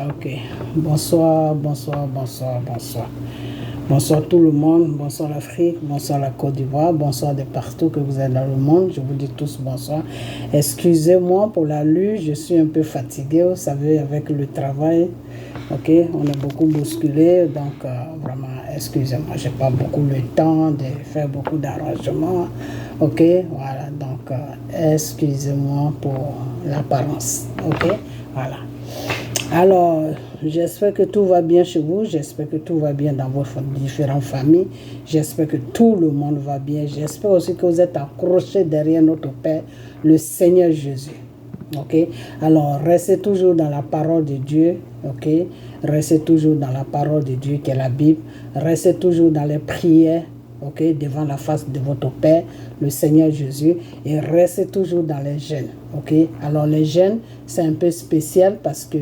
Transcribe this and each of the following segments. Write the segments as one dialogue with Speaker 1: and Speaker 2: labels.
Speaker 1: Ok, bonsoir, bonsoir, bonsoir, bonsoir. Bonsoir tout le monde, bonsoir l'Afrique, bonsoir la Côte d'Ivoire, bonsoir de partout que vous êtes dans le monde. Je vous dis tous bonsoir. Excusez-moi pour la lutte, je suis un peu fatigué, vous savez, avec le travail. Ok, on est beaucoup bousculé, donc vraiment, excusez-moi, j'ai pas beaucoup le temps de faire beaucoup d'arrangements. Ok, voilà, donc excusez-moi pour l'apparence. Ok, voilà. Alors, j'espère que tout va bien chez vous, j'espère que tout va bien dans vos différentes familles, j'espère que tout le monde va bien, j'espère aussi que vous êtes accrochés derrière notre Père, le Seigneur Jésus. Ok, alors restez toujours dans la parole de Dieu, ok, restez toujours dans la parole de Dieu qui est la Bible, restez toujours dans les prières, ok, devant la face de votre Père, le Seigneur Jésus, et restez toujours dans les jeûnes, ok. Alors les jeûnes, c'est un peu spécial parce que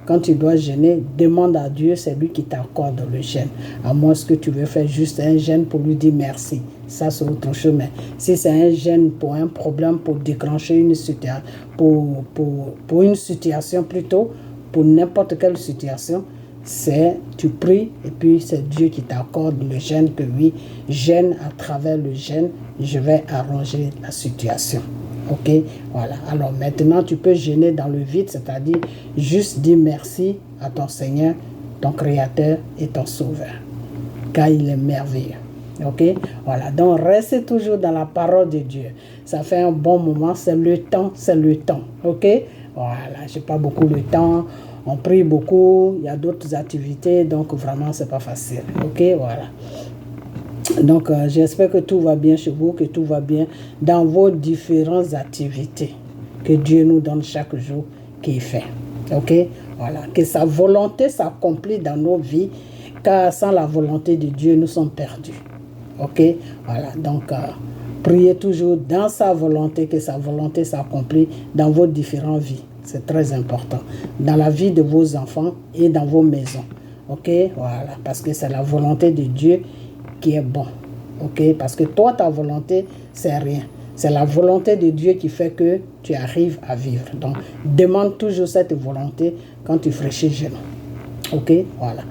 Speaker 1: quand tu dois jeûner, demande à Dieu, c'est lui qui t'accorde le jeûne. À moins que tu veux faire juste un jeûne pour lui dire merci. Ça, c'est autre chose. Mais si c'est un jeûne pour un problème, pour déclencher une situation, pour une situation plutôt, pour n'importe quelle situation, c'est tu pries et puis c'est Dieu qui t'accorde le jeûne, que oui, jeûne à travers le jeûne, je vais arranger la situation. Ok, voilà. Alors maintenant, tu peux jeûner dans le vide, c'est-à-dire juste dire merci à ton Seigneur, ton Créateur et ton Sauveur, car il est merveilleux. Ok, voilà. Donc restez toujours dans la parole de Dieu. Ça fait un bon moment, c'est le temps, c'est le temps. Ok, voilà. J'ai pas beaucoup le temps. On prie beaucoup, il y a d'autres activités, donc vraiment c'est pas facile. Ok, voilà. Donc, j'espère que tout va bien chez vous, que tout va bien dans vos différentes activités que Dieu nous donne chaque jour qu'il fait. Ok, voilà. Que sa volonté s'accomplit dans nos vies, car sans la volonté de Dieu, nous sommes perdus. Ok, voilà. Donc, priez toujours dans sa volonté, que sa volonté s'accomplit dans vos différentes vies. C'est très important. Dans la vie de vos enfants et dans vos maisons. Ok, voilà. Parce que c'est la volonté de Dieu qui est bon, ok, parce que toi, ta volonté, c'est rien. C'est la volonté de Dieu qui fait que tu arrives à vivre. Donc, demande toujours cette volonté quand tu fraîchis genou. Ok, voilà.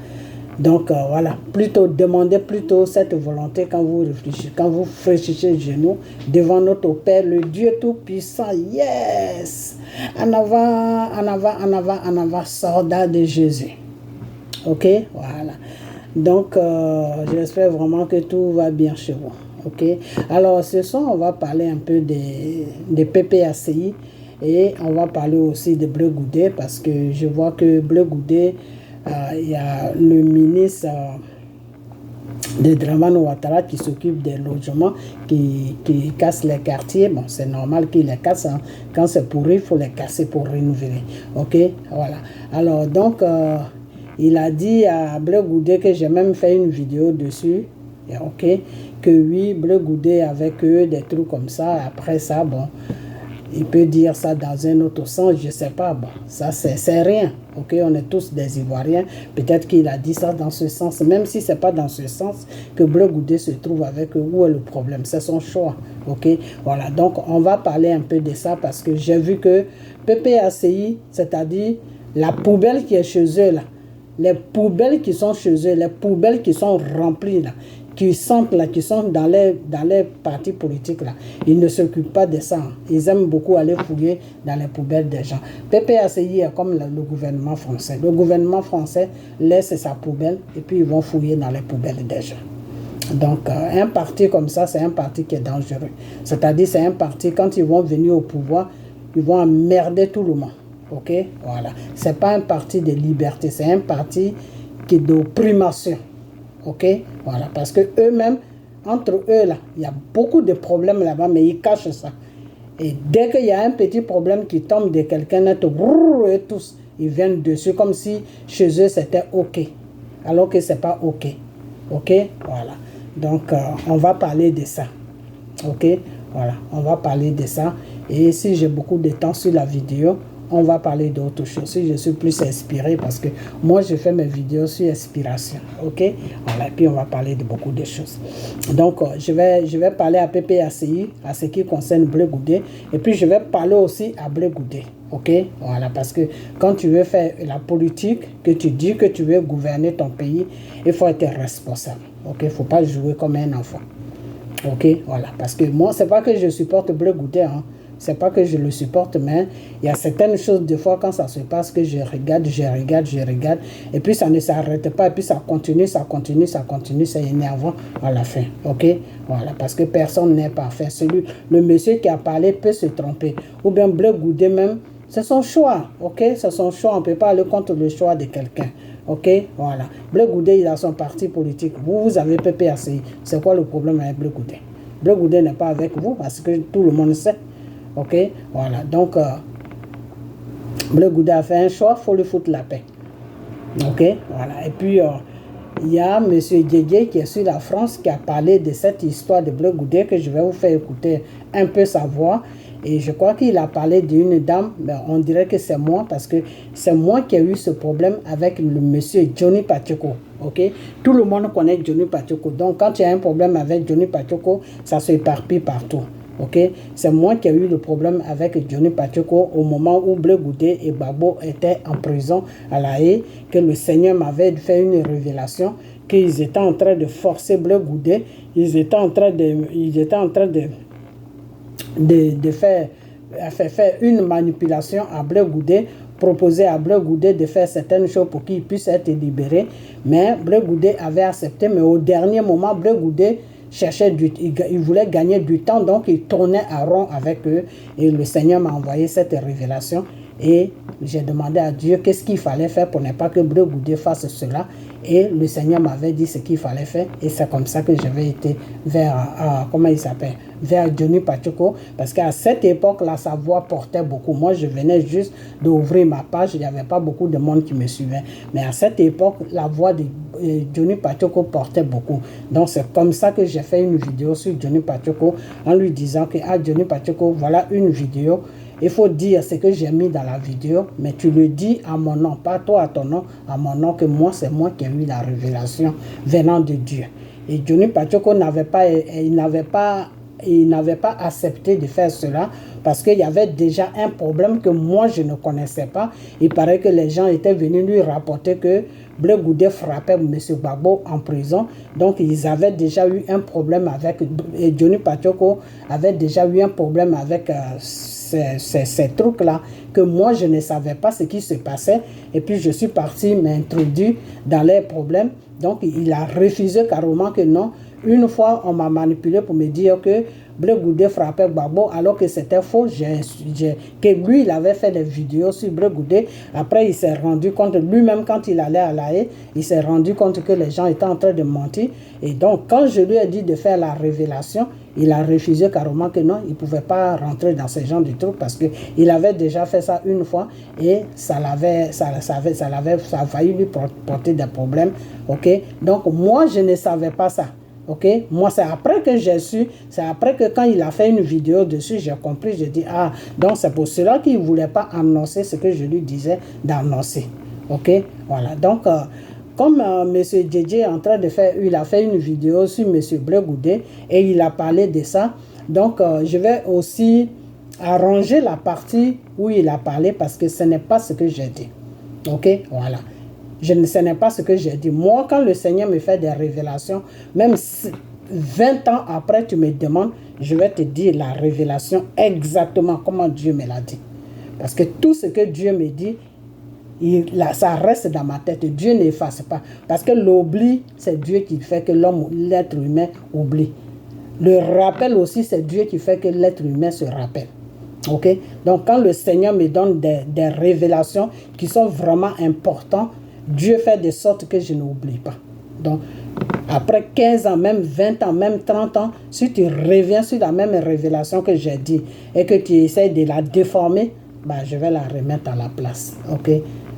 Speaker 1: Donc, voilà, plutôt, demandez plutôt cette volonté quand vous réfléchissez, quand vous fraîchissez genou devant notre Père, le Dieu Tout-Puissant. Yes! En avant, en avant, en avant, en avant, soldat de Jésus. Ok, voilà. Donc, j'espère vraiment que tout va bien chez vous. Ok. Alors, ce soir, on va parler un peu des PPACI et on va parler aussi de Bleu Goudé parce que je vois que Bleu Goudé, il y a le ministre de Dramane Ouattara qui s'occupe des logements, qui casse les quartiers. Bon, c'est normal qu'il les casse. Hein. Quand c'est pourri, il faut les casser pour renouveler. Ok, voilà. Alors, donc, il a dit à Bleu Goudé, que j'ai même fait une vidéo dessus, ok, que oui, Bleu Goudé avec eux, des trucs comme ça. Après ça, bon, il peut dire ça dans un autre sens, je ne sais pas. Bon, ça, c'est rien. Ok, on est tous des Ivoiriens. Peut-être qu'il a dit ça dans ce sens, même si ce n'est pas dans ce sens que Bleu Goudé se trouve avec eux. Où est le problème? C'est son choix. Ok, voilà. Donc, on va parler un peu de ça parce que j'ai vu que PPACI, c'est-à-dire la poubelle qui est chez eux, là, les poubelles qui sont chez eux, les poubelles qui sont remplies, là, qui sentent là, qui sont dans les partis politiques là, ils ne s'occupent pas de ça. Ils aiment beaucoup aller fouiller dans les poubelles des gens. PPACI est comme le gouvernement français. Le gouvernement français laisse sa poubelle et puis ils vont fouiller dans les poubelles des gens. Donc, un parti comme ça, c'est un parti qui est dangereux. C'est-à-dire, c'est un parti, quand ils vont venir au pouvoir, ils vont emmerder tout le monde. Ok, voilà. C'est pas un parti de liberté, c'est un parti qui est d'opprimation. Ok, voilà, parce que eux-mêmes, entre eux là, il y a beaucoup de problèmes là-bas, mais ils cachent ça. Et dès qu'il y a un petit problème qui tombe de quelqu'un, et tous, ils viennent dessus comme si chez eux c'était ok, alors que c'est pas ok. Ok, voilà. Donc, on va parler de ça. Ok, voilà, on va parler de ça. Et si j'ai beaucoup de temps sur la vidéo, on va parler d'autre chose. Si je suis plus inspiré, parce que moi, je fais mes vidéos sur inspiration, ok? Voilà, puis on va parler de beaucoup de choses. Donc, je vais parler à PPACI, à ce qui concerne Blé Goudé, et puis je vais parler aussi à Blé Goudé. Ok, voilà, parce que quand tu veux faire la politique, que tu dis que tu veux gouverner ton pays, il faut être responsable. Ok, il ne faut pas jouer comme un enfant. Ok, voilà, parce que moi, c'est pas que je supporte Blé Goudé, hein. C'est pas que je le supporte, mais il y a certaines choses, des fois, quand ça se passe, que je regarde, et puis ça ne s'arrête pas, et puis ça continue, c'est énervant à la fin. Ok, voilà, parce que personne n'est parfait. Le monsieur qui a parlé peut se tromper, ou bien Blé Goudé même. C'est son choix, ok? C'est son choix, on ne peut pas aller contre le choix de quelqu'un, ok? Voilà. Blé Goudé, il a son parti politique. Vous avez PPACI. C'est quoi le problème avec Blé Goudé? Blé Goudé n'est pas avec vous parce que tout le monde sait, ok? Voilà. Donc, Blé Goudé a fait un choix, il faut lui foutre la paix, ok? Voilà. Et puis, il y a M. Djedje qui est sur la France qui a parlé de cette histoire de Blé Goudé que je vais vous faire écouter un peu sa voix. Et je crois qu'il a parlé d'une dame, mais on dirait que c'est moi, parce que c'est moi qui ai eu ce problème avec le monsieur Johnny Pacheco. Ok? Tout le monde connaît Johnny Pacheco. Donc, quand il y a un problème avec Johnny Pacheco, ça s'éparpille partout. Ok? C'est moi qui ai eu le problème avec Johnny Pacheco au moment où Blé Goudé et Gbagbo étaient en prison à La Haye, que le Seigneur m'avait fait une révélation qu'ils étaient en train de forcer Blé Goudé, ils étaient en train de faire une manipulation à Blé Goudé, proposer à Blé Goudé de faire certaines choses pour qu'il puisse être libéré. Mais Blé Goudé avait accepté, mais au dernier moment, Blé Goudé il voulait gagner du temps, donc il tournait à rond avec eux. Et le Seigneur m'a envoyé cette révélation. Et j'ai demandé à Dieu qu'est-ce qu'il fallait faire pour ne pas que Blé Goudé fasse cela. Et le Seigneur m'avait dit ce qu'il fallait faire. Et c'est comme ça que j'avais été vers, comment il s'appelle, vers Johnny Pacheco. Parce qu'à cette époque-là, sa voix portait beaucoup. Moi, je venais juste d'ouvrir ma page. Il n'y avait pas beaucoup de monde qui me suivait. Mais à cette époque, la voix de Johnny Pacheco portait beaucoup. Donc, c'est comme ça que j'ai fait une vidéo sur Johnny Pacheco en lui disant que, ah, Johnny Pacheco, voilà une vidéo. Il faut dire ce que j'ai mis dans la vidéo, mais tu le dis à mon nom, pas toi à ton nom, à mon nom, que moi, c'est moi qui ai eu la révélation venant de Dieu. Et Johnny Pacheco n'avait pas accepté de faire cela parce qu'il y avait déjà un problème que moi, je ne connaissais pas. Il paraît que les gens étaient venus lui rapporter que Blé Goudé frappait M. Gbagbo en prison. Donc, ils avaient déjà eu un problème avec... Et Johnny Pacheco avait déjà eu un problème avec... ces trucs-là, que moi, je ne savais pas ce qui se passait. Et puis, je suis parti m'introduire dans les problèmes. Donc, il a refusé carrément que non. Une fois, on m'a manipulé pour me dire que Blé Goudé frappait Gbagbo, alors que c'était faux. Que lui, il avait fait des vidéos sur Blé Goudé. Après, il s'est rendu compte, lui-même, quand il allait à La Haye, il s'est rendu compte que les gens étaient en train de mentir. Et donc, quand je lui ai dit de faire la révélation, il a refusé carrément que non, il ne pouvait pas rentrer dans ce genre de trucs parce qu'il avait déjà fait ça une fois et ça a failli lui porter des problèmes. Ok? Donc, moi, je ne savais pas ça. Ok, moi c'est après que j'ai su, c'est après que quand il a fait une vidéo dessus, j'ai compris, j'ai dit ah, donc c'est pour cela qu'il ne voulait pas annoncer ce que je lui disais d'annoncer. Ok, voilà, donc comme M. Djedje est en train de faire, il a fait une vidéo sur M. Blé Goudé et il a parlé de ça, donc je vais aussi arranger la partie où il a parlé parce que ce n'est pas ce que j'ai dit. Ok, voilà. Ce n'est pas ce que j'ai dit. Moi, quand le Seigneur me fait des révélations, même 20 ans après, tu me demandes, je vais te dire la révélation exactement comment Dieu me l'a dit. Parce que tout ce que Dieu me dit, ça reste dans ma tête. Dieu n'efface pas. Parce que l'oubli, c'est Dieu qui fait que l'être humain oublie. Le rappel aussi, c'est Dieu qui fait que l'être humain se rappelle. Ok? Donc, quand le Seigneur me donne des révélations qui sont vraiment importantes, Dieu fait de sorte que je n'oublie pas. Donc, après 15 ans, même 20 ans, même 30 ans, si tu reviens sur la même révélation que j'ai dit et que tu essaies de la déformer, bah, je vais la remettre à la place. Ok?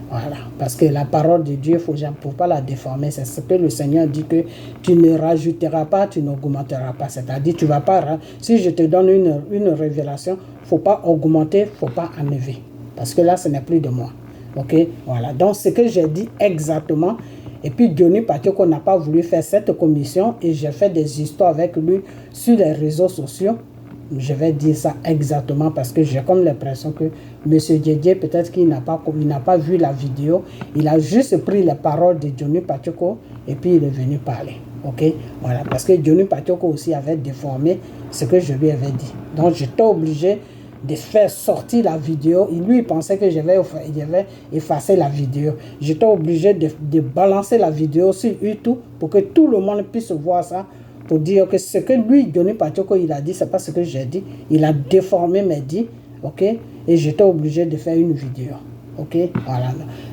Speaker 1: Voilà. Parce que la parole de Dieu, il ne faut pas la déformer. C'est ce que le Seigneur dit, que tu ne rajouteras pas, tu n'augmenteras pas. C'est-à-dire, tu vas pas... Si je te donne une révélation, il ne faut pas augmenter, il ne faut pas enlever. parce que là, ce n'est plus de moi. Ok, voilà. Donc, ce que j'ai dit exactement. Et puis, Johnny Patioko n'a pas voulu faire cette commission et j'ai fait des histoires avec lui sur les réseaux sociaux. Je vais dire ça exactement parce que j'ai comme l'impression que M. Didier, peut-être qu'il n'a pas vu la vidéo. Il a juste pris les paroles de Johnny Patioko et puis il est venu parler. Ok, voilà. Parce que Johnny Patioko aussi avait déformé ce que je lui avais dit. Donc, j'étais obligé de faire sortir la vidéo. Lui, il pensait que j'avais effacé la vidéo. J'étais obligé de balancer la vidéo sur YouTube pour que tout le monde puisse voir ça, pour dire que ce que lui, Johnny Patioko, il a dit, c'est pas ce que j'ai dit. Il a déformé mes dits, ok? Et j'étais obligé de faire une vidéo, ok? Voilà.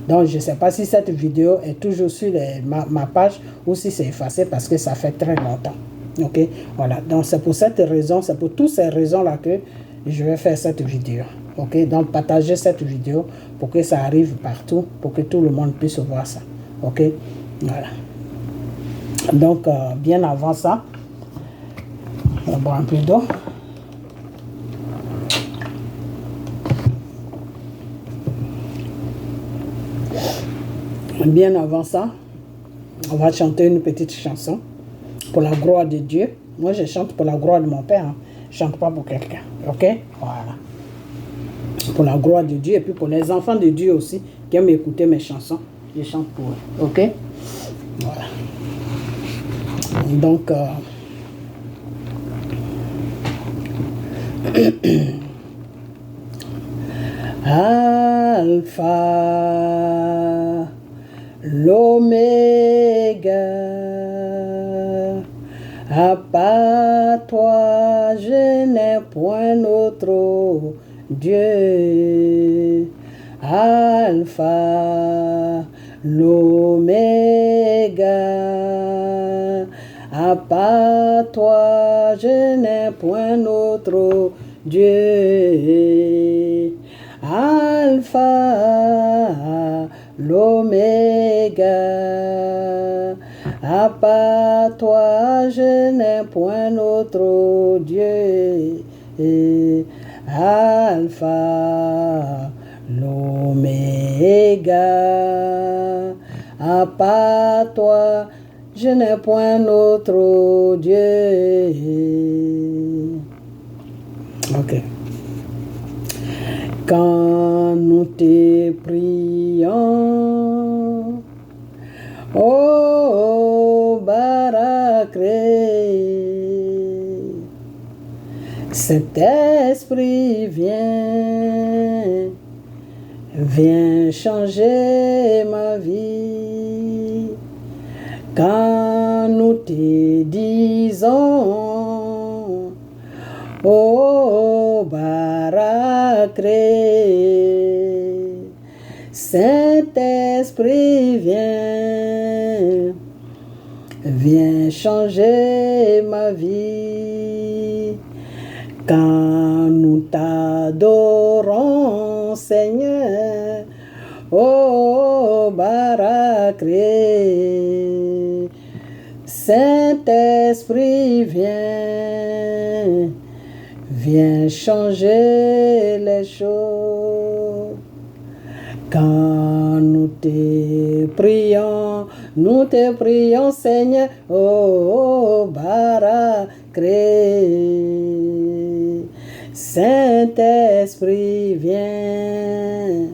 Speaker 1: Donc, je ne sais pas si cette vidéo est toujours sur ma page ou si c'est effacé parce que ça fait très longtemps, ok? Voilà. Donc, c'est pour cette raison, c'est pour toutes ces raisons-là que je vais faire cette vidéo, ok? Donc, partagez cette vidéo pour que ça arrive partout, pour que tout le monde puisse voir ça, ok? Voilà. Donc, bien avant ça, on va boire un peu d'eau. Bien avant ça, on va chanter une petite chanson pour la gloire de Dieu. Moi, je chante pour la gloire de mon Père. Hein. Je ne chante pas pour quelqu'un. Ok? Voilà. Pour la gloire de Dieu et puis pour les enfants de Dieu aussi qui aiment écouter mes chansons. Je chante pour eux. Ok? Voilà. Donc, Alpha, l'Oméga, à part toi, je n'ai point d'autre Dieu. Alpha, l'Oméga, à part toi, je n'ai point d'autre Dieu. Alpha, l'Oméga, à part toi, je n'ai point d'autre Dieu. Alpha, l'Oméga, à part toi, je n'ai point d'autre Dieu. Ok. Quand nous te prions, oh Barakré, cet esprit vient changer ma vie. Quand nous te disons, oh Barakré, Saint-Esprit viens changer ma vie. Quand nous t'adorons, Seigneur, oh Barakré, Saint-Esprit viens changer les choses. Quand nous te prions, Seigneur, oh Barakré, Saint-Esprit viens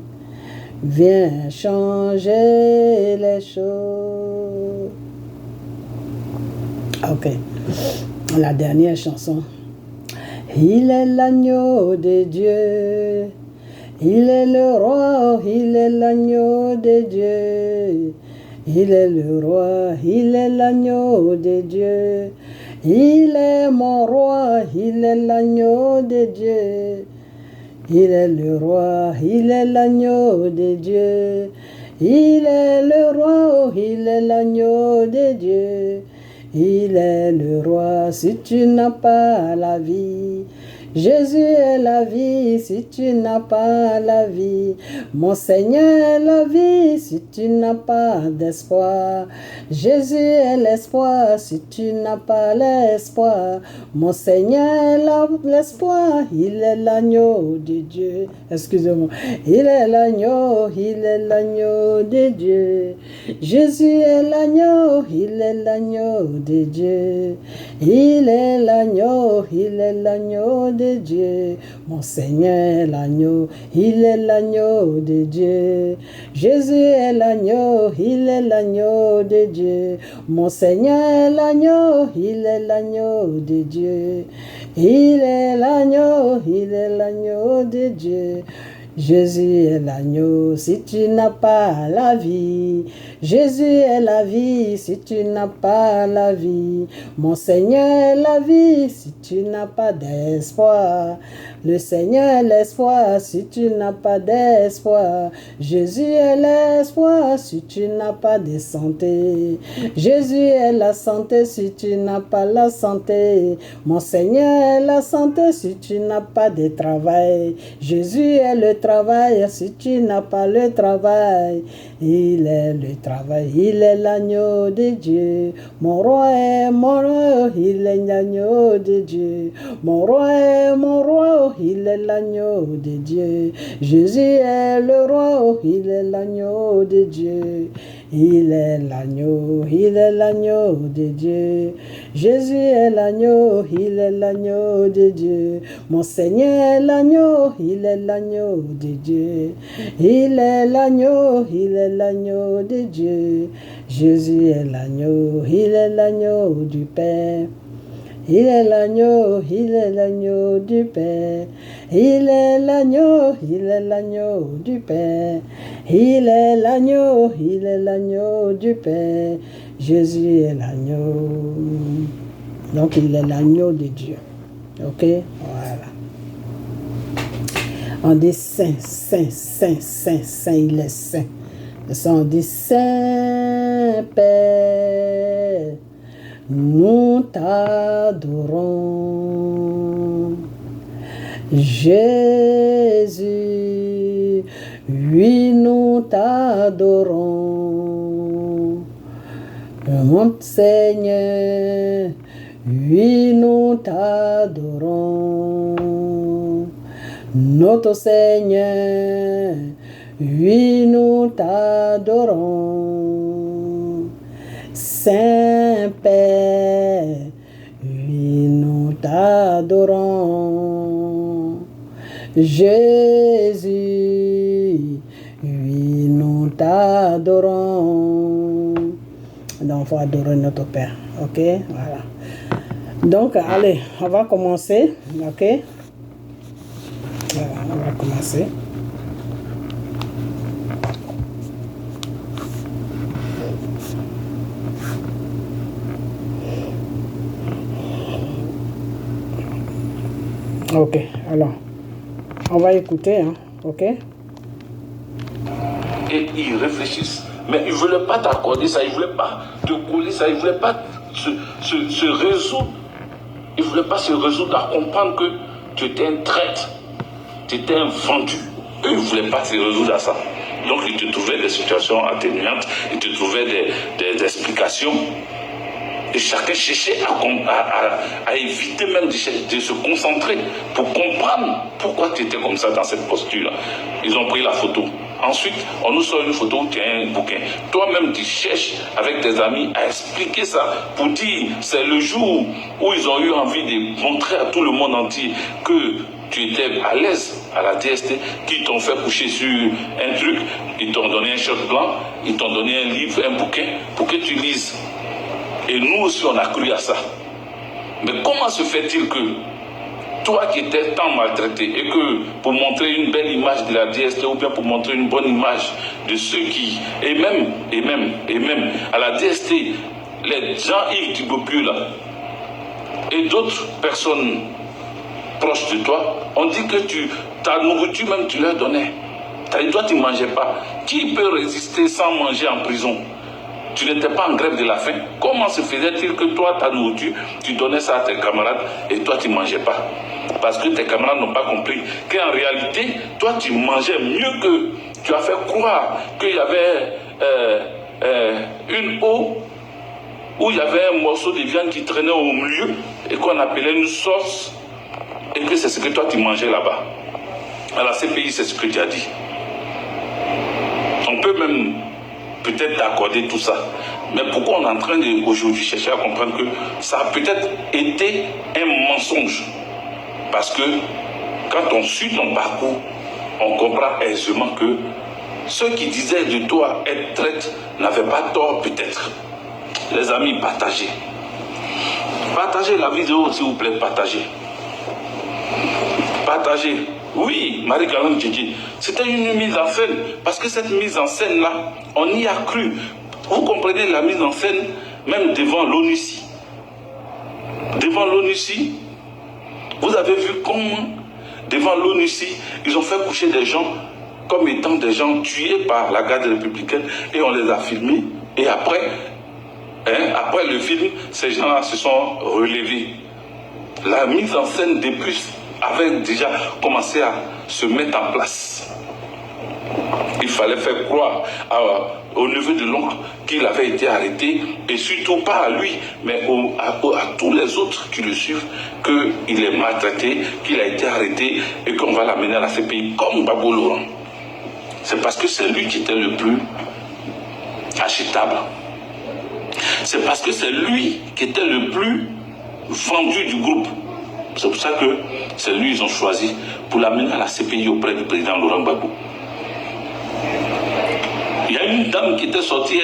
Speaker 1: changer les choses. Ok, la dernière chanson. Il est l'agneau de Dieu, il est le roi, il est l'agneau de Dieu. Il est le roi, il est l'agneau de Dieu. Il est mon roi, il est l'agneau de Dieu. Il est le roi, il est l'agneau de Dieu. Il est le roi, il est l'agneau de Dieu. Il est le roi, si tu n'as pas la vie, Jésus est la vie, si tu n'as pas la vie. Mon Seigneur est la vie, si tu n'as pas d'espoir. Jésus est l'espoir, si tu n'as pas l'espoir. Mon Seigneur est l'espoir, il est l'agneau de Dieu. Excusez-moi. Il est l'agneau de Dieu. Jésus est l'agneau, il est l'agneau de Dieu. Il est l'agneau de Dieu. Mon Seigneur est l'agneau, il est l'agneau de Dieu. Jésus est l'agneau, il est l'agneau de Dieu. Mon Seigneur est l'agneau, il est l'agneau de Dieu. Il est l'agneau de Dieu. Jésus est l'agneau, si tu n'as pas la vie. Jésus est la vie, si tu n'as pas la vie. Mon Seigneur est la vie, si tu n'as pas d'espoir. Le Seigneur est l'espoir, si tu n'as pas d'espoir. Jésus est l'espoir, si tu n'as pas de santé. Jésus est la santé, si tu n'as pas la santé. Mon Seigneur est la santé, si tu n'as pas de travail. Jésus est le travail, si tu n'as pas le travail. Il est le travail, il est l'agneau de Dieu. Mon roi, il est l'agneau de Dieu. Mon roi, il est l'agneau de Dieu. Jésus est le roi, il est l'agneau de Dieu. Il est l'agneau de Dieu. Jésus est l'agneau, il est l'agneau de Dieu. Mon Seigneur est l'agneau, il est l'agneau de Dieu. Il est l'agneau de Dieu. Jésus est l'agneau, il est l'agneau du Père. Il est l'agneau du Père. Il est l'agneau du Père. Il est l'agneau du Père. Jésus est l'agneau. Donc il est l'agneau de Dieu. Ok? Voilà. On dit saint, saint, saint, saint, saint, il est saint. On dit Saint Père. Nous t'adorons, Jésus, oui, nous t'adorons, mon Seigneur, oui, nous t'adorons, notre Seigneur, oui, nous t'adorons. Saint-Père, oui, nous t'adorons. Jésus, oui, nous t'adorons. Donc, il faut adorer notre Père. Ok? Voilà. Donc, allez, on va commencer. Ok? Voilà, on va commencer. Ok, alors, on va écouter, hein, ok?
Speaker 2: Et ils réfléchissent. Mais ils ne voulaient pas t'accorder ça, ils ne voulaient pas te coller ça, ils ne voulaient pas se résoudre. Ils ne voulaient pas se résoudre à comprendre que tu étais un traître, tu étais un vendu. Eux, ils ne voulaient pas se résoudre à ça. Donc, ils te trouvaient des situations atténuantes, ils te trouvaient des explications. Et chacun cherchait à éviter même de se concentrer pour comprendre pourquoi tu étais comme ça dans cette posture-là. Ils ont pris la photo. Ensuite, on nous sort une photo où tu as un bouquin. Toi-même, tu cherches avec tes amis à expliquer ça pour dire c'est le jour où ils ont eu envie de montrer à tout le monde entier que tu étais à l'aise à la DST, qu'ils t'ont fait coucher sur un truc, ils t'ont donné un short blanc, ils t'ont donné un livre, un bouquin pour que tu lises. Et nous aussi, on a cru à ça. Mais comment se fait-il que toi qui étais tant maltraité et que pour montrer une belle image de la DST ou bien pour montrer une bonne image de ceux qui... Et même à la DST, les gens Yves Thibaut-Pieux là et d'autres personnes proches de toi, on dit que ta nourriture même tu leur donnais. Toi tu ne mangeais pas. Qui peut résister sans manger en prison? tu n'étais pas en grève de la faim. Comment se faisait-il que toi, ta nourriture, tu donnais ça à tes camarades et toi, tu ne mangeais pas? Parce que tes camarades n'ont pas compris qu'en réalité, toi, tu mangeais mieux qu'eux. Tu as fait croire qu'il y avait une eau où il y avait un morceau de viande qui traînait au milieu et qu'on appelait une sauce, et que c'est ce que toi tu mangeais là-bas. À la CPI, c'est ce que tu as dit. On peut même peut-être t'accorder tout ça. Mais pourquoi on est en train aujourd'hui chercher à comprendre que ça a peut-être été un mensonge? Parce que quand on suit ton parcours, on comprend aisément que ceux qui disaient de toi être traître n'avaient pas tort peut-être. Les amis, partagez. Partagez la vidéo, s'il vous plaît, partagez. Partagez. Oui, Marie-Galante Djidji, c'était une mise en scène. Parce que cette mise en scène-là, on y a cru. Vous comprenez la mise en scène, même devant l'ONUCI. Devant l'ONUCI, vous avez vu comment, devant l'ONUCI, ils ont fait coucher des gens comme étant des gens tués par la garde républicaine et on les a filmés. Et après le film, ces gens-là se sont relevés. La mise en scène des puces avait déjà commencé à se mettre en place. Il fallait faire croire au neveu de l'oncle qu'il avait été arrêté, et surtout pas à lui, mais à tous les autres qui le suivent, qu'il est maltraité, qu'il a été arrêté et qu'on va l'amener à la CPI comme Gbagbo Laurent. C'est parce que c'est lui qui était le plus achetable. C'est parce que c'est lui qui était le plus vendu du groupe. C'est pour ça que c'est lui qu'ils ont choisi pour l'amener à la CPI auprès du président Laurent Gbagbo. Il y a une dame qui était sortie,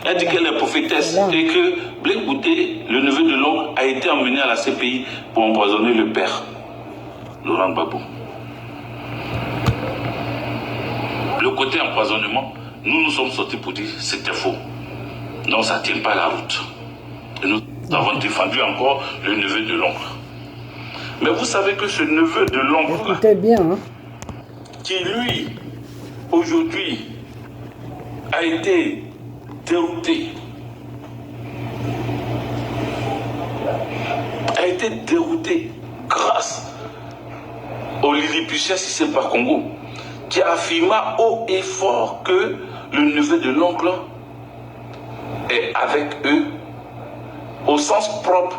Speaker 2: elle dit qu'elle est prophétesse et que Blé Goudé, le neveu de l'oncle, a été emmené à la CPI pour empoisonner le père, Laurent Gbagbo. Le côté empoisonnement, nous sommes sortis pour dire que c'était faux. Non, ça ne tient pas la route. Et nous avons défendu encore le neveu de l'oncle. Mais vous savez que ce neveu de l'oncle,
Speaker 1: écoutez bien, hein,
Speaker 2: qui lui, aujourd'hui, a été dérouté, grâce au Lilliputien Cissé Congo, qui affirma haut et fort que le neveu de l'oncle est avec eux, au sens propre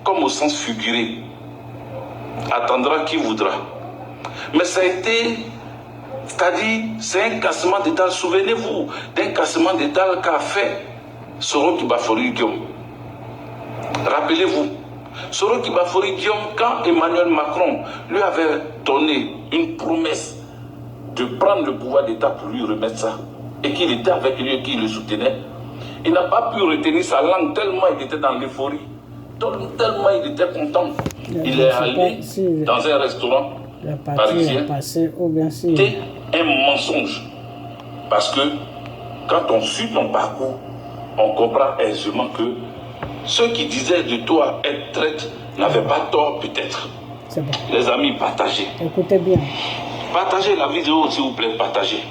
Speaker 2: comme au sens figuré. Attendra qui voudra. Mais ça a été, c'est-à-dire, c'est un cassement d'étal. Souvenez-vous d'un cassement d'étal qu'a fait Soro Kibafori Guillaume. Rappelez-vous, Soro Kibafori Guillaume, quand Emmanuel Macron lui avait donné une promesse de prendre le pouvoir d'État pour lui remettre ça, et qu'il était avec lui et qu'il le soutenait, il n'a pas pu retenir sa langue tellement il était dans l'euphorie, tellement il était content. Il est allé dans un restaurant parisien. C'était un mensonge. Parce que quand on suit ton parcours, on comprend aisément que ceux qui disaient de toi être traître n'avaient pas tort peut-être.
Speaker 1: C'est bon.
Speaker 2: Les amis, partagez.
Speaker 1: Écoutez bien.
Speaker 2: Partagez la vidéo, s'il vous plaît, partagez.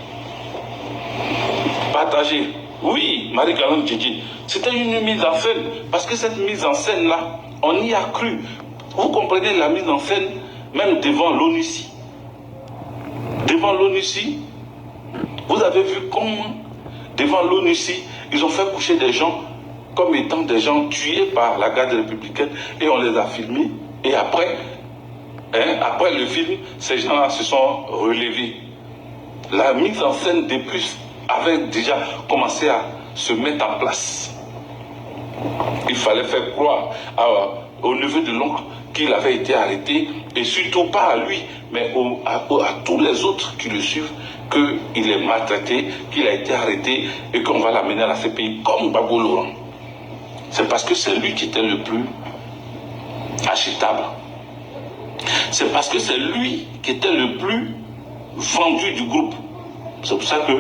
Speaker 2: Partagez. Oui, Marie-Galante Djidji, c'était une mise en scène. Parce que cette mise en scène-là, on y a cru. Vous comprenez la mise en scène, même devant l'ONUCI. Devant l'ONUCI, vous avez vu comment, devant l'ONUCI, ils ont fait coucher des gens comme étant des gens tués par la garde républicaine et on les a filmés. Et après le film, ces gens-là se sont relevés. La mise en scène des puces avait déjà commencé à se mettre en place. Il fallait faire croire au neveu de l'oncle qu'il avait été arrêté, et surtout pas à lui, mais à tous les autres qui le suivent, qu'il est maltraité, qu'il a été arrêté et qu'on va l'amener à la CPI comme Gbagbo Laurent. C'est parce que c'est lui qui était le plus achetable. C'est parce que c'est lui qui était le plus vendu du groupe. C'est pour ça que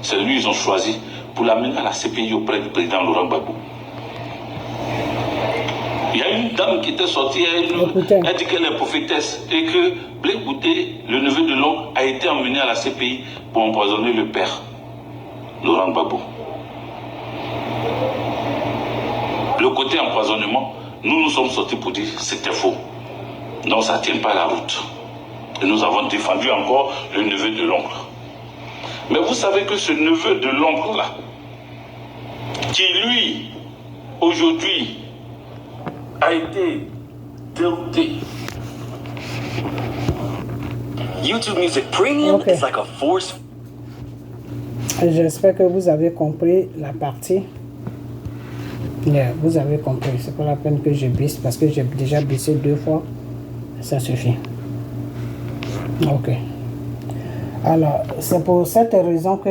Speaker 2: c'est lui qu'ils ont choisi pour l'amener à la CPI auprès du président Laurent Gbagbo. Il y a une dame qui était sortie, elle dit qu'elle est prophétesse et que Blé Goudé, le neveu de l'oncle, a été emmené à la CPI pour empoisonner le père, Laurent Gbagbo. Le côté empoisonnement, nous sommes sortis pour dire que c'était faux. Non, ça ne tient pas la route. Et nous avons défendu encore le neveu de l'oncle. Mais vous savez que ce neveu de l'oncle-là, qui lui, aujourd'hui, a été dérouté.
Speaker 3: YouTube Music Premium is like a force.
Speaker 1: J'espère que vous avez compris la partie. Vous avez compris. C'est pas la peine que je bisse parce que j'ai déjà bissé 2 fois. Ça suffit. Ok. Alors, c'est pour cette raison que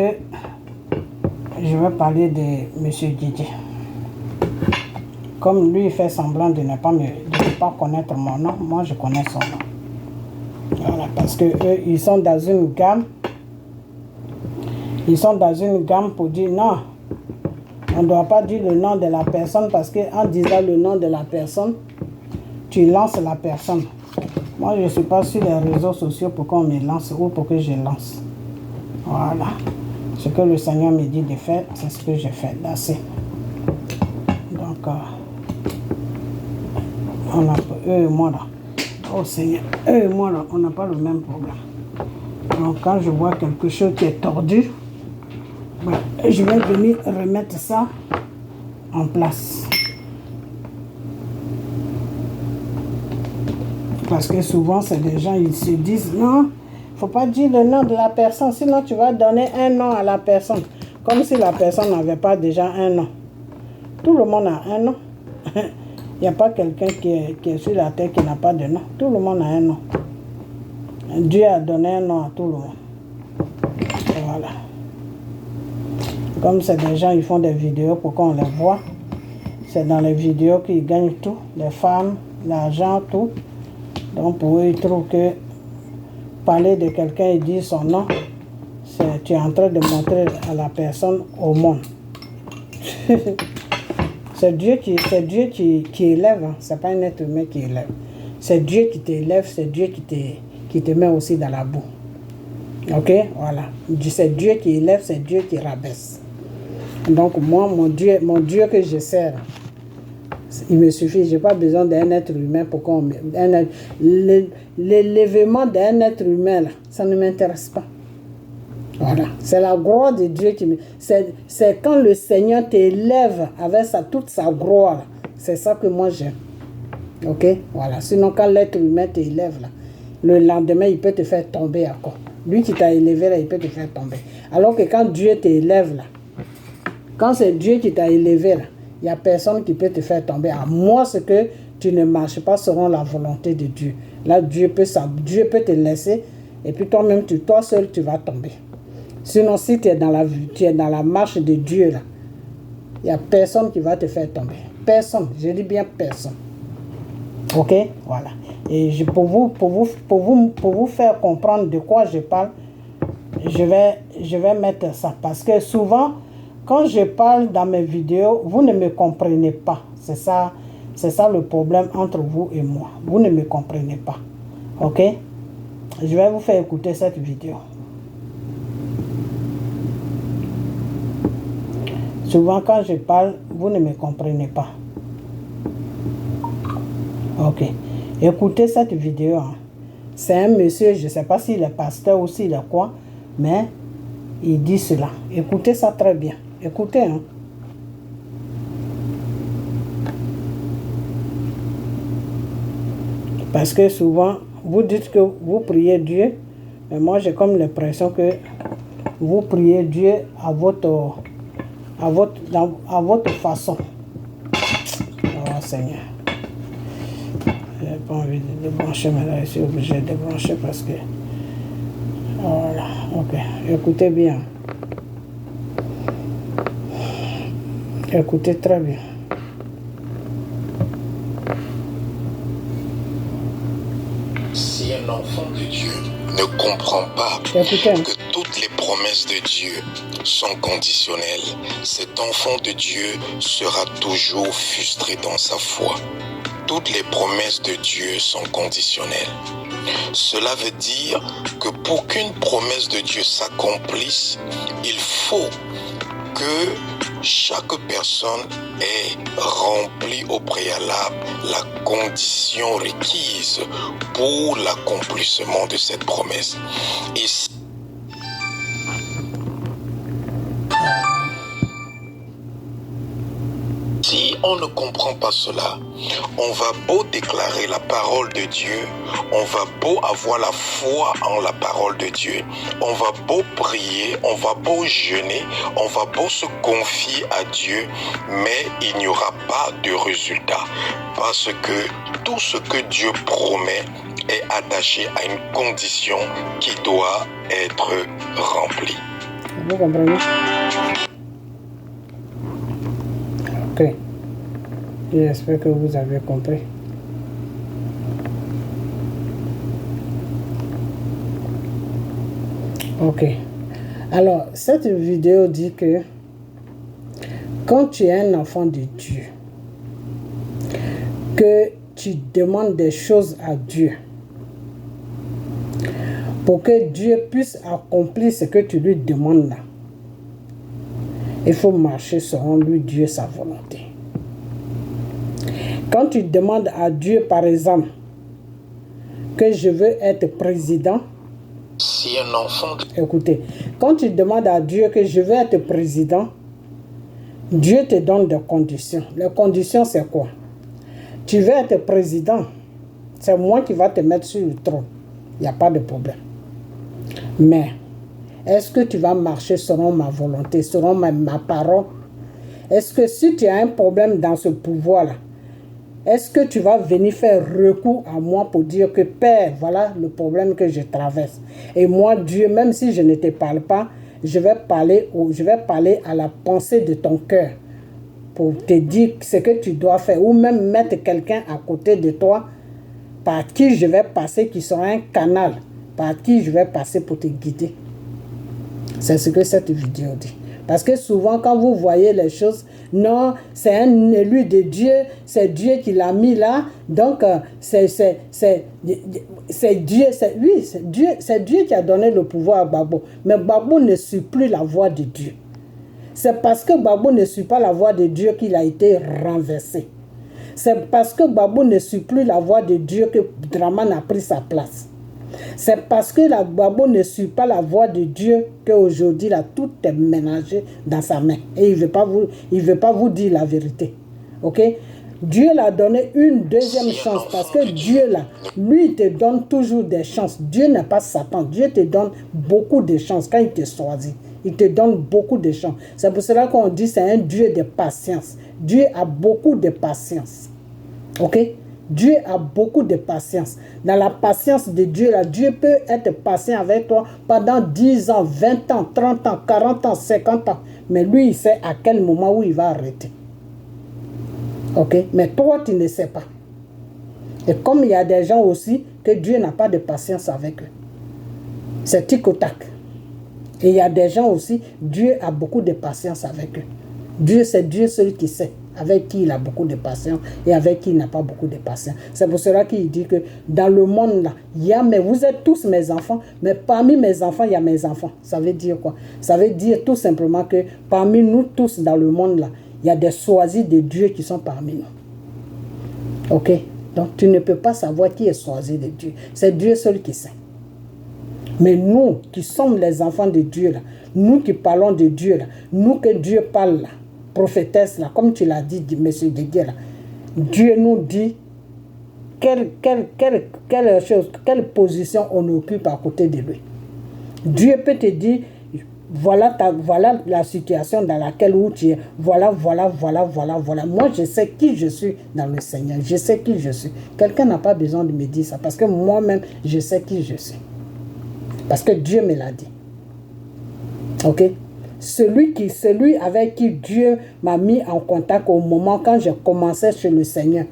Speaker 1: je vais parler de Monsieur Didier. Comme lui, il fait semblant de ne pas connaître mon nom, moi je connais son nom. Voilà, parce que eux, ils sont dans une gamme. Ils sont dans une gamme pour dire non. On ne doit pas dire le nom de la personne parce qu'en disant le nom de la personne, tu lances la personne. Moi, je ne suis pas sur les réseaux sociaux pour qu'on me lance ou pour que je lance. Voilà. Ce que le Seigneur me dit de faire, c'est ce que je fais. Là, c'est. Donc, on a, eux et moi là. Oh Seigneur, eux et moi là, on n'a pas le même problème. Donc, quand je vois quelque chose qui est tordu, ben, je vais venir remettre ça en place. Parce que souvent, c'est des gens, ils se disent, non, il ne faut pas dire le nom de la personne, sinon tu vas donner un nom à la personne. Comme si la personne n'avait pas déjà un nom. Tout le monde a un nom. Il n'y a pas quelqu'un qui est sur la terre qui n'a pas de nom. Tout le monde a un nom. Dieu a donné un nom à tout le monde. Et voilà. Comme c'est des gens, ils font des vidéos pour qu'on les voit. C'est dans les vidéos qu'ils gagnent tout. Les femmes, l'argent, tout. Donc pour eux, ils trouvent que parler de quelqu'un et dire son nom, tu es en train de montrer à la personne au monde. C'est Dieu qui élève, hein. Ce n'est pas un être humain qui élève. C'est Dieu qui t'élève, c'est Dieu qui te met aussi dans la boue. Ok, voilà. C'est Dieu qui élève, c'est Dieu qui rabaisse. Donc moi, mon Dieu que je sers, il me suffit, je n'ai pas besoin d'un être humain pour qu'on me... L'élèvement d'un être humain, là, ça ne m'intéresse pas. Voilà, c'est la gloire de Dieu qui me... C'est quand le Seigneur t'élève avec toute sa gloire, c'est ça que moi j'aime. Ok, voilà. Sinon, quand l'être humain t'élève, là, le lendemain, il peut te faire tomber encore. Lui qui t'a élevé, là, il peut te faire tomber. Alors que quand Dieu t'élève, là, quand c'est Dieu qui t'a élevé, là, il n'y a personne qui peut te faire tomber. À moins que tu ne marches pas selon la volonté de Dieu. Là, Dieu peut te laisser et puis toi-même, toi seul, tu vas tomber. Sinon, si tu es dans la marche de Dieu, là, il n'y a personne qui va te faire tomber. Personne, je dis bien personne. Ok, voilà. Et pour vous faire comprendre de quoi je parle, je vais mettre ça. Parce que souvent, quand je parle dans mes vidéos, vous ne me comprenez pas. C'est ça le problème entre vous et moi. Vous ne me comprenez pas. Ok? Je vais vous faire écouter cette vidéo. Souvent, quand je parle, vous ne me comprenez pas. Ok. Écoutez cette vidéo. Hein. C'est un monsieur, je ne sais pas s'il est pasteur ou s'il est quoi, mais il dit cela. Écoutez ça très bien. Écoutez, hein. Parce que souvent, vous dites que vous priez Dieu, mais moi j'ai comme l'impression que vous priez Dieu à votre façon. Oh Seigneur. Je n'ai pas envie de débrancher, mais là je suis obligé de débrancher parce que... Voilà, ok. Écoutez bien. Écoutez très bien.
Speaker 4: Si un enfant de Dieu ne comprend pas que toutes les promesses de Dieu sont conditionnelles, cet enfant de Dieu sera toujours frustré dans sa foi. Toutes les promesses de Dieu sont conditionnelles. Cela veut dire que pour qu'une promesse de Dieu s'accomplisse, il faut que chaque personne ait rempli au préalable la condition requise pour l'accomplissement de cette promesse. Et si on ne comprend pas cela, on va beau déclarer la parole de Dieu, on va beau avoir la foi en la parole de Dieu, on va beau prier, on va beau jeûner, on va beau se confier à Dieu, mais il n'y aura pas de résultat. Parce que tout ce que Dieu promet est attaché à une condition qui doit être remplie.
Speaker 1: Vous comprenez? Ok. J'espère que vous avez compris. Ok. Alors, cette vidéo dit que quand tu es un enfant de Dieu, que tu demandes des choses à Dieu, pour que Dieu puisse accomplir ce que tu lui demandes là, il faut marcher selon lui, Dieu, sa volonté. Quand tu demandes à Dieu, par exemple, que je veux être président,
Speaker 4: si un enfant...
Speaker 1: Écoutez, quand tu demandes à Dieu que je veux être président, Dieu te donne des conditions. Les conditions, c'est quoi? Tu veux être président, c'est moi qui va te mettre sur le trône. Il n'y a pas de problème. Mais, est-ce que tu vas marcher selon ma volonté, selon ma parole? Est-ce que si tu as un problème dans ce pouvoir-là, est-ce que tu vas venir faire recours à moi pour dire que Père, voilà le problème que je traverse. Et moi, Dieu, même si je ne te parle pas, je vais parler à la pensée de ton cœur pour te dire ce que tu dois faire. Ou même mettre quelqu'un à côté de toi par qui je vais passer, qui sera un canal, par qui je vais passer pour te guider. C'est ce que cette vidéo dit. Parce que souvent, quand vous voyez les choses, non, c'est un élu de Dieu, c'est Dieu qui l'a mis là, donc c'est Dieu, c'est Dieu qui a donné le pouvoir à Gbagbo. Mais Gbagbo ne suit plus la voie de Dieu. C'est parce que Gbagbo ne suit pas la voie de Dieu qu'il a été renversé. C'est parce que Gbagbo ne suit plus la voie de Dieu que Draman a pris sa place. C'est parce que la Gbagbo ne suit pas la voie de Dieu qu'aujourd'hui là tout est ménagé dans sa main. Et il veut pas vous dire la vérité. Ok? Dieu l'a donné une deuxième chance parce que Dieu là, lui il te donne toujours des chances. Dieu n'est pas Satan. Dieu te donne beaucoup de chances quand il te choisit. Il te donne beaucoup de chances. C'est pour cela qu'on dit c'est un Dieu de patience. Dieu a beaucoup de patience. Ok? Dieu a beaucoup de patience. Dans la patience de Dieu, là, Dieu peut être patient avec toi pendant 10 ans, 20 ans, 30 ans, 40 ans, 50 ans. Mais lui, il sait à quel moment où il va arrêter. Ok? Mais toi, tu ne sais pas. Et comme il y a des gens aussi que Dieu n'a pas de patience avec eux. C'est tic au tac. Et il y a des gens aussi, Dieu a beaucoup de patience avec eux. Dieu, c'est Dieu seul qui sait avec qui il a beaucoup de patience et avec qui il n'a pas beaucoup de patience. C'est pour cela qu'il dit que dans le monde là, il y a, mais vous êtes tous mes enfants, mais parmi mes enfants, il y a mes enfants. Ça veut dire quoi? Ça veut dire tout simplement que parmi nous tous dans le monde là, il y a des choisis de Dieu qui sont parmi nous. Ok? Donc tu ne peux pas savoir qui est choisi de Dieu. C'est Dieu seul qui sait. Mais nous qui sommes les enfants de Dieu là, nous qui parlons de Dieu là, nous que Dieu parle là, prophétesse là, comme tu l'as dit, monsieur Dégué là, Dieu nous dit quelle position on occupe à côté de lui. Dieu peut te dire, voilà la situation dans laquelle où tu es, voilà. Moi, je sais qui je suis dans le Seigneur, je sais qui je suis. Quelqu'un n'a pas besoin de me dire ça, parce que moi-même, je sais qui je suis. Parce que Dieu me l'a dit. Ok? Celui avec qui Dieu m'a mis en contact au moment quand je commençais chez le Seigneur,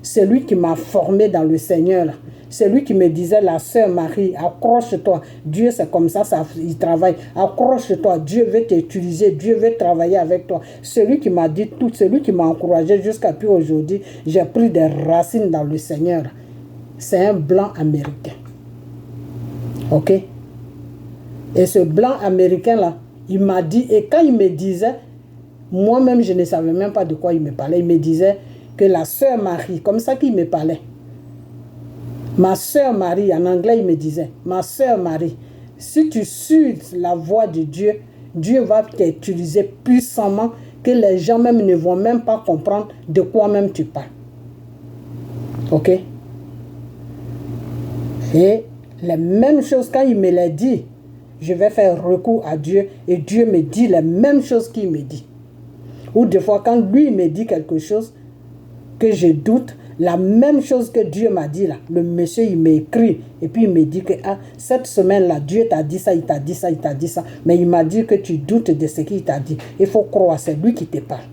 Speaker 1: celui qui m'a formé dans le Seigneur, là, celui qui me disait, la sœur Marie, accroche-toi, Dieu c'est comme ça, il travaille, accroche-toi, Dieu veut t'utiliser, Dieu veut travailler avec toi. Celui qui m'a dit tout, celui qui m'a encouragé jusqu'à puis aujourd'hui, j'ai pris des racines dans le Seigneur. C'est un blanc américain. Ok? Et ce blanc américain là, il m'a dit, et quand il me disait, Moi-même, je ne savais même pas de quoi il me parlait. Il me disait que la sœur Marie, comme ça qu'il me parlait. Ma sœur Marie, en anglais, il me disait, ma sœur Marie, si tu suis la voix de Dieu, Dieu va t'utiliser puissamment que les gens même ne vont même pas comprendre de quoi même tu parles. Ok? Et les mêmes choses, quand il me l'a dit, je vais faire recours à Dieu et Dieu me dit les mêmes choses qu'il me dit. Ou des fois, quand lui me dit quelque chose que je doute, la même chose que Dieu m'a dit là, le monsieur il m'écrit et puis il me dit que cette semaine-là, Dieu t'a dit ça, il t'a dit ça, il t'a dit ça, mais il m'a dit que tu doutes de ce qu'il t'a dit. Il faut croire, c'est lui qui te parle.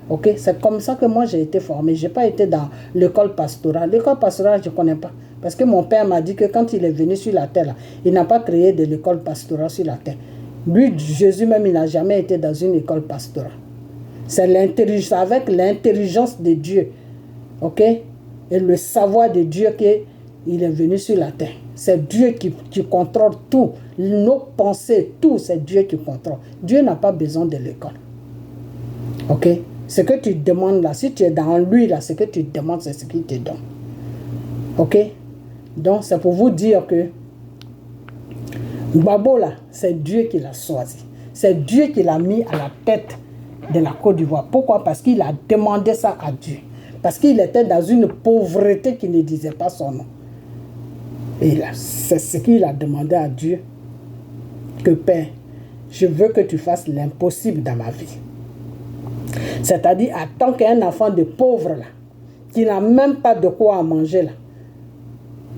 Speaker 1: Ok, c'est comme ça que moi j'ai été formé. Je n'ai pas été dans l'école pastorale. L'école pastorale, je ne connais pas. Parce que mon père m'a dit que quand il est venu sur la terre, là, il n'a pas créé de l'école pastorale sur la terre. Lui, Jésus même, il n'a jamais été dans une école pastorale. C'est avec l'intelligence de Dieu, ok, et le savoir de Dieu qu'il est venu sur la terre. C'est Dieu qui contrôle tout. Nos pensées, tout, c'est Dieu qui contrôle. Dieu n'a pas besoin de l'école. Ok? Ce que tu demandes là, si tu es dans lui là, ce que tu demandes, c'est ce qu'il te donne. Ok? Donc, c'est pour vous dire que Gbagbo là, c'est Dieu qui l'a choisi. C'est Dieu qui l'a mis à la tête de la Côte d'Ivoire. Pourquoi? Parce qu'il a demandé ça à Dieu. Parce qu'il était dans une pauvreté qui ne disait pas son nom. Et là, c'est ce qu'il a demandé à Dieu. Que Père, je veux que tu fasses l'impossible dans ma vie. C'est-à-dire, en tant qu'un enfant de pauvre là, qui n'a même pas de quoi manger là,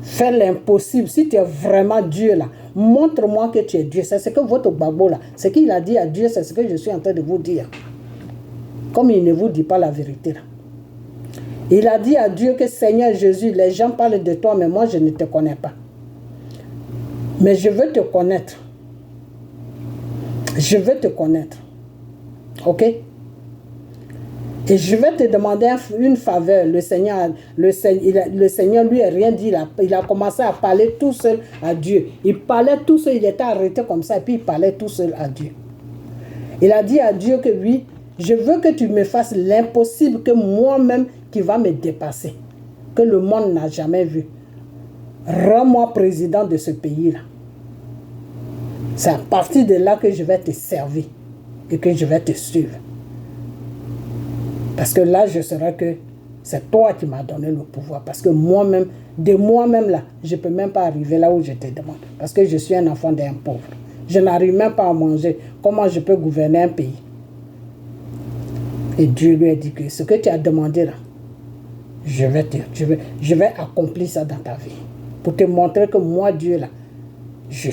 Speaker 1: fais l'impossible. Si tu es vraiment Dieu là, montre-moi que tu es Dieu. C'est ce que votre Gbagbo là, ce qu'il a dit à Dieu, c'est ce que je suis en train de vous dire. Comme il ne vous dit pas la vérité là. Il a dit à Dieu que Seigneur Jésus, les gens parlent de toi, mais moi je ne te connais pas. Mais je veux te connaître. Je veux te connaître. Ok? Et je vais te demander une faveur. Le Seigneur lui a rien dit. Il a commencé à parler tout seul à Dieu. Il parlait tout seul, il était arrêté comme ça, et puis il parlait tout seul à Dieu. Il a dit à Dieu que oui, je veux que tu me fasses l'impossible que moi-même qui va me dépasser, que le monde n'a jamais vu. Rends-moi président de ce pays-là. C'est à partir de là que je vais te servir et que je vais te suivre. Parce que là, je saurai que c'est toi qui m'as donné le pouvoir. Parce que moi-même, de moi-même là, je ne peux même pas arriver là où je te demande. Parce que je suis un enfant d'un pauvre. Je n'arrive même pas à manger. Comment je peux gouverner un pays? Et Dieu lui a dit que ce que tu as demandé là, je vais accomplir ça dans ta vie. Pour te montrer que moi, Dieu là, je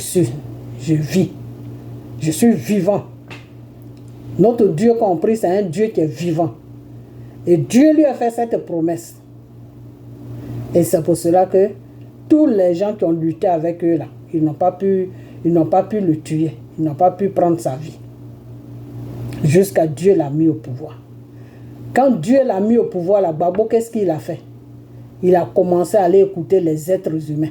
Speaker 1: vis. Je suis vivant. Notre Dieu compris, c'est un Dieu qui est vivant. Et Dieu lui a fait cette promesse. Et c'est pour cela que tous les gens qui ont lutté avec eux là, ils n'ont pas pu le tuer. Ils n'ont pas pu prendre sa vie. Jusqu'à Dieu l'a mis au pouvoir. Quand Dieu l'a mis au pouvoir, là, Gbagbo, qu'est-ce qu'il a fait? Il a commencé à aller écouter les êtres humains.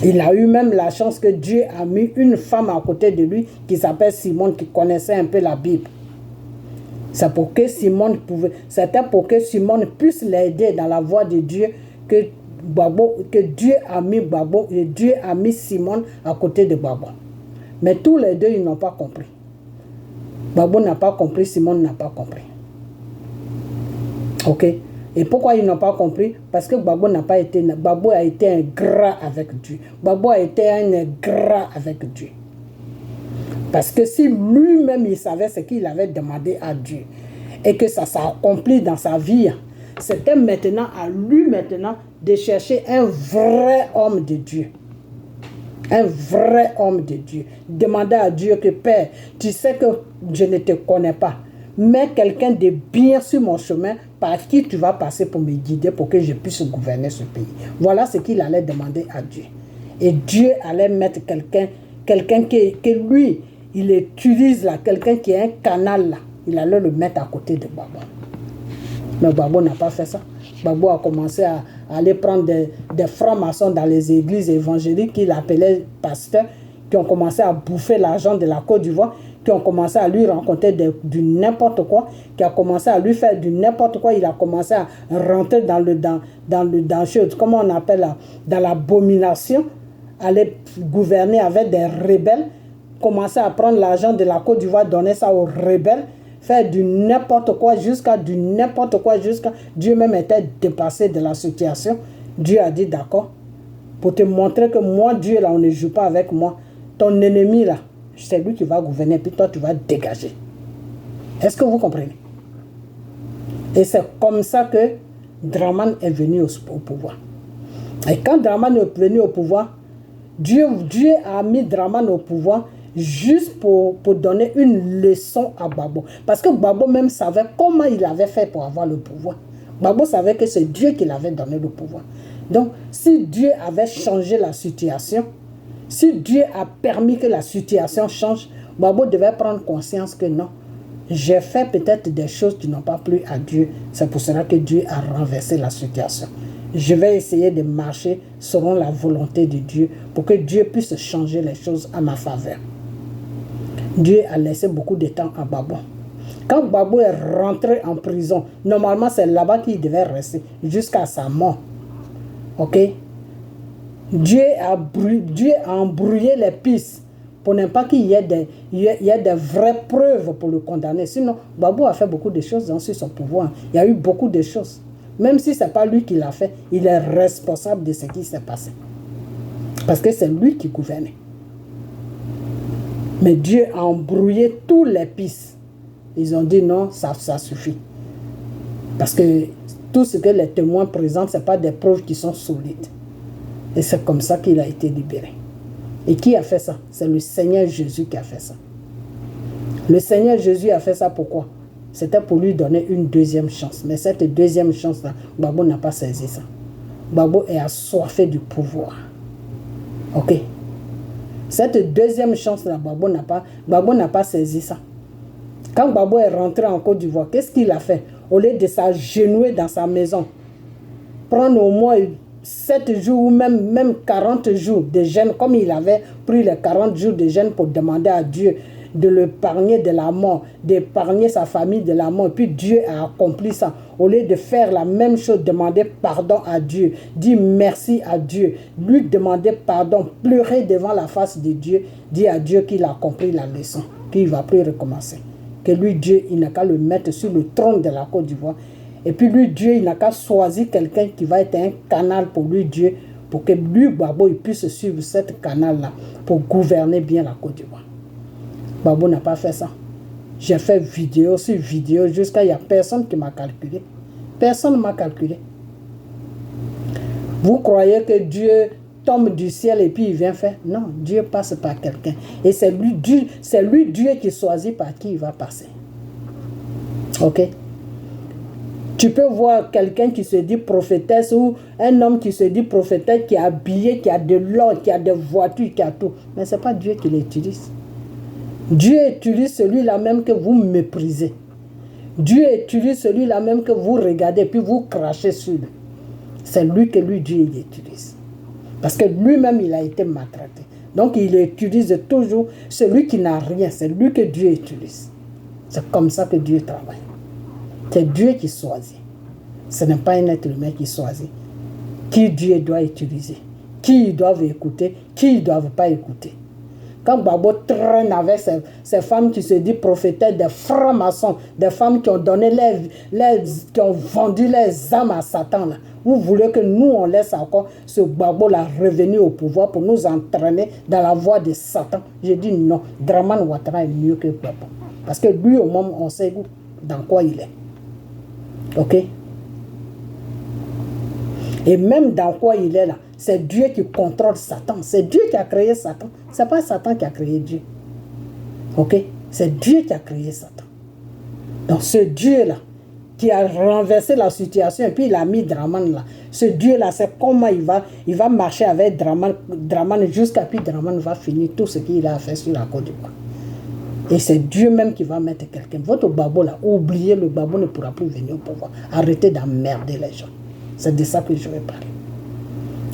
Speaker 1: Il a eu même la chance que Dieu a mis une femme à côté de lui qui s'appelle Simone, qui connaissait un peu la Bible. C'était pour que Simone puisse l'aider dans la voie de Dieu que Dieu a mis Gbagbo et Dieu a mis Simone à côté de Gbagbo. Mais tous les deux, ils n'ont pas compris. Gbagbo n'a pas compris, Simone n'a pas compris. Ok? Et pourquoi ils n'ont pas compris? Parce que Gbagbo a été ingrat avec Dieu. Gbagbo a été un ingrat avec Dieu. Parce que si lui-même il savait ce qu'il avait demandé à Dieu et que ça s'est accompli dans sa vie, c'était maintenant à lui de chercher un vrai homme de Dieu. Un vrai homme de Dieu. Demander à Dieu que Père, tu sais que je ne te connais pas, mais quelqu'un de bien sur mon chemin par qui tu vas passer pour me guider pour que je puisse gouverner ce pays. Voilà ce qu'il allait demander à Dieu. Et Dieu allait mettre quelqu'un que lui, il utilise là, quelqu'un qui est un canal là, il allait le mettre à côté de Gbagbo. Mais Gbagbo n'a pas fait ça. Gbagbo a commencé à aller prendre des francs-maçons dans les églises évangéliques qu'il appelait pasteurs, qui ont commencé à bouffer l'argent de la Côte d'Ivoire, qui ont commencé à lui raconter du n'importe quoi, qui a commencé à lui faire du n'importe quoi. Il a commencé à rentrer comment on appelle là, dans l'abomination, aller gouverner avec des rebelles, commencer à prendre l'argent de la Côte d'Ivoire, donner ça aux rebelles, faire du n'importe quoi jusqu'à Dieu même était dépassé de la situation. Dieu a dit d'accord, pour te montrer que moi, Dieu, là, on ne joue pas avec moi. Ton ennemi, là, c'est lui qui va gouverner, puis toi, tu vas dégager. Est-ce que vous comprenez? Et c'est comme ça que Dramane est venu au pouvoir. Et quand Dramane est venu au pouvoir, Dieu a mis Dramane au pouvoir juste pour donner une leçon à Gbagbo. Parce que Gbagbo même savait comment il avait fait pour avoir le pouvoir. Gbagbo savait que c'est Dieu qui l'avait donné le pouvoir. Donc, si Dieu avait changé la situation, si Dieu a permis que la situation change, Gbagbo devait prendre conscience que non, j'ai fait peut-être des choses qui n'ont pas plu à Dieu. C'est pour cela que Dieu a renversé la situation. Je vais essayer de marcher selon la volonté de Dieu pour que Dieu puisse changer les choses à ma faveur. Dieu a laissé beaucoup de temps à Gbagbo. Quand Gbagbo est rentré en prison, normalement c'est là-bas qu'il devait rester jusqu'à sa mort. Ok? Dieu a embrouillé les pistes pour ne pas qu'il y ait des vraies preuves pour le condamner. Sinon, Gbagbo a fait beaucoup de choses dans son pouvoir. Il y a eu beaucoup de choses. Même si ce n'est pas lui qui l'a fait, il est responsable de ce qui s'est passé. Parce que c'est lui qui gouvernait. Mais Dieu a embrouillé tous les pistes. Ils ont dit non, ça suffit. Parce que tout ce que les témoins présentent, ce n'est pas des preuves qui sont solides. Et c'est comme ça qu'il a été libéré. Et qui a fait ça? C'est le Seigneur Jésus qui a fait ça. Le Seigneur Jésus a fait ça pourquoi? C'était pour lui donner une deuxième chance. Mais cette deuxième chance-là, Gbagbo n'a pas saisi ça. Gbagbo est assoiffé du pouvoir. Ok? Cette deuxième chance-là, Gbagbo n'a pas saisi ça. Quand Gbagbo est rentré en Côte d'Ivoire, qu'est-ce qu'il a fait? Au lieu de s'agenouiller dans sa maison, prendre au moins 7 jours ou même 40 jours de jeûne, comme il avait pris les 40 jours de jeûne pour demander à Dieu de l'épargner de la mort, d'épargner sa famille de la mort. Et puis Dieu a accompli ça. Au lieu de faire la même chose, demander pardon à Dieu, dire merci à Dieu, lui demander pardon, pleurer devant la face de Dieu, dire à Dieu qu'il a compris la leçon, qu'il ne va plus recommencer. Que lui, Dieu, il n'a qu'à le mettre sur le trône de la Côte d'Ivoire. Et puis lui, Dieu, il n'a qu'à choisir quelqu'un qui va être un canal pour lui, Dieu, pour que lui, Gbagbo, il puisse suivre ce canal-là pour gouverner bien la Côte d'Ivoire. Gbagbo n'a pas fait ça. J'ai fait vidéo sur vidéo jusqu'à il n'y a personne qui m'a calculé. Personne ne m'a calculé. Vous croyez que Dieu tombe du ciel et puis il vient faire? Non, Dieu passe par quelqu'un. Et c'est lui, Dieu qui choisit par qui il va passer. Ok? Tu peux voir quelqu'un qui se dit prophétesse ou un homme qui se dit prophétesse, qui est habillé, qui a de l'or, qui a des voitures, qui a tout. Mais ce n'est pas Dieu qui l'utilise. Dieu utilise celui-là même que vous méprisez. Dieu utilise celui-là même que vous regardez puis vous crachez sur lui. C'est lui que Dieu utilise. Parce que lui-même, il a été maltraité. Donc, il utilise toujours celui qui n'a rien. C'est lui que Dieu utilise. C'est comme ça que Dieu travaille. C'est Dieu qui choisit. Ce n'est pas un être humain qui choisit. Qui Dieu doit utiliser. Qui ils doivent écouter. Qui ils ne doivent pas écouter. Quand Gbagbo traîne avec ces femmes qui se disent prophétesses, des francs-maçons, des femmes qui ont donné qui ont vendu les âmes à Satan, là. Vous voulez que nous, on laisse encore ce Gbagbo-là revenir au pouvoir pour nous entraîner dans la voie de Satan? J'ai dit non, Dramane Ouattara est mieux que Gbagbo. Parce que lui, au moment, on sait dans quoi il est. Ok? Et même dans quoi il est là, c'est Dieu qui contrôle Satan. C'est Dieu qui a créé Satan. Ce n'est pas Satan qui a créé Dieu. Ok? C'est Dieu qui a créé Satan. Donc ce Dieu-là, qui a renversé la situation et puis il a mis Dramane là. Ce Dieu-là, c'est comment il va marcher avec Dramane jusqu'à puis Dramane va finir tout ce qu'il a fait sur la Côte d'Ivoire. Et c'est Dieu même qui va mettre quelqu'un. Votre Gbagbo là, oubliez le Gbagbo ne pourra plus venir au pouvoir. Arrêtez d'emmerder les gens. C'est de ça que je vais parler.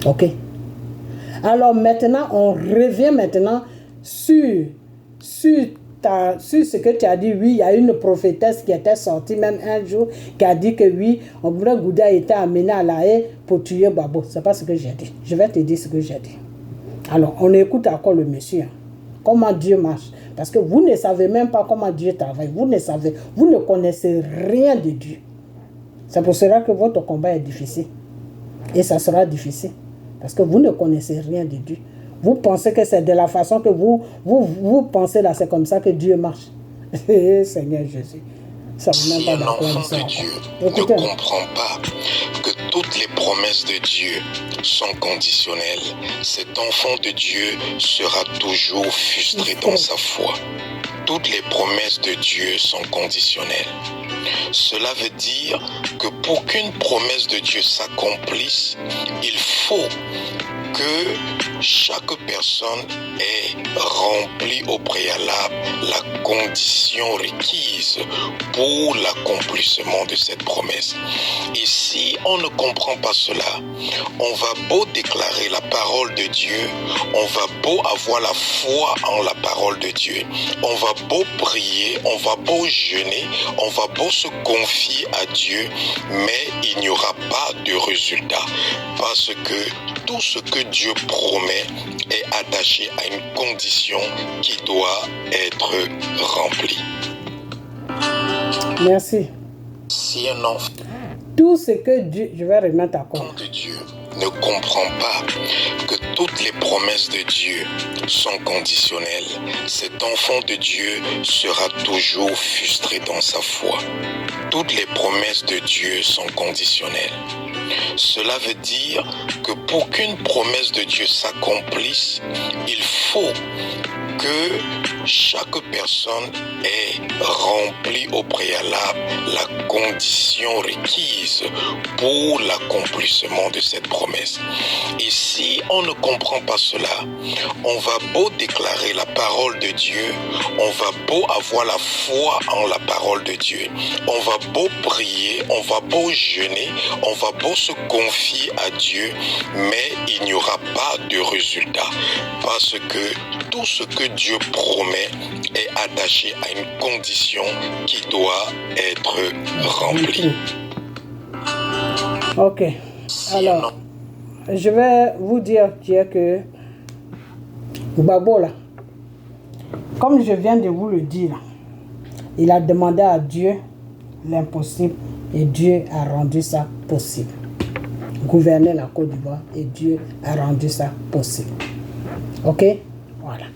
Speaker 1: Ok? Alors maintenant, on revient maintenant sur sur ce que tu as dit, oui, il y a une prophétesse qui était sortie même un jour, qui a dit que oui, Obura Gouda était amené à la haie pour tuer Babo. Ce n'est pas ce que j'ai dit. Je vais te dire ce que j'ai dit. Alors, on écoute encore le monsieur. Comment Dieu marche. Parce que vous ne savez même pas comment Dieu travaille. Vous ne connaissez rien de Dieu. C'est pour cela que votre combat est difficile. Et ça sera difficile. Parce que vous ne connaissez rien de Dieu. Vous pensez que c'est de la façon que vous pensez là, c'est comme ça que Dieu marche. Seigneur Jésus. Ça
Speaker 4: si un enfant de Dieu ne comprend pas que toutes les promesses de Dieu sont conditionnelles, cet enfant de Dieu sera toujours frustré dans sa foi. Toutes les promesses de Dieu sont conditionnelles. Cela veut dire que pour qu'une promesse de Dieu s'accomplisse, il faut que chaque personne ait rempli au préalable la condition requise pour l'accomplissement de cette promesse. Et si on ne comprend pas cela, on va beau déclarer la parole de Dieu, on va beau avoir la foi en la parole de Dieu, on va beau prier, on va beau jeûner, on va beau se confier à Dieu, mais il n'y aura pas de résultat. Parce que tout ce que Dieu promet est attaché à une condition qui doit être remplie.
Speaker 1: Merci.
Speaker 4: Si un enfant
Speaker 1: tout ce que Dieu, je vais remettre à compte.
Speaker 4: de Dieu ne comprend pas que toutes les promesses de Dieu sont conditionnelles, cet enfant de Dieu sera toujours frustré dans sa foi. Toutes les promesses de Dieu sont conditionnelles. Cela veut dire que pour qu'une promesse de Dieu s'accomplisse, il faut que chaque personne ait rempli au préalable la condition requise pour l'accomplissement de cette promesse. Et si on ne comprend pas cela, on va beau déclarer la parole de Dieu, on va beau avoir la foi en la parole de Dieu, on va beau prier, on va beau jeûner, on va beau se confier à Dieu, mais il n'y aura pas de résultat. Parce que tout ce que Dieu promet est attaché à une condition qui doit être remplie.
Speaker 1: Ok. Alors, je vais vous dire que Babo là, comme je viens de vous le dire, il a demandé à Dieu l'impossible et Dieu a rendu ça possible. Gouverner la Côte d'Ivoire et Dieu a rendu ça possible. Ok? Voilà.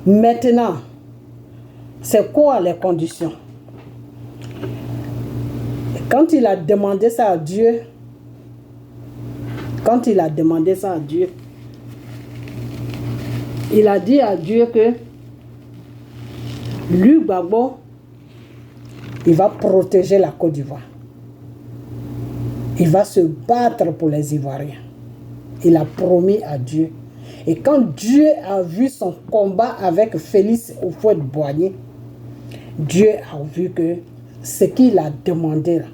Speaker 1: Maintenant, c'est quoi les conditions? Quand il a demandé ça à Dieu, il a dit à Dieu que lui, Gbagbo, il va protéger la Côte d'Ivoire. Il va se battre pour les Ivoiriens. Il a promis à Dieu. Et quand Dieu a vu son combat avec Félix Houphouët-Boigny, Dieu a vu que ce qu'il a demandé là,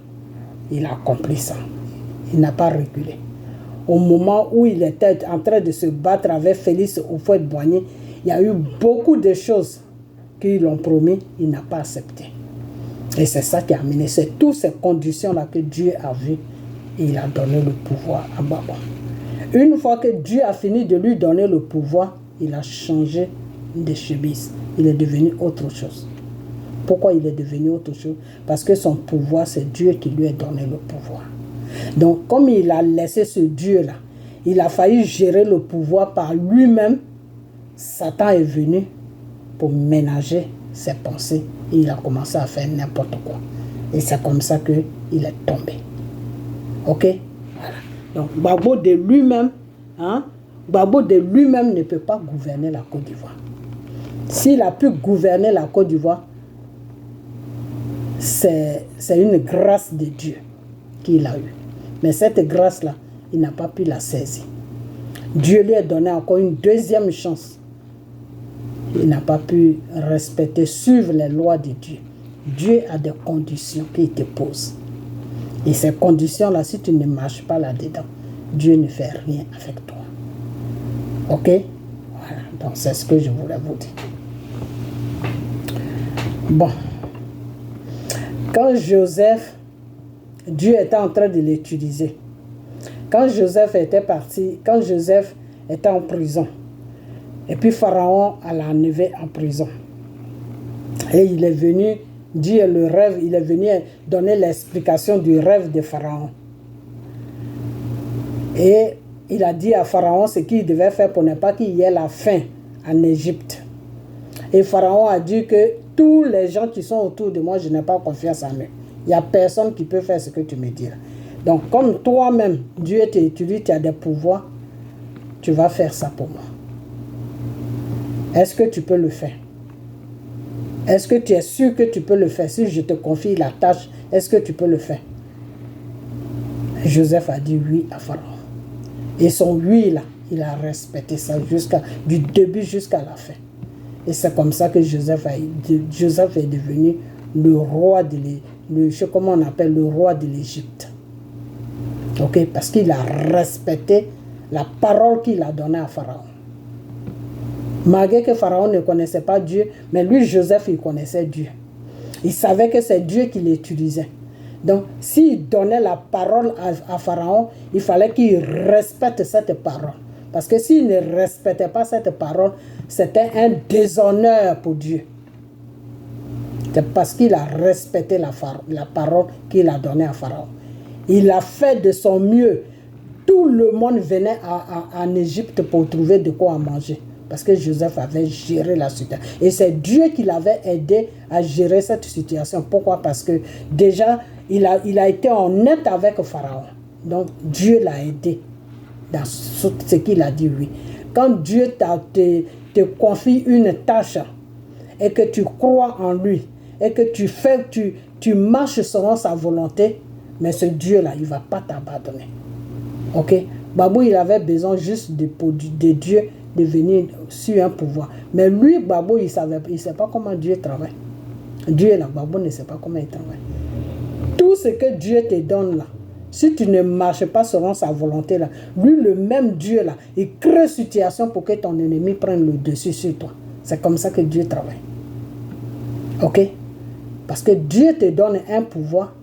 Speaker 1: il a accompli ça. Il n'a pas reculé. Au moment où il était en train de se battre avec Félix Houphouët-Boigny, il y a eu beaucoup de choses qu'ils l'ont promis, il n'a pas accepté. Et c'est ça qui a amené, c'est toutes ces conditions-là que Dieu a vues et il a donné le pouvoir à Gbagbo. Une fois que Dieu a fini de lui donner le pouvoir, il a changé de chemise. Il est devenu autre chose. Pourquoi il est devenu autre chose? Parce que son pouvoir, c'est Dieu qui lui a donné le pouvoir. Donc, comme il a laissé ce Dieu-là, il a failli gérer le pouvoir par lui-même. Satan est venu pour ménager ses pensées et il a commencé à faire n'importe quoi. Et c'est comme ça qu'il est tombé. Ok? Voilà. Donc, Gbagbo de lui-même, ne peut pas gouverner la Côte d'Ivoire. S'il a pu gouverner la Côte d'Ivoire, c'est une grâce de Dieu qu'il a eue. Mais cette grâce-là, il n'a pas pu la saisir. Dieu lui a donné encore une deuxième chance. Il n'a pas pu respecter, suivre les lois de Dieu. Dieu a des conditions qu'il te pose. Et ces conditions-là, si tu ne marches pas là-dedans, Dieu ne fait rien avec toi. Ok? Voilà. Donc, c'est ce que je voulais vous dire. Bon. Quand Joseph, Dieu était en train de l'utiliser. Quand Joseph était parti, quand Joseph était en prison, et puis Pharaon l'a enlevé en prison. Et il est venu dire le rêve, il est venu donner l'explication du rêve de Pharaon. Et il a dit à Pharaon ce qu'il devait faire pour ne pas qu'il y ait la faim en Égypte. Et Pharaon a dit que tous les gens qui sont autour de moi, je n'ai pas confiance en eux. Il n'y a personne qui peut faire ce que tu me dis. Donc, comme toi-même, Dieu t'utilise, tu as des pouvoirs, tu vas faire ça pour moi. Est-ce que tu peux le faire? Est-ce que tu es sûr que tu peux le faire? Si je te confie la tâche, est-ce que tu peux le faire? Joseph a dit oui à Pharaon. Et son oui là, il a respecté ça du début jusqu'à la fin. Et c'est comme ça que Joseph est devenu le roi de l'Égypte. Ok, parce qu'il a respecté la parole qu'il a donnée à Pharaon. Malgré que Pharaon ne connaissait pas Dieu, mais lui, Joseph, il connaissait Dieu. Il savait que c'est Dieu qui l'utilisait. Donc, s'il donnait la parole à Pharaon, il fallait qu'il respecte cette parole. Parce que s'il ne respectait pas cette parole, c'était un déshonneur pour Dieu. C'est parce qu'il a respecté la parole qu'il a donnée à Pharaon. Il a fait de son mieux. Tout le monde venait en Égypte pour trouver de quoi manger. Parce que Joseph avait géré la situation. Et c'est Dieu qui l'avait aidé à gérer cette situation. Pourquoi? Parce que déjà, il a été honnête avec Pharaon. Donc, Dieu l'a aidé dans ce qu'il a dit oui. Quand Dieu te confie une tâche et que tu crois en lui et que tu marches selon sa volonté, mais ce Dieu-là, il ne va pas t'abandonner. Ok? Babou, il avait besoin juste de Dieu de venir sur un pouvoir. Mais lui, Babou, il ne sait pas comment Dieu travaille. Dieu là, Babou ne sait pas comment il travaille. Tout ce que Dieu te donne là, si tu ne marches pas selon sa volonté là, lui, le même Dieu là, il crée une situation pour que ton ennemi prenne le dessus sur toi. C'est comme ça que Dieu travaille. Ok? Parce que Dieu te donne un pouvoir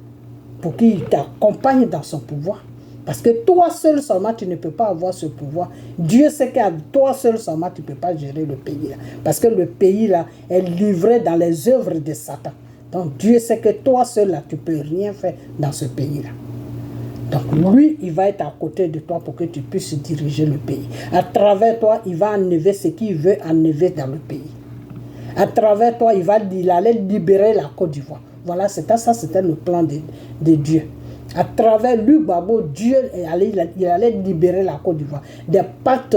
Speaker 1: pour qu'il t'accompagne dans son pouvoir. Parce que toi seul seulement, tu ne peux pas avoir ce pouvoir. Dieu sait qu'à toi seul seulement, tu ne peux pas gérer le pays là. Parce que le pays là est livré dans les œuvres de Satan. Donc Dieu sait que toi seul là, tu ne peux rien faire dans ce pays là. Donc lui, il va être à côté de toi pour que tu puisses diriger le pays. À travers toi, il va enlever ce qu'il veut enlever dans le pays. À travers toi, il allait libérer la Côte d'Ivoire. Voilà, ça c'était le plan de Dieu. À travers lui, Babo, Dieu il allait libérer la Côte d'Ivoire. Des pactes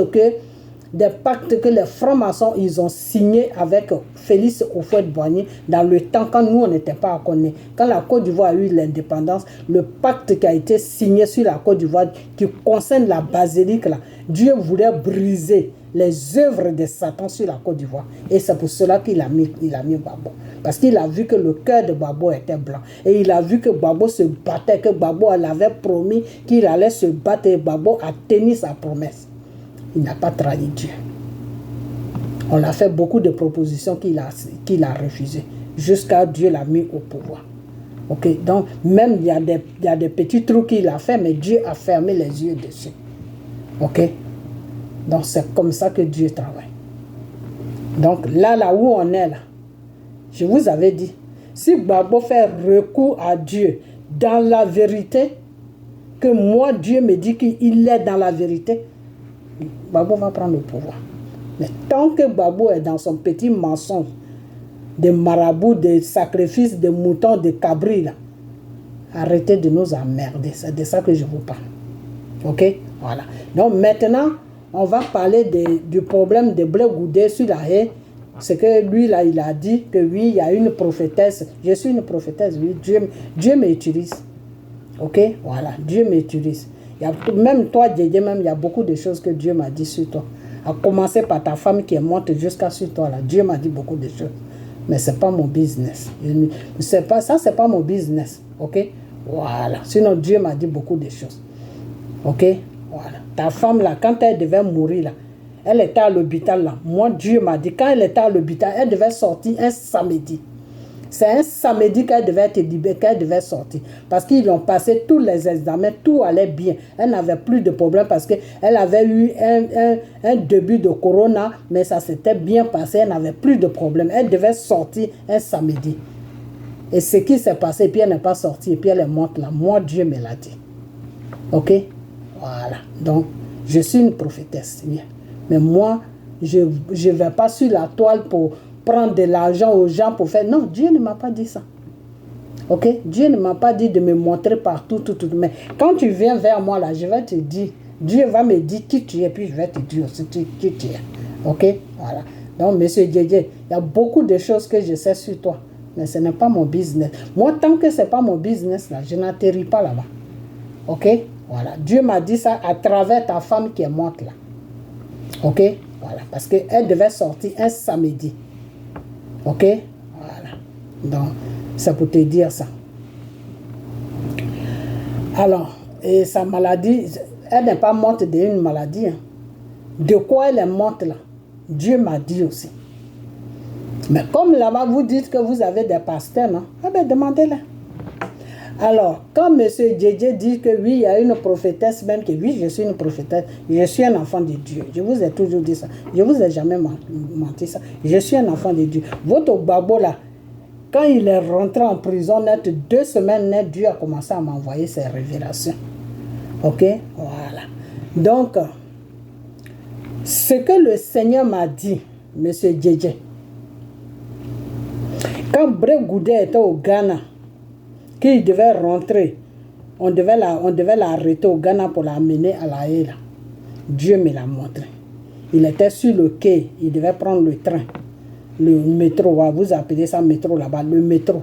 Speaker 1: que les francs-maçons ils ont signés avec Félix Houphouët-Boigny dans le temps quand nous on n'était pas à connaître. Quand la Côte d'Ivoire a eu l'indépendance, le pacte qui a été signé sur la Côte d'Ivoire qui concerne la basilique là, Dieu voulait briser les œuvres de Satan sur la Côte d'Ivoire. Et c'est pour cela qu'il a mis Babo. Parce qu'il a vu que le cœur de Babo était blanc. Et il a vu que Babo se battait, que Babo avait promis qu'il allait se battre et Babo a tenu sa promesse. Il n'a pas trahi Dieu. On a fait beaucoup de propositions qu'il a refusées. Jusqu'à Dieu l'a mis au pouvoir. Ok, donc même il y a des petits trucs qu'il a fait, mais Dieu a fermé les yeux dessus. Ok. Donc c'est comme ça que Dieu travaille. Donc là où on est là, je vous avais dit, si Babo fait recours à Dieu dans la vérité, que moi Dieu me dit qu'il est dans la vérité, Babo va prendre le pouvoir. Mais tant que Babo est dans son petit mensonge de marabout, de sacrifices, de moutons, de cabris là, arrêtez de nous emmerder. C'est de ça que je vous parle. Ok? Voilà. Donc maintenant, on va parler du problème de Blé Goudé sur la haie. C'est que lui, là, il a dit que oui, il y a une prophétesse. Je suis une prophétesse, oui. Dieu m'utilise. Ok? Voilà. Dieu m'utilise. Même toi, Dieu, même, il y a beaucoup de choses que Dieu m'a dit sur toi. À commencer par ta femme qui est morte jusqu'à sur toi, là. Dieu m'a dit beaucoup de choses. Mais ce n'est pas mon business. C'est pas mon business. Ok? Voilà. Sinon, Dieu m'a dit beaucoup de choses. Ok? Voilà. Ta femme, là, quand elle devait mourir, là, elle était à l'hôpital, là. Moi, Dieu m'a dit, quand elle était à l'hôpital, elle devait sortir un samedi. C'est un samedi qu'elle devait être libérée, qu'elle devait sortir. Parce qu'ils ont passé tous les examens, tout allait bien. Elle n'avait plus de problème parce qu'elle avait eu un début de corona, mais ça s'était bien passé, elle n'avait plus de problème. Elle devait sortir un samedi. Et ce qui s'est passé, et puis elle n'est pas sortie, et puis elle est morte là. Moi, Dieu me l'a dit. Ok? Voilà. Donc, je suis une prophétesse. Bien. Mais moi, je ne vais pas sur la toile pour prendre de l'argent aux gens pour faire... Non, Dieu ne m'a pas dit ça. Ok? Dieu ne m'a pas dit de me montrer partout, tout. Mais quand tu viens vers moi là, je vais te dire... Dieu va me dire qui tu es, puis je vais te dire aussi qui tu es. Ok? Voilà. Donc, monsieur Djedje, il y a beaucoup de choses que je sais sur toi. Mais ce n'est pas mon business. Moi, tant que ce n'est pas mon business, là, je n'atterris pas là-bas. Ok? Voilà. Dieu m'a dit ça à travers ta femme qui est morte là. Ok? Voilà. Parce qu'elle devait sortir un samedi. Ok? Voilà. Donc, c'est pour te dire ça. Alors, et sa maladie, elle n'est pas morte d'une maladie. Hein. De quoi elle est morte là? Dieu m'a dit aussi. Mais comme là-bas, vous dites que vous avez des pasteurs, non? Eh bien, demandez-les. Alors, quand M. Djedje dit que oui, il y a une prophétesse, même que oui, je suis une prophétesse, je suis un enfant de Dieu. Je vous ai toujours dit ça. Je ne vous ai jamais menti ça. Je suis un enfant de Dieu. Votre babo là, quand il est rentré en prison, net 2 semaines net, Dieu a commencé à m'envoyer ses révélations. Ok? Voilà. Donc, ce que le Seigneur m'a dit, M. Djedje, quand Bré Goudé était au Ghana, qu'il devait rentrer, on devait l'arrêter au Ghana pour l'amener à La Haye. Dieu me l'a montré. Il était sur le quai, il devait prendre le train, le métro, vous appelez ça métro là-bas, le métro.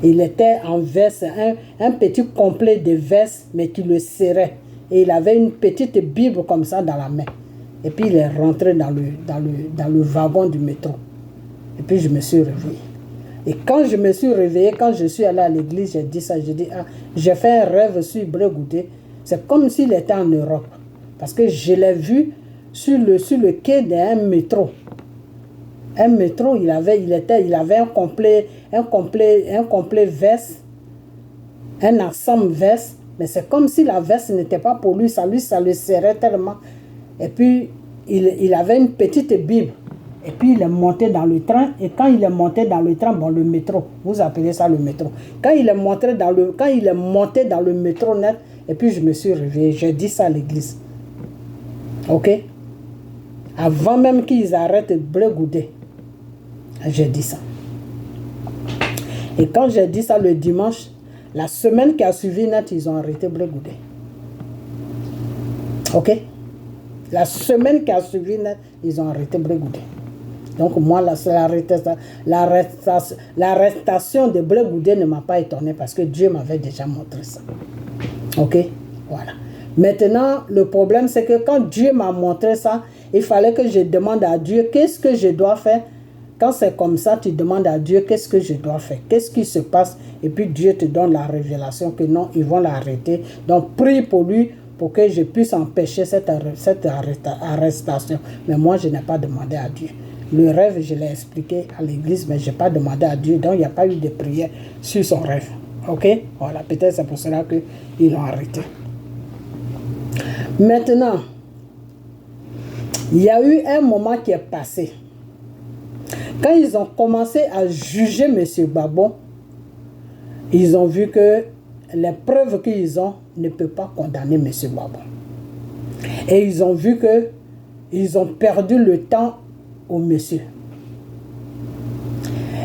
Speaker 1: Il était en veste, un petit complet de veste, mais qui le serrait. Et il avait une petite Bible comme ça dans la main. Et puis il est rentré dans le wagon du métro. Et puis je me suis réveillé. Et quand je me suis réveillé, quand je suis allé à l'église, j'ai dit ça, j'ai dit, j'ai fait un rêve sur Bré Goudé. C'est comme s'il était en Europe. Parce que je l'ai vu sur le quai d'un métro. Un métro, il avait un complet veste, un ensemble veste, mais c'est comme si la veste n'était pas pour lui, ça le serrait tellement. Et puis, il avait une petite Bible. Et puis, il est monté dans le train. Et quand il est monté dans le train, bon, le métro, vous appelez ça le métro. Quand il est monté dans le métro net, et puis je me suis réveillé, j'ai dit ça à l'église. Ok? Avant même qu'ils arrêtent Bré Goudé, j'ai dit ça. Et quand j'ai dit ça le dimanche, la semaine qui a suivi net, ils ont arrêté Bré Goudé. Ok? La semaine qui a suivi net, ils ont arrêté Bré Goudé. Donc moi, l'arrestation de Bré Goudé ne m'a pas étonné parce que Dieu m'avait déjà montré ça. Ok? Voilà. Maintenant, le problème, c'est que quand Dieu m'a montré ça, il fallait que je demande à Dieu qu'est-ce que je dois faire. Quand c'est comme ça, tu demandes à Dieu qu'est-ce que je dois faire, qu'est-ce qui se passe, et puis Dieu te donne la révélation que non, ils vont l'arrêter. Donc prie pour lui pour que je puisse empêcher cette arrestation. Mais moi, je n'ai pas demandé à Dieu. Le rêve, je l'ai expliqué à l'église, mais je n'ai pas demandé à Dieu. Donc, il n'y a pas eu de prière sur son rêve. Ok? Voilà, peut-être c'est pour cela qu'ils l'ont arrêté. Maintenant, il y a eu un moment qui est passé. Quand ils ont commencé à juger M. Gbagbo, ils ont vu que les preuves qu'ils ont ne peuvent pas condamner M. Gbagbo. Et ils ont vu qu'ils ont perdu le temps au monsieur.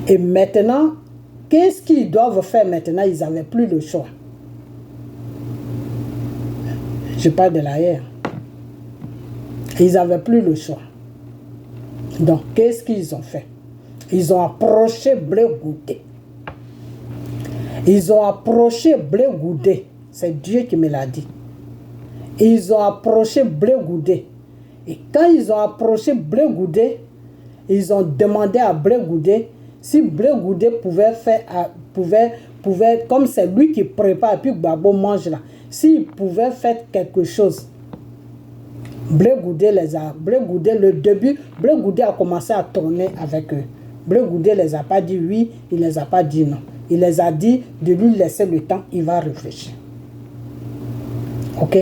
Speaker 1: Et maintenant, qu'est-ce qu'ils doivent faire maintenant? Ils n'avaient plus le choix. Je parle de l'ailleurs. Ils n'avaient plus le choix. Donc, qu'est-ce qu'ils ont fait? Ils ont approché Bré Goudé. Ils ont approché Bré Goudé. C'est Dieu qui me l'a dit. Ils ont approché Bré Goudé. Et quand ils ont approché Bré Goudé, ils ont demandé à Bré Goudé si Bré Goudé pouvait, comme c'est lui qui prépare, et puis Gbagbo mange là, s'il pouvait faire quelque chose. Bré Goudé le début, Bré Goudé a commencé à tourner avec eux. Blé Goudé ne les a pas dit oui, il ne les a pas dit non. Il les a dit de lui laisser le temps, il va réfléchir. Ok?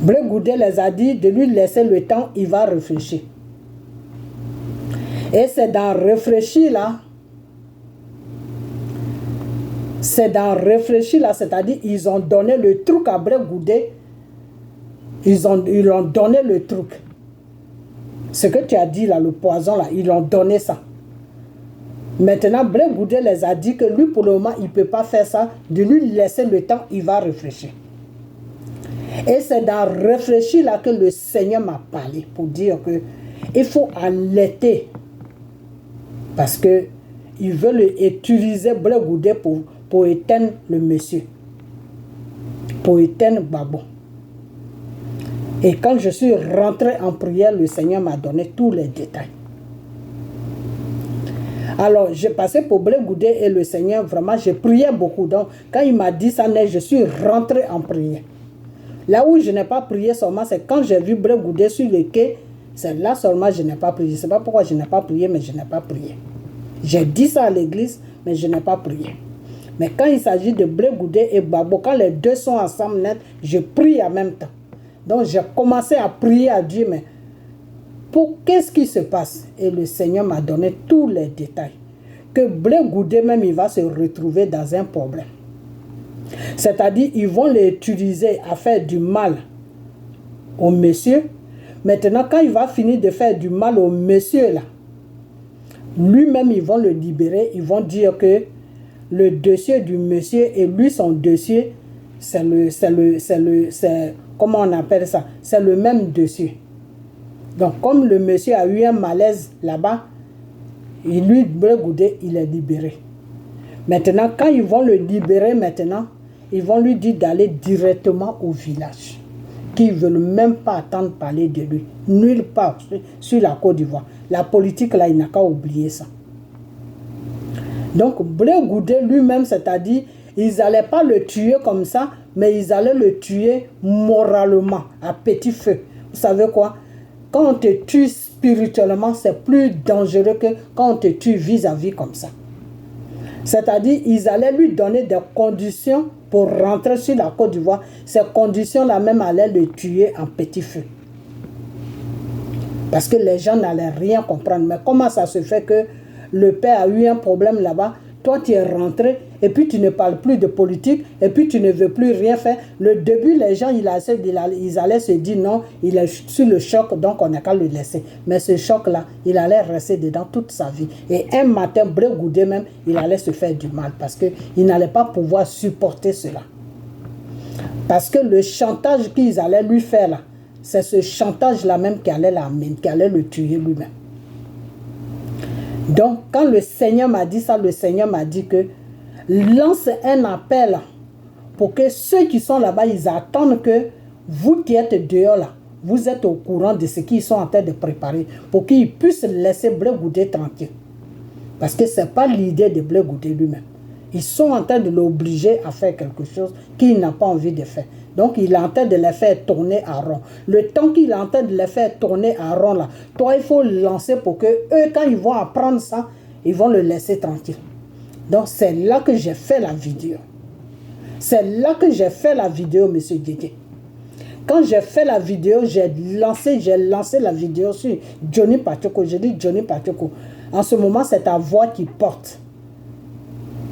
Speaker 1: Blé Goudé les a dit de lui laisser le temps, il va réfléchir. Et c'est dans réfléchir là, c'est-à-dire ils ont donné le truc à Blé Goudé, ils ont donné le truc. Ce que tu as dit là, le poison là, ils ont donné ça. Maintenant, Blé Goudé les a dit que lui, pour le moment, il ne peut pas faire ça. De lui laisser le temps, il va réfléchir. Et c'est dans réfléchir là que le Seigneur m'a parlé pour dire que il faut alerter. Parce qu'ils veulent utiliser Blé Goudé pour éteindre le monsieur. Pour éteindre Babo. Et quand je suis rentré en prière, le Seigneur m'a donné tous les détails. Alors, j'ai passé pour Blé Goudé et le Seigneur, vraiment, j'ai prié beaucoup. Donc, quand il m'a dit ça, je suis rentré en prière. Là où je n'ai pas prié seulement, c'est quand j'ai vu Blé Goudé sur le quai, c'est là seulement je n'ai pas prié. Je ne sais pas pourquoi je n'ai pas prié, mais je n'ai pas prié. J'ai dit ça à l'église, mais je n'ai pas prié. Mais quand il s'agit de Blé Goudé et Babo, quand les deux sont ensemble net, je prie en même temps. Donc, j'ai commencé à prier à Dieu, mais qu'est-ce qui se passe? Et le Seigneur m'a donné tous les détails. Que Blé Goudé même, il va se retrouver dans un problème. C'est-à-dire, ils vont l'utiliser à faire du mal au monsieur. Maintenant, quand il va finir de faire du mal au monsieur, là, lui-même, ils vont le libérer. Ils vont dire que le dossier du monsieur et lui, son dossier, comment on appelle ça? C'est le même dossier. Donc, comme le monsieur a eu un malaise là-bas, lui, Blé Goudé, il est libéré. Maintenant, quand ils vont le libérer maintenant, ils vont lui dire d'aller directement au village. Qu'ils ne veulent même pas attendre parler de lui. Nulle part sur la Côte d'Ivoire. La politique, là, il n'a qu'à oublier ça. Donc, Blé Goudé lui-même, c'est-à-dire, ils n'allaient pas le tuer comme ça, mais ils allaient le tuer moralement, à petit feu. Vous savez quoi? Quand on te tue spirituellement, c'est plus dangereux que quand on te tue vis-à-vis comme ça. C'est-à-dire, ils allaient lui donner des conditions pour rentrer sur la Côte d'Ivoire. Ces conditions-là même allaient le tuer en petit feu. Parce que les gens n'allaient rien comprendre. Mais comment ça se fait que le père a eu un problème là-bas? Toi, tu es rentré et puis tu ne parles plus de politique et puis tu ne veux plus rien faire. Le début, les gens, ils allaient se dire non, il est sur le choc, donc on n'a qu'à le laisser. Mais ce choc-là, il allait rester dedans toute sa vie. Et un matin, Blé Goudé même, il allait se faire du mal parce qu'il n'allait pas pouvoir supporter cela. Parce que le chantage qu'ils allaient lui faire là, c'est ce chantage-là même qui allait l'amener, qui allait le tuer lui-même. Donc, quand le Seigneur m'a dit ça, le Seigneur m'a dit que lance un appel pour que ceux qui sont là-bas, ils attendent que vous qui êtes dehors là, vous êtes au courant de ce qu'ils sont en train de préparer pour qu'ils puissent laisser Blé Goudé tranquille. Parce que ce n'est pas l'idée de Blé Goudé lui-même. Ils sont en train de l'obliger à faire quelque chose qu'il n'a pas envie de faire. Donc, il est en train de les faire tourner à rond. Le temps qu'il est en train de les faire tourner à rond, là, toi, il faut lancer pour que eux, quand ils vont apprendre ça, ils vont le laisser tranquille. Donc, c'est là que j'ai fait la vidéo. C'est là que j'ai fait la vidéo, monsieur Didier. Quand j'ai fait la vidéo, j'ai lancé la vidéo sur Johnny Patioko. J'ai dit, Johnny Patioko, en ce moment, c'est ta voix qui porte.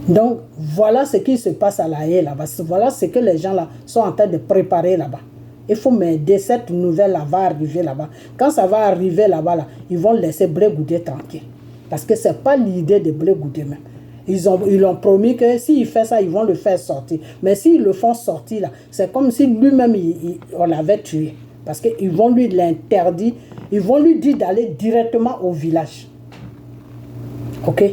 Speaker 1: Donc, voilà ce qui se passe à la haie là-bas. Voilà ce que les gens là sont en train de préparer là-bas. Il faut m'aider, cette nouvelle-là va arriver là-bas. Quand ça va arriver là-bas, là, ils vont laisser Blé Goudé tranquille. Parce que ce n'est pas l'idée de Blé Goudé même. Ils ont promis que s'il fait ça, ils vont le faire sortir. Mais s'ils le font sortir, là, c'est comme si lui-même, on l'avait tué. Parce qu'ils vont lui l'interdire. Ils vont lui dire d'aller directement au village. Ok?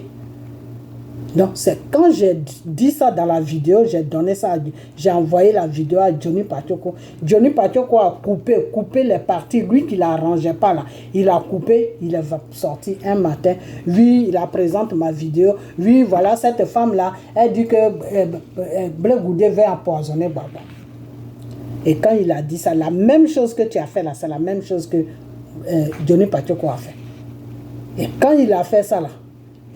Speaker 1: Donc, c'est quand j'ai dit ça dans la vidéo, j'ai envoyé la vidéo à Johnny Patioko. Johnny Patioko a coupé les parties, lui qui l'arrangeait pas là. Il a coupé, il est sorti un matin. Oui, il présente ma vidéo. Oui, voilà, cette femme-là, elle dit que Blé Goudé va empoisonner Baba. Et quand il a dit ça, la même chose que tu as fait là, c'est la même chose que Johnny Patioko a fait. Et quand il a fait ça là,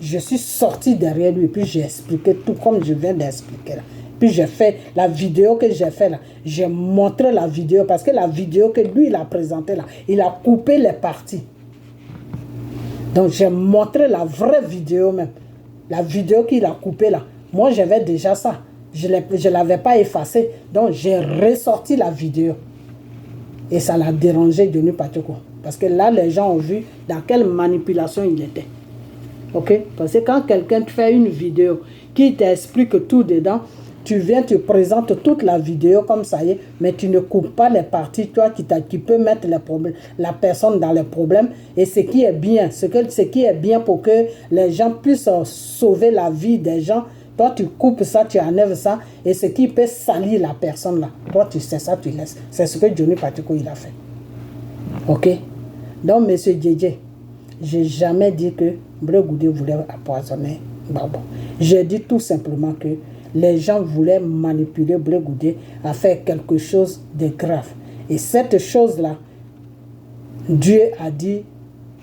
Speaker 1: je suis sorti derrière lui, puis j'ai expliqué tout comme je viens d'expliquer là. Puis j'ai fait la vidéo que j'ai fait là. J'ai montré la vidéo parce que la vidéo que lui il a présentée là, il a coupé les parties. Donc j'ai montré la vraie vidéo même. La vidéo qu'il a coupée là. Moi j'avais déjà ça. Je ne l'avais pas effacée. Donc j'ai ressorti la vidéo. Et ça l'a dérangé Johnny Pacheco. Parce que là les gens ont vu dans quelle manipulation il était. Ok? Parce que quand quelqu'un te fait une vidéo qui t'explique tout dedans, tu viens, tu présentes toute la vidéo comme ça y est, mais tu ne coupes pas les parties, toi, qui peut mettre les problèmes, la personne dans les problèmes. Et ce qui est bien, ce qui est bien pour que les gens puissent sauver la vie des gens, toi, tu coupes ça, tu enlèves ça, et ce qui peut salir la personne là, toi, tu sais ça, tu laisses. C'est ce que Johnny Pacheco, il a fait. Ok? Donc, M. Djedje, j'ai jamais dit que Blé Goudé voulait empoisonner Gbagbo. J'ai dit tout simplement que les gens voulaient manipuler Blé Goudé à faire quelque chose de grave. Et cette chose-là, Dieu a dit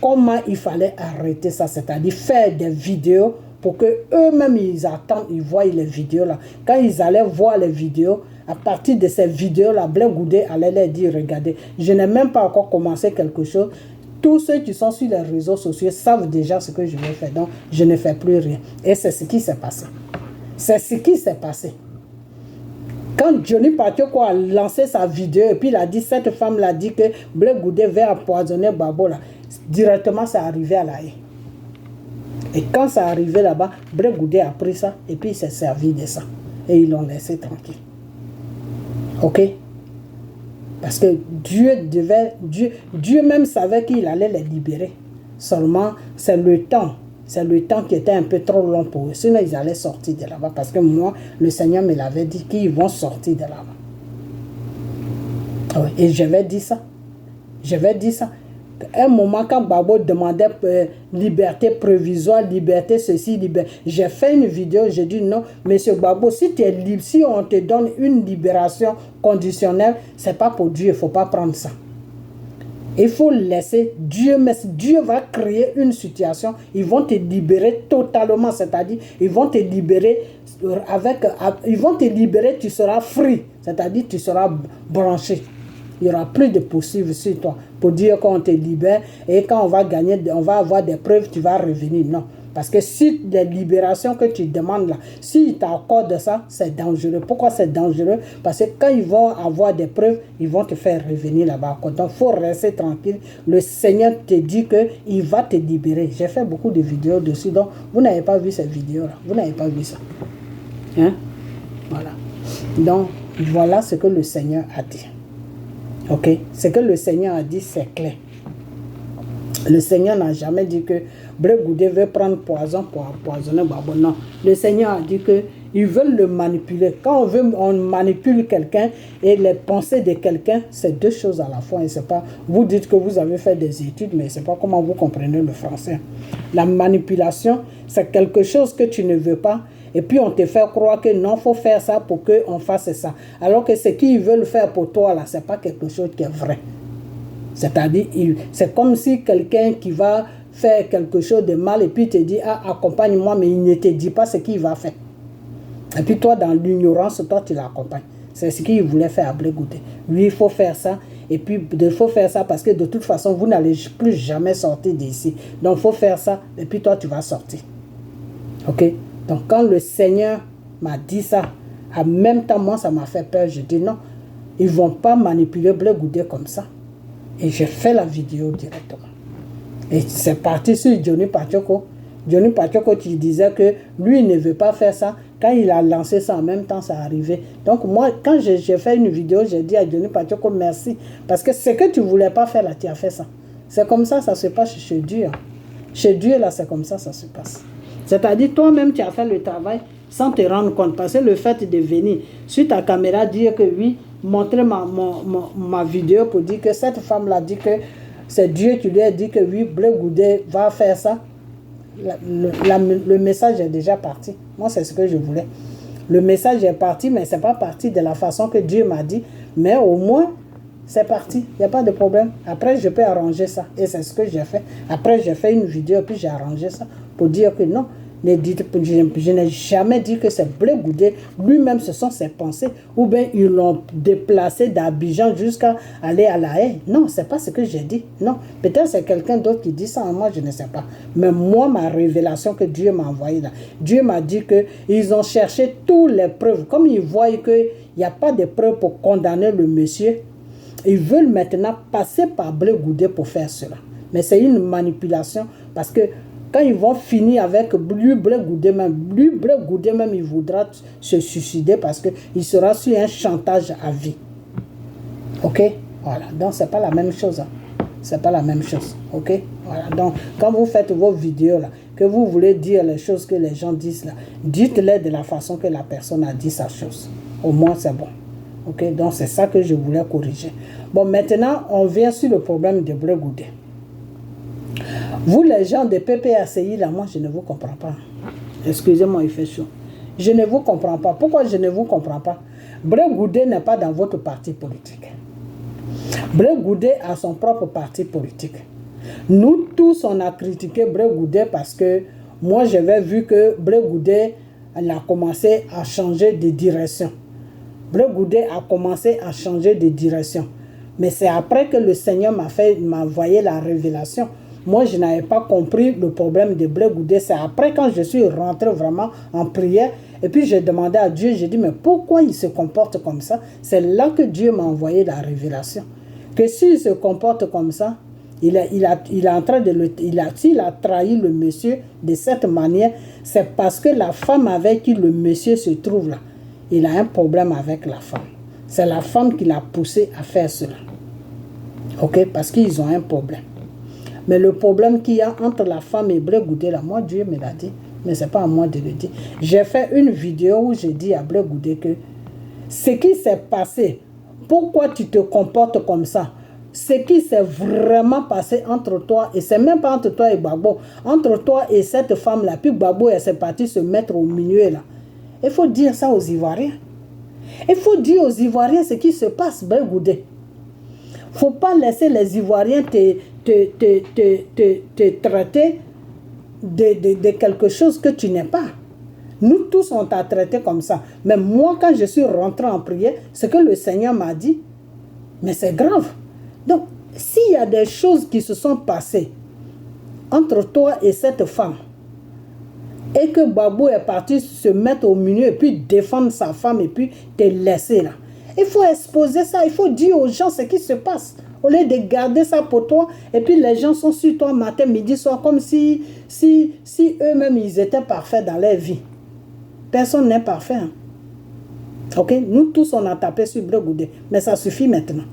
Speaker 1: comment il fallait arrêter ça, c'est-à-dire faire des vidéos pour que eux-mêmes ils attendent, ils voient les vidéos là. Quand ils allaient voir les vidéos, à partir de ces vidéos-là, Blé Goudé allait leur dire, regardez, je n'ai même pas encore commencé quelque chose. Tous ceux qui sont sur les réseaux sociaux savent déjà ce que je vais faire, donc je ne fais plus rien. Et c'est ce qui s'est passé. C'est ce qui s'est passé. Quand Johnny Pacheco a lancé sa vidéo et puis il a dit, cette femme l'a dit que Blé Goudé va empoisonner Gbagbo là, directement c'est arrivé à la haie. Et quand c'est arrivé là-bas, Blé Goudé a pris ça et puis il s'est servi de ça. Et ils l'ont laissé tranquille. Ok? Parce que Dieu même savait qu'il allait les libérer. Seulement, c'est le temps qui était un peu trop long pour eux. Sinon, ils allaient sortir de là-bas. Parce que moi, le Seigneur me l'avait dit qu'ils vont sortir de là-bas. Oui, et j'avais dit ça. À un moment, quand Gbagbo demandait liberté provisoire, liberté ceci, liberté, j'ai fait une vidéo, j'ai dit non, monsieur Gbagbo, si tu es libre, si on te donne une libération conditionnelle, c'est pas pour Dieu, il ne faut pas prendre ça. Il faut laisser Dieu, mais Dieu va créer une situation, ils vont te libérer totalement, c'est-à-dire, ils vont te libérer tu seras free, c'est-à-dire, tu seras branché. Il n'y aura plus de possible sur toi pour dire qu'on te libère et quand on va gagner, on va avoir des preuves, tu vas revenir. Non. Parce que si les libérations que tu demandes là, s'ils t'accordent ça, c'est dangereux. Pourquoi c'est dangereux? Parce que quand ils vont avoir des preuves, ils vont te faire revenir là-bas. Donc il faut rester tranquille. Le Seigneur te dit qu'il va te libérer. J'ai fait beaucoup de vidéos dessus. Donc vous n'avez pas vu ces vidéos-là. Vous n'avez pas vu ça. Hein? Voilà. Donc voilà ce que le Seigneur a dit. Ok, ce que le Seigneur a dit, c'est clair. Le Seigneur n'a jamais dit que Blé Goudé veut prendre poison pour empoisonner Gbagbo. Non, le Seigneur a dit qu'ils veulent le manipuler. Quand on manipule quelqu'un et les pensées de quelqu'un, c'est deux choses à la fois. Et c'est pas, vous dites que vous avez fait des études, mais c'est pas comment vous comprenez le français. La manipulation, c'est quelque chose que tu ne veux pas. Et puis on te fait croire que non, il faut faire ça pour qu'on fasse ça. Alors que ce qu'ils veulent faire pour toi, là, ce n'est pas quelque chose qui est vrai. C'est-à-dire, c'est comme si quelqu'un qui va faire quelque chose de mal et puis te dit, ah, accompagne-moi, mais il ne te dit pas ce qu'il va faire. Et puis toi, dans l'ignorance, toi, tu l'accompagnes. C'est ce qu'il voulait faire à Blé Goudé. Lui, il faut faire ça. Et puis, il faut faire ça parce que de toute façon, vous n'allez plus jamais sortir d'ici. Donc, il faut faire ça. Et puis, toi, tu vas sortir. OK? Donc, quand le Seigneur m'a dit ça, en même temps, moi, ça m'a fait peur. Je dis non, ils ne vont pas manipuler Blé Goudé comme ça. Et j'ai fait la vidéo directement. Et c'est parti sur Johnny Pacheco. Johnny Pacheco qui disait que lui, il ne veut pas faire ça. Quand il a lancé ça, en même temps, ça arrivait. Donc, moi, quand j'ai fait une vidéo, j'ai dit à Johnny Pacheco, merci. Parce que ce que tu ne voulais pas faire, là, tu as fait ça. C'est comme ça se passe chez Dieu. Chez Dieu, là, c'est comme ça se passe. C'est-à-dire, toi-même, tu as fait le travail sans te rendre compte. Parce que le fait de venir sur ta caméra, dire que oui, montrer ma vidéo pour dire que cette femme-là dit que c'est Dieu qui lui a dit que oui, Blé Goudé va faire ça. Le message est déjà parti. Moi, c'est ce que je voulais. Le message est parti, mais ce n'est pas parti de la façon que Dieu m'a dit. Mais au moins, C'est parti, il n'y a pas de problème. Après, je peux arranger ça. Et c'est ce que j'ai fait. Après, j'ai fait une vidéo, puis j'ai arrangé ça pour dire que non. Je n'ai jamais dit que c'est Blé Goudé. Lui-même, ce sont ses pensées. Ou bien, ils l'ont déplacé d'Abidjan jusqu'à aller à La Haye. Non, ce n'est pas ce que j'ai dit. Non. Peut-être c'est quelqu'un d'autre qui dit ça. Moi, je ne sais pas. Mais moi, ma révélation que Dieu m'a envoyée là, Dieu m'a dit qu'ils ont cherché toutes les preuves. Comme ils voient qu'il n'y a pas de preuves pour condamner le monsieur, ils veulent maintenant passer par Blé Goudé pour faire cela. Mais c'est une manipulation parce que quand ils vont finir avec Blé Goudé même, il voudra se suicider parce qu'il sera sur un chantage à vie. Ok? Voilà. Donc, ce n'est pas la même chose. Hein. Ce n'est pas la même chose. Ok? Voilà. Donc, quand vous faites vos vidéos, là, que vous voulez dire les choses que les gens disent, là, dites-les de la façon que la personne a dit sa chose. Au moins, c'est bon. Ok? Donc, c'est ça que je voulais corriger. Bon, maintenant, on vient sur le problème de Blé Goudé. Vous, les gens de PPACI, là, moi, je ne vous comprends pas. Excusez-moi, il fait chaud. Je ne vous comprends pas. Pourquoi je ne vous comprends pas? Blé Goudé n'est pas dans votre parti politique. Blé Goudé a son propre parti politique. Nous tous, on a critiqué Blé Goudé parce que moi, j'avais vu que Blé Goudé a commencé à changer de direction. Blé Goudé a commencé à changer de direction. Mais c'est après que le Seigneur m'a envoyé la révélation. Moi, je n'avais pas compris le problème de Blé Goudé. C'est après quand je suis rentré vraiment en prière. Et puis, j'ai demandé à Dieu, j'ai dit, mais pourquoi il se comporte comme ça? C'est là que Dieu m'a envoyé la révélation. Que s'il se comporte comme ça, s'il a trahi le monsieur de cette manière, c'est parce que la femme avec qui le monsieur se trouve là, il a un problème avec la femme. C'est la femme qui l'a poussé à faire cela. Ok? Parce qu'ils ont un problème. Mais le problème qu'il y a entre la femme et Blé Goudé, là, moi, Dieu me l'a dit, mais ce n'est pas à moi de le dire. J'ai fait une vidéo où j'ai dit à Blé Goudé que ce qui s'est passé, pourquoi tu te comportes comme ça, ce qui s'est vraiment passé entre toi, et c'est même pas entre toi et Gbagbo, entre toi et cette femme-là, puis Gbagbo est parti se mettre au milieu, là. Il faut dire ça aux Ivoiriens. Il faut dire aux Ivoiriens ce qui se passe, Blé Goudé. Il ne faut pas laisser les Ivoiriens te traiter de quelque chose que tu n'es pas. Nous tous, on t'a traité comme ça. Mais moi, quand je suis rentré en prière, ce que le Seigneur m'a dit, mais c'est grave. Donc, s'il y a des choses qui se sont passées entre toi et cette femme, et que Babou est parti se mettre au milieu et puis défendre sa femme et puis te laisser là, il faut exposer ça, il faut dire aux gens ce qui se passe. Au lieu de garder ça pour toi, et puis les gens sont sur toi matin, midi, soir, comme si eux-mêmes, ils étaient parfaits dans leur vie. Personne n'est parfait. Hein. Ok? Nous tous, on a tapé sur Blé Goudé. Mais ça suffit maintenant.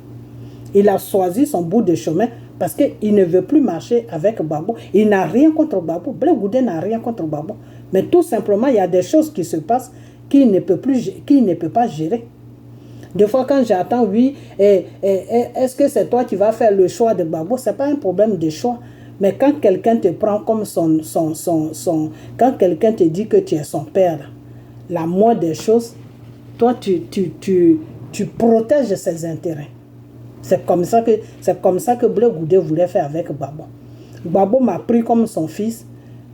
Speaker 1: Il a choisi son bout de chemin parce qu'il ne veut plus marcher avec Babou. Il n'a rien contre Babou. Blé Goudé n'a rien contre Babou. Mais tout simplement, il y a des choses qui se passent qu'il ne peut pas gérer. Des fois, quand j'attends, oui, est-ce que c'est toi qui vas faire le choix de Babou? Ce n'est pas un problème de choix. Mais quand quelqu'un te prend comme quand quelqu'un te dit que tu es son père, la moindre des choses, toi, tu protèges ses intérêts. C'est comme ça que Blé Goudé voulait faire avec Babou. Babou m'a pris comme son fils.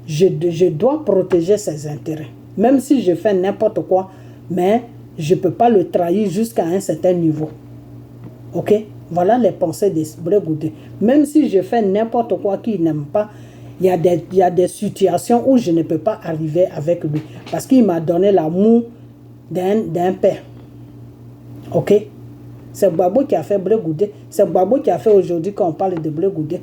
Speaker 1: Je dois protéger ses intérêts. Même si je fais n'importe quoi, mais je ne peux pas le trahir jusqu'à un certain niveau. Ok? Voilà les pensées de Blé Goudé. Même si je fais n'importe quoi qu'il n'aime pas, il y a des situations où je ne peux pas arriver avec lui. Parce qu'il m'a donné l'amour d'un père. Ok? C'est Babou qui a fait Blé Goudé. C'est Babou qui a fait aujourd'hui quand on parle de Blé Goudé.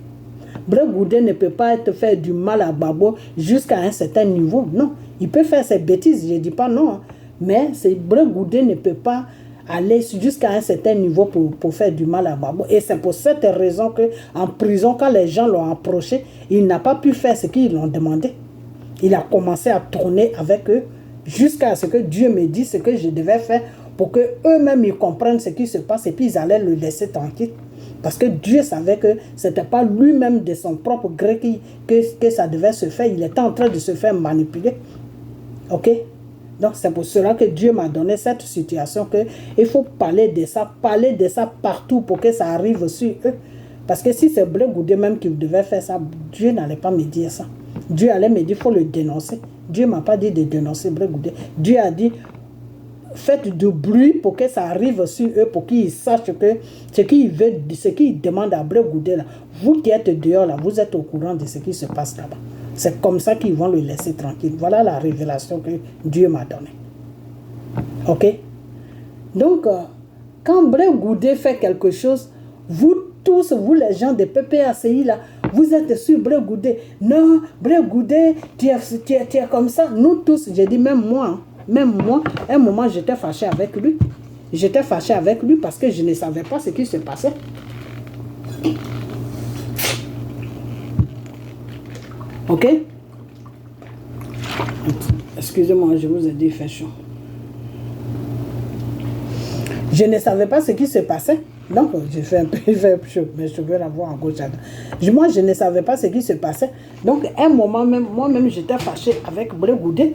Speaker 1: Blé Goudé ne peut pas faire du mal à Babou jusqu'à un certain niveau. Non. Il peut faire ses bêtises, je ne dis pas non. Hein. Mais Blé Goudé ne peut pas aller jusqu'à un certain niveau pour faire du mal à Babou. Et c'est pour cette raison qu'en prison, quand les gens l'ont approché, il n'a pas pu faire ce qu'ils l'ont demandé. Il a commencé à tourner avec eux jusqu'à ce que Dieu me dise ce que je devais faire pour qu'eux-mêmes ils comprennent ce qui se passe et puis ils allaient le laisser tranquille. Parce que Dieu savait que ce n'était pas lui-même de son propre gré que ça devait se faire. Il était en train de se faire manipuler. Ok? Donc c'est pour cela que Dieu m'a donné cette situation qu'il faut parler de ça partout pour que ça arrive sur eux. Parce que si c'est Blé Goudé même qui devait faire ça, Dieu n'allait pas me dire ça. Dieu allait me dire, il faut le dénoncer. Dieu ne m'a pas dit de dénoncer Blé Goudé. Dieu a dit, faites du bruit pour que ça arrive sur eux, pour qu'ils sachent que ce qu'ils demandent à Blé Goudé, là, vous qui êtes dehors, là, vous êtes au courant de ce qui se passe là-bas. C'est comme ça qu'ils vont le laisser tranquille. Voilà la révélation que Dieu m'a donnée. Ok? Donc, quand Blé Goudé fait quelque chose, vous tous, vous les gens de PPACI là, vous êtes sur Blé Goudé. Non, Blé Goudé, tu es comme ça. Nous tous, j'ai dit même moi, un moment j'étais fâché avec lui. J'étais fâché avec lui parce que je ne savais pas ce qui se passait. Ok? Excusez-moi, je vous ai dit, il fait chaud. Je ne savais pas ce qui se passait. Donc, j'ai fait un peu chaud, mais je veux l'avoir en gauche. Moi, je ne savais pas ce qui se passait. Donc, un moment, moi-même, j'étais fâché avec Blé Goudé.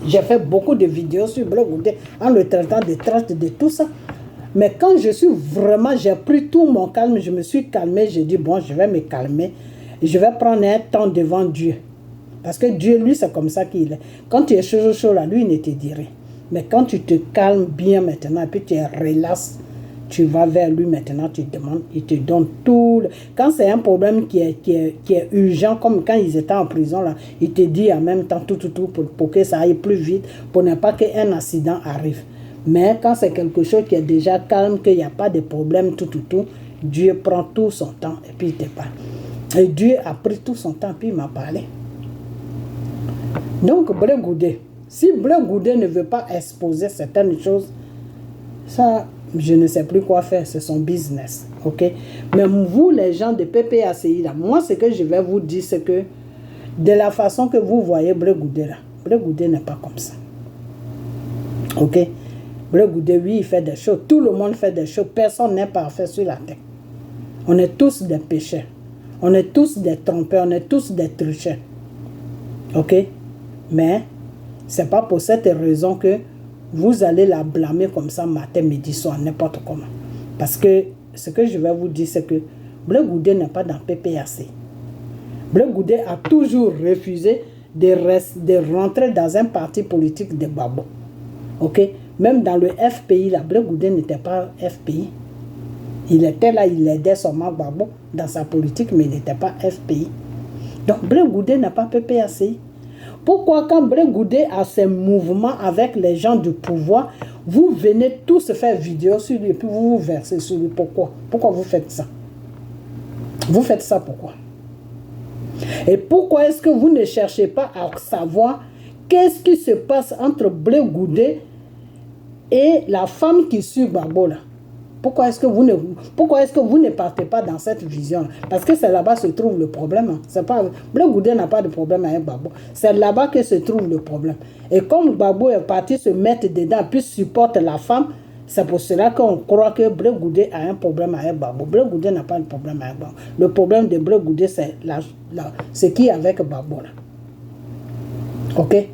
Speaker 1: J'ai fait beaucoup de vidéos sur Blé Goudé en le traitant de traite, de tout ça. Mais quand j'ai pris tout mon calme, je me suis calmé, j'ai dit, bon, je vais me calmer. Je vais prendre un temps devant Dieu. Parce que Dieu, lui, c'est comme ça qu'il est. Quand tu es chaud là, lui, il ne te dit rien. Mais quand tu te calmes bien maintenant, et puis tu es relax, tu vas vers lui maintenant, tu demandes, il te donne tout. Quand c'est un problème qui est urgent, comme quand ils étaient en prison, là, il te dit en même temps tout pour que ça aille plus vite, pour ne pas qu'un accident arrive. Mais quand c'est quelque chose qui est déjà calme, qu'il n'y a pas de problème, tout, Dieu prend tout son temps et puis il te parle. Et Dieu a pris tout son temps, puis il m'a parlé. Donc, Blé Goudé, si Blé Goudé ne veut pas exposer certaines choses, ça, je ne sais plus quoi faire, c'est son business, ok? Mais vous, les gens de PPACI, là, moi, ce que je vais vous dire, c'est que de la façon que vous voyez Blé Goudé, là, Blé Goudé n'est pas comme ça, ok? Blé Goudé, oui, il fait des choses, tout le monde fait des choses, personne n'est parfait sur la terre. On est tous des pécheurs, on est tous des trompeurs, on est tous des tricheurs, ok? Mais c'est pas pour cette raison que vous allez la blâmer comme ça matin, midi, soir, n'importe comment. Parce que ce que je vais vous dire, c'est que Blé Goudé n'est pas dans PPAC. Blé Goudé a toujours refusé de rentrer dans un parti politique de Gbagbo. Ok? Même dans le FPI, là, Blé Goudé n'était pas FPI. Il était là, il aidait seulement Gbagbo dans sa politique, mais il n'était pas FPI. Donc Blé Goudé n'a pas PPAC. Pourquoi quand Blé Goudé a ses mouvements avec les gens du pouvoir, vous venez tous faire vidéo sur lui et puis vous vous versez sur lui? Pourquoi? Pourquoi vous faites ça? Vous faites ça pourquoi? Et pourquoi est-ce que vous ne cherchez pas à savoir qu'est-ce qui se passe entre Blé Goudé et la femme qui suit Gbagbo là? Pourquoi est-ce que vous ne partez pas dans cette vision? Parce que c'est là-bas que se trouve le problème. C'est pas, Blé Goudé n'a pas de problème avec Gbagbo. C'est là-bas que se trouve le problème. Et comme Gbagbo est parti se mettre dedans puis supporte la femme, c'est pour cela qu'on croit que Blé Goudé a un problème avec Gbagbo. Blé Goudé n'a pas de problème avec Gbagbo. Le problème de Blé Goudé, c'est ce qui est avec Gbagbo là. Ok?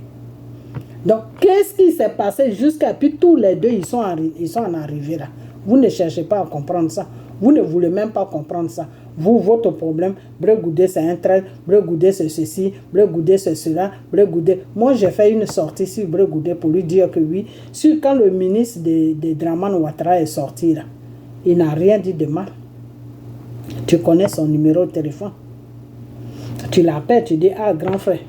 Speaker 1: Donc, qu'est-ce qui s'est passé jusqu'à puis tous les deux, ils sont en arrivée là. Vous ne cherchez pas à comprendre ça. Vous ne voulez même pas comprendre ça. Vous, votre problème, Blé Goudé c'est un traître, Blé Goudé c'est ceci, Blé Goudé c'est cela, Blé Goudé. Moi, j'ai fait une sortie sur Blé Goudé pour lui dire que oui, quand le ministre de Dramane Ouattara est sorti là, il n'a rien dit de mal. Tu connais son numéro de téléphone. Tu l'appelles, tu dis, ah grand frère,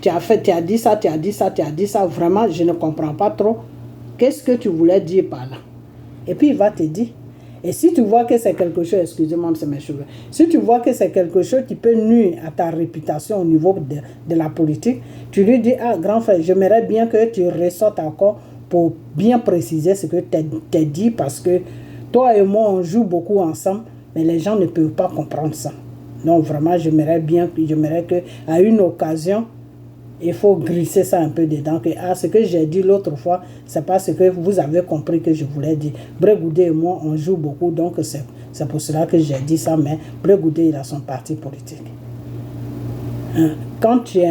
Speaker 1: tu as dit ça, vraiment, je ne comprends pas trop. Qu'est-ce que tu voulais dire par là? Et puis il va te dire. Et si tu vois que c'est quelque chose, excusez-moi, c'est mes cheveux. Si tu vois que c'est quelque chose qui peut nuire à ta réputation au niveau de la politique, tu lui dis, ah grand frère, j'aimerais bien que tu ressortes encore pour bien préciser ce que tu as dit, parce que toi et moi, on joue beaucoup ensemble, mais les gens ne peuvent pas comprendre ça. Donc vraiment, j'aimerais qu'à une occasion, il faut glisser ça un peu dedans. Que, ce que j'ai dit l'autre fois, c'est pas ce que vous avez compris que je voulais dire. Blé Goudé et moi, on joue beaucoup, donc c'est pour cela que j'ai dit ça. Mais Blé Goudé, il a son parti politique. Quand tu es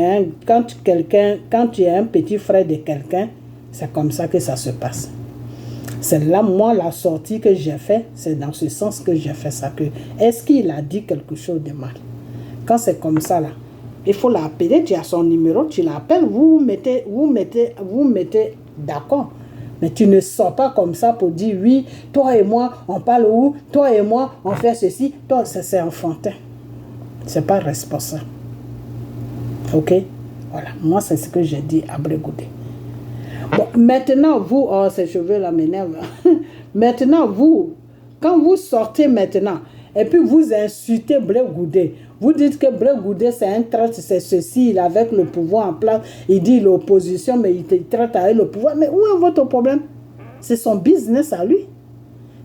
Speaker 1: un petit frère de quelqu'un, c'est comme ça que ça se passe. C'est là, moi, la sortie que j'ai faite, c'est dans ce sens que j'ai fait ça. Est-ce qu'il a dit quelque chose de mal? Quand c'est comme ça, là, il faut l'appeler, tu as son numéro, tu l'appelles, vous mettez d'accord. Mais tu ne sors pas comme ça pour dire, oui, toi et moi, on parle où? Toi et moi, on fait ceci. Toi, c'est enfantin. C'est pas responsable. Ok? Voilà. Moi, c'est ce que j'ai dit à Blé Goudé. Bon, maintenant, vous, oh, ces cheveux-là m'énervent. Maintenant, vous, quand vous sortez maintenant, et puis vous insultez Blé Goudé, vous dites que Blé Goudé, c'est un traître, c'est ceci, il est avec le pouvoir en place, il dit l'opposition, mais il traite avec le pouvoir. Mais où est votre problème? C'est son business à lui.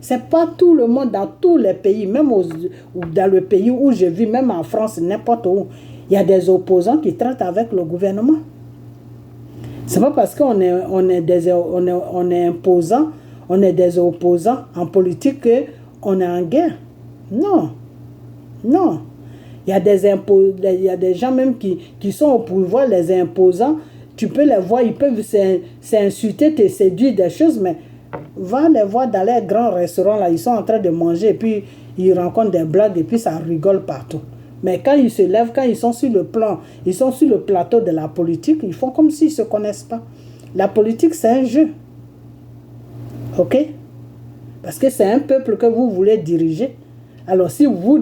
Speaker 1: C'est pas tout le monde, dans tous les pays, même dans le pays où je vis, même en France, n'importe où, il y a des opposants qui traitent avec le gouvernement. C'est pas parce qu'on est imposant, on est des opposants en politique qu'on est en guerre. Non. Non. Il y a des gens même qui sont au pouvoir, les imposants. Tu peux les voir, ils peuvent s'insulter, te séduire des choses, mais va les voir dans les grands restaurants, là, ils sont en train de manger, et puis ils rencontrent des blagues, et puis ça rigole partout. Mais quand ils se lèvent, quand ils sont sur le plateau de la politique, ils font comme s'ils ne se connaissent pas. La politique, c'est un jeu. Ok? Parce que c'est un peuple que vous voulez diriger. Alors si vous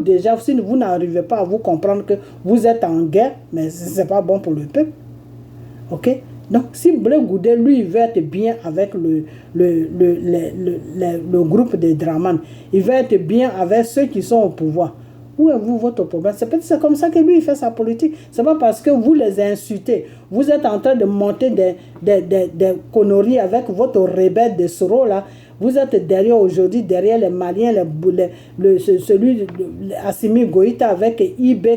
Speaker 1: n'arrivez pas à vous comprendre que vous êtes en guerre, mais ce n'est pas bon pour le peuple. Ok? Donc si Blé Goudé, lui, il veut être bien avec le groupe des Draman, il veut être bien avec ceux qui sont au pouvoir, où est votre problème? C'est comme ça que lui, il fait sa politique. Ce n'est pas parce que vous les insultez. Vous êtes en train de monter des conneries avec votre rebelle de Soro, là. Vous êtes derrière aujourd'hui, derrière les Maliens, celui Assimi Goïta avec IB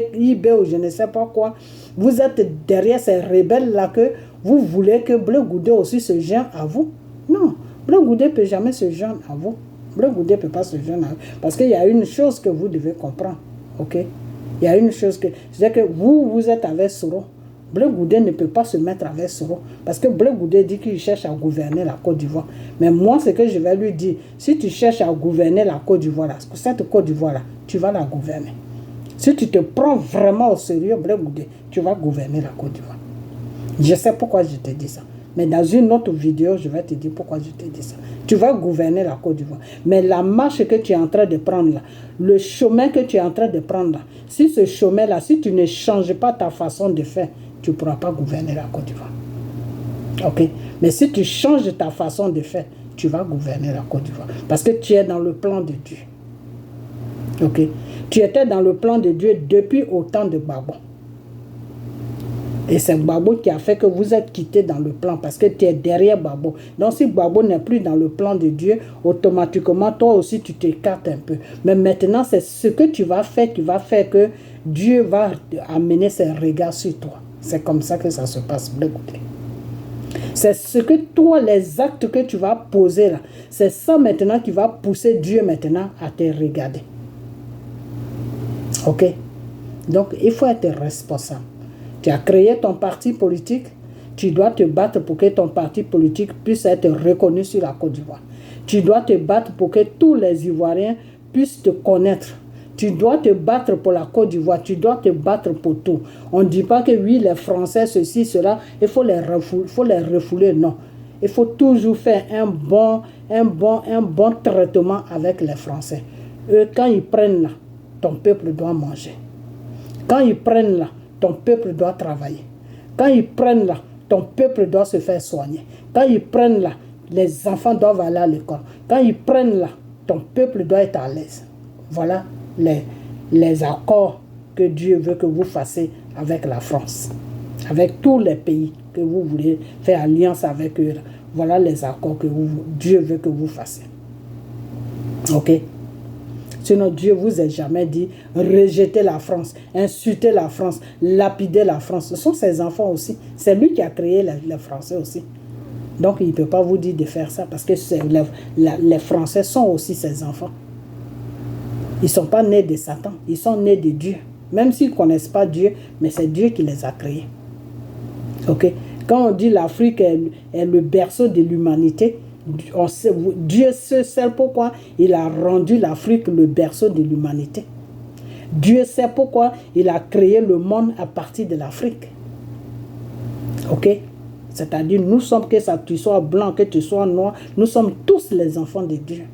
Speaker 1: ou je ne sais pas quoi. Vous êtes derrière ces rebelles-là que vous voulez que Blé Goudé aussi se joigne à vous. Non, Blé Goudé ne peut jamais se joindre à vous. Blé Goudé ne peut pas se joindre à vous. Parce qu'il y a une chose que vous devez comprendre. Ok? Il y a une chose c'est que vous êtes avec Soro. Blé Goudé ne peut pas se mettre avec Soro. Parce que Blé Goudé dit qu'il cherche à gouverner la Côte d'Ivoire. Mais moi, ce que je vais lui dire, si tu cherches à gouverner la Côte d'Ivoire, cette Côte d'Ivoire-là, tu vas la gouverner. Si tu te prends vraiment au sérieux, Blé Goudé, tu vas gouverner la Côte d'Ivoire. Je sais pourquoi je te dis ça. Mais dans une autre vidéo, je vais te dire pourquoi je te dis ça. Tu vas gouverner la Côte d'Ivoire. Mais la marche que tu es en train de prendre là, le chemin que tu es en train de prendre là, si ce chemin-là, si tu ne changes pas ta façon de faire, tu ne pourras pas gouverner la Côte d'Ivoire. Ok? Mais si tu changes ta façon de faire, tu vas gouverner la Côte d'Ivoire. Parce que tu es dans le plan de Dieu. Ok? Tu étais dans le plan de Dieu depuis au temps de Gbagbo. Et c'est Gbagbo qui a fait que vous êtes quitté dans le plan parce que tu es derrière Gbagbo. Donc si Gbagbo n'est plus dans le plan de Dieu, automatiquement toi aussi tu t'écartes un peu. Mais maintenant c'est ce que tu vas faire qui va faire que Dieu va amener ses regards sur toi. C'est comme ça que ça se passe. C'est ce que toi, les actes que tu vas poser là, c'est ça maintenant qui va pousser Dieu maintenant à te regarder. Ok? Donc il faut être responsable. Tu as créé ton parti politique, tu dois te battre pour que ton parti politique puisse être reconnu sur la Côte d'Ivoire. Tu dois te battre pour que tous les Ivoiriens puissent te connaître. Tu dois te battre pour la Côte d'Ivoire, tu dois te battre pour tout. On ne dit pas que oui, les Français, ceci, cela, il faut les refouler, non. Il faut toujours faire un bon traitement avec les Français. Eux, quand ils prennent là, ton peuple doit manger. Quand ils prennent là, ton peuple doit travailler. Quand ils prennent là, ton peuple doit se faire soigner. Quand ils prennent là, les enfants doivent aller à l'école. Quand ils prennent là, ton peuple doit être à l'aise. Voilà les accords que Dieu veut que vous fassiez avec la France. Avec tous les pays que vous voulez faire alliance avec eux. Voilà les accords que Dieu veut que vous fassiez. Ok? Sinon, Dieu vous a jamais dit rejeter la France, insulter la France, lapider la France. Ce sont ses enfants aussi. C'est lui qui a créé les Français aussi. Donc, il ne peut pas vous dire de faire ça parce que les Français sont aussi ses enfants. Ils ne sont pas nés de Satan, ils sont nés de Dieu. Même s'ils ne connaissent pas Dieu, mais c'est Dieu qui les a créés. Ok? Quand on dit l'Afrique est le berceau de l'humanité, Dieu sait pourquoi il a rendu l'Afrique le berceau de l'humanité. Dieu sait pourquoi il a créé le monde à partir de l'Afrique. Ok? C'est-à-dire, nous sommes, que ça, tu sois blanc, que tu sois noir, nous sommes tous les enfants de Dieu.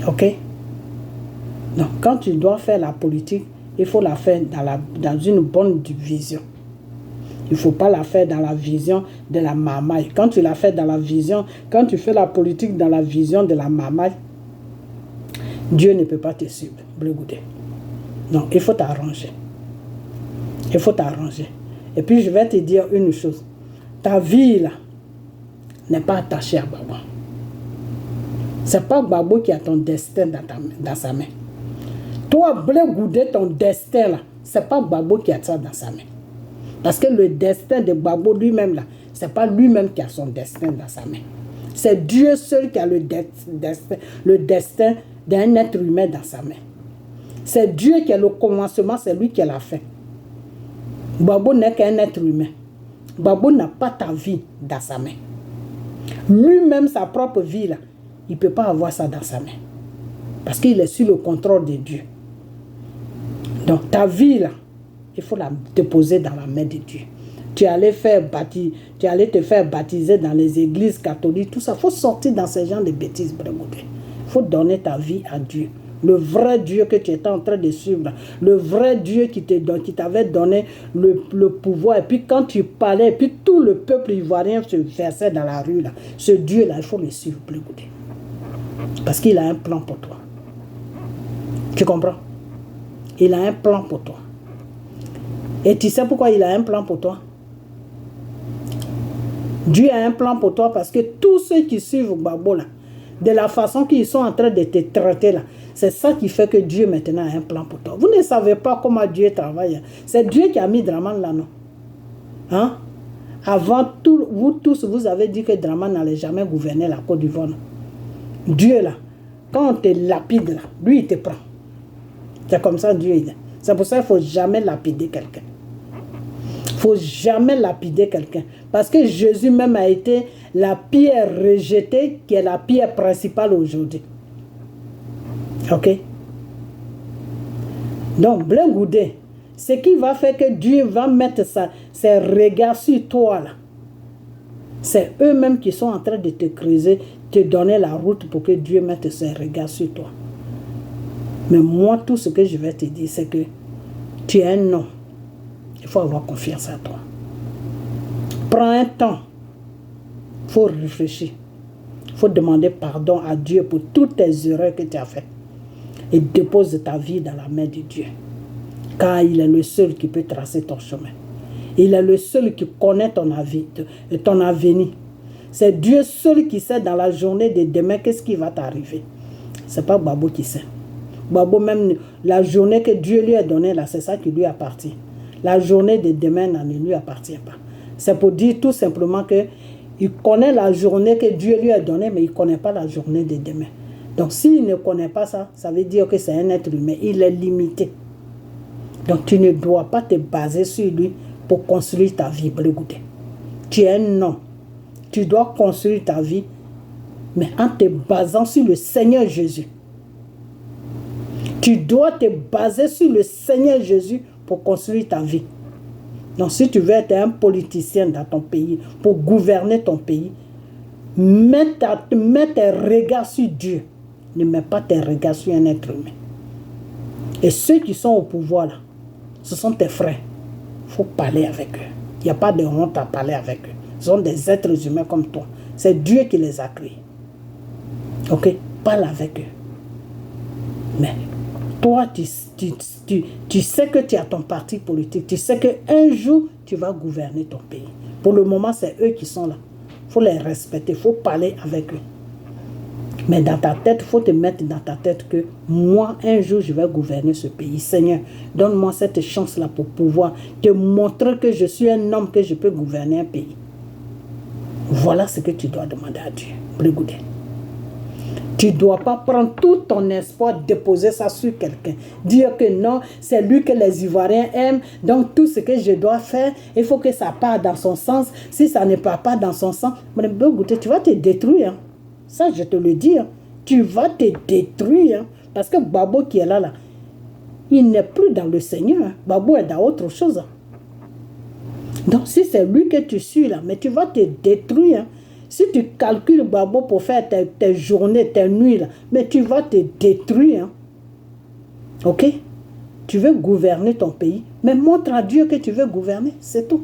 Speaker 1: Ok? Donc, quand tu dois faire la politique, il faut la faire dans une bonne vision. Il ne faut pas la faire dans la vision de la mamaille. Quand tu la fais dans la vision, quand tu fais la politique dans la vision de la mamaille, Dieu ne peut pas te suivre. Donc, il faut t'arranger. Il faut t'arranger. Et puis, je vais te dire une chose. Ta vie, là, n'est pas attachée à Babo. Ce n'est pas Babo qui a ton destin dans sa main. Toi, Blé Goudé, ton destin, là, ce n'est pas Babo qui a ça dans sa main. Parce que le destin de Babo lui-même, là, ce n'est pas lui-même qui a son destin dans sa main. C'est Dieu seul qui a le destin d'un être humain dans sa main. C'est Dieu qui a le commencement, c'est lui qui a la fin. Babo n'est qu'un être humain. Babo n'a pas ta vie dans sa main. Lui-même, sa propre vie, là, il ne peut pas avoir ça dans sa main. Parce qu'il est sous le contrôle de Dieu. Donc, ta vie, là, il faut la déposer dans la main de Dieu. Tu allais te faire baptiser dans les églises catholiques, tout ça. Il faut sortir dans ce genre de bêtises. Il faut donner ta vie à Dieu. Le vrai Dieu que tu étais en train de suivre. Le vrai Dieu qui t'avait donné le pouvoir. Et puis quand tu parlais, et puis tout le peuple ivoirien se versait dans la rue. Là. Ce Dieu-là, il faut le suivre. Parce qu'il a un plan pour toi. Tu comprends? Il a un plan pour toi. Et tu sais pourquoi il a un plan pour toi? Dieu a un plan pour toi parce que tous ceux qui suivent Babo là, de la façon qu'ils sont en train de te traiter là, c'est ça qui fait que Dieu maintenant a un plan pour toi. Vous ne savez pas comment Dieu travaille. C'est Dieu qui a mis Draman là, non? Hein? Avant tout, vous tous, vous avez dit que Draman n'allait jamais gouverner la Côte d'Ivoire. Dieu là, quand on te lapide là, lui il te prend. C'est comme ça Dieu est. C'est pour ça qu'il ne faut jamais lapider quelqu'un. Il ne faut jamais lapider quelqu'un. Parce que Jésus même a été la pierre rejetée qui est la pierre principale aujourd'hui. Ok? Donc, Blé Goudé, ce qui va faire que Dieu va mettre ses regards sur toi là, c'est eux-mêmes qui sont en train de te creuser, te donner la route pour que Dieu mette ses regards sur toi. Mais moi, tout ce que je vais te dire, c'est que tu es un homme. Il faut avoir confiance en toi. Prends un temps. Il faut réfléchir. Il faut demander pardon à Dieu pour toutes tes erreurs que tu as faites. Et dépose ta vie dans la main de Dieu. Car il est le seul qui peut tracer ton chemin. Il est le seul qui connaît ton avenir. C'est Dieu seul qui sait dans la journée de demain qu'est-ce qui va t'arriver. Ce n'est pas Babo qui sait. Babo, même la journée que Dieu lui a donnée, là, c'est ça qui lui appartient. La journée de demain ne lui appartient pas. C'est pour dire tout simplement qu'il connaît la journée que Dieu lui a donnée, mais il ne connaît pas la journée de demain. Donc, s'il ne connaît pas ça, ça veut dire que c'est un être humain. Il est limité. Donc, tu ne dois pas te baser sur lui pour construire ta vie. Tu es un homme. Tu dois construire ta vie, mais en te basant sur le Seigneur Jésus. Tu dois te baser sur le Seigneur Jésus pour construire ta vie. Donc, si tu veux être un politicien dans ton pays, pour gouverner ton pays, mets tes regards sur Dieu. Ne mets pas tes regards sur un être humain. Et ceux qui sont au pouvoir, là, ce sont tes frères. Il faut parler avec eux. Il n'y a pas de honte à parler avec eux. Ce sont des êtres humains comme toi. C'est Dieu qui les a créés. Ok? Parle avec eux. Mais toi, tu sais que tu as ton parti politique. Tu sais qu'un jour, tu vas gouverner ton pays. Pour le moment, c'est eux qui sont là. Il faut les respecter. Il faut parler avec eux. Mais dans ta tête, il faut te mettre dans ta tête que moi, un jour, je vais gouverner ce pays. Seigneur, donne-moi cette chance-là pour pouvoir te montrer que je suis un homme, que je peux gouverner un pays. Voilà ce que tu dois demander à Dieu. Blé Goudé. Tu ne dois pas prendre tout ton espoir, déposer ça sur quelqu'un. Dire que non, c'est lui que les Ivoiriens aiment, donc tout ce que je dois faire, il faut que ça parte dans son sens. Si ça ne part pas dans son sens, tu vas te détruire. Hein. Ça, je te le dis. Hein. Tu vas te détruire. Hein. Parce que Babo qui est là, il n'est plus dans le Seigneur. Hein. Babo est dans autre chose. Hein. Donc, si c'est lui que tu suis là, mais tu vas te détruire. Hein. Si tu calcules Babo pour faire tes journées, tes nuits, là, mais tu vas te détruire. Hein. Ok? Tu veux gouverner ton pays, mais montre à Dieu que tu veux gouverner, c'est tout.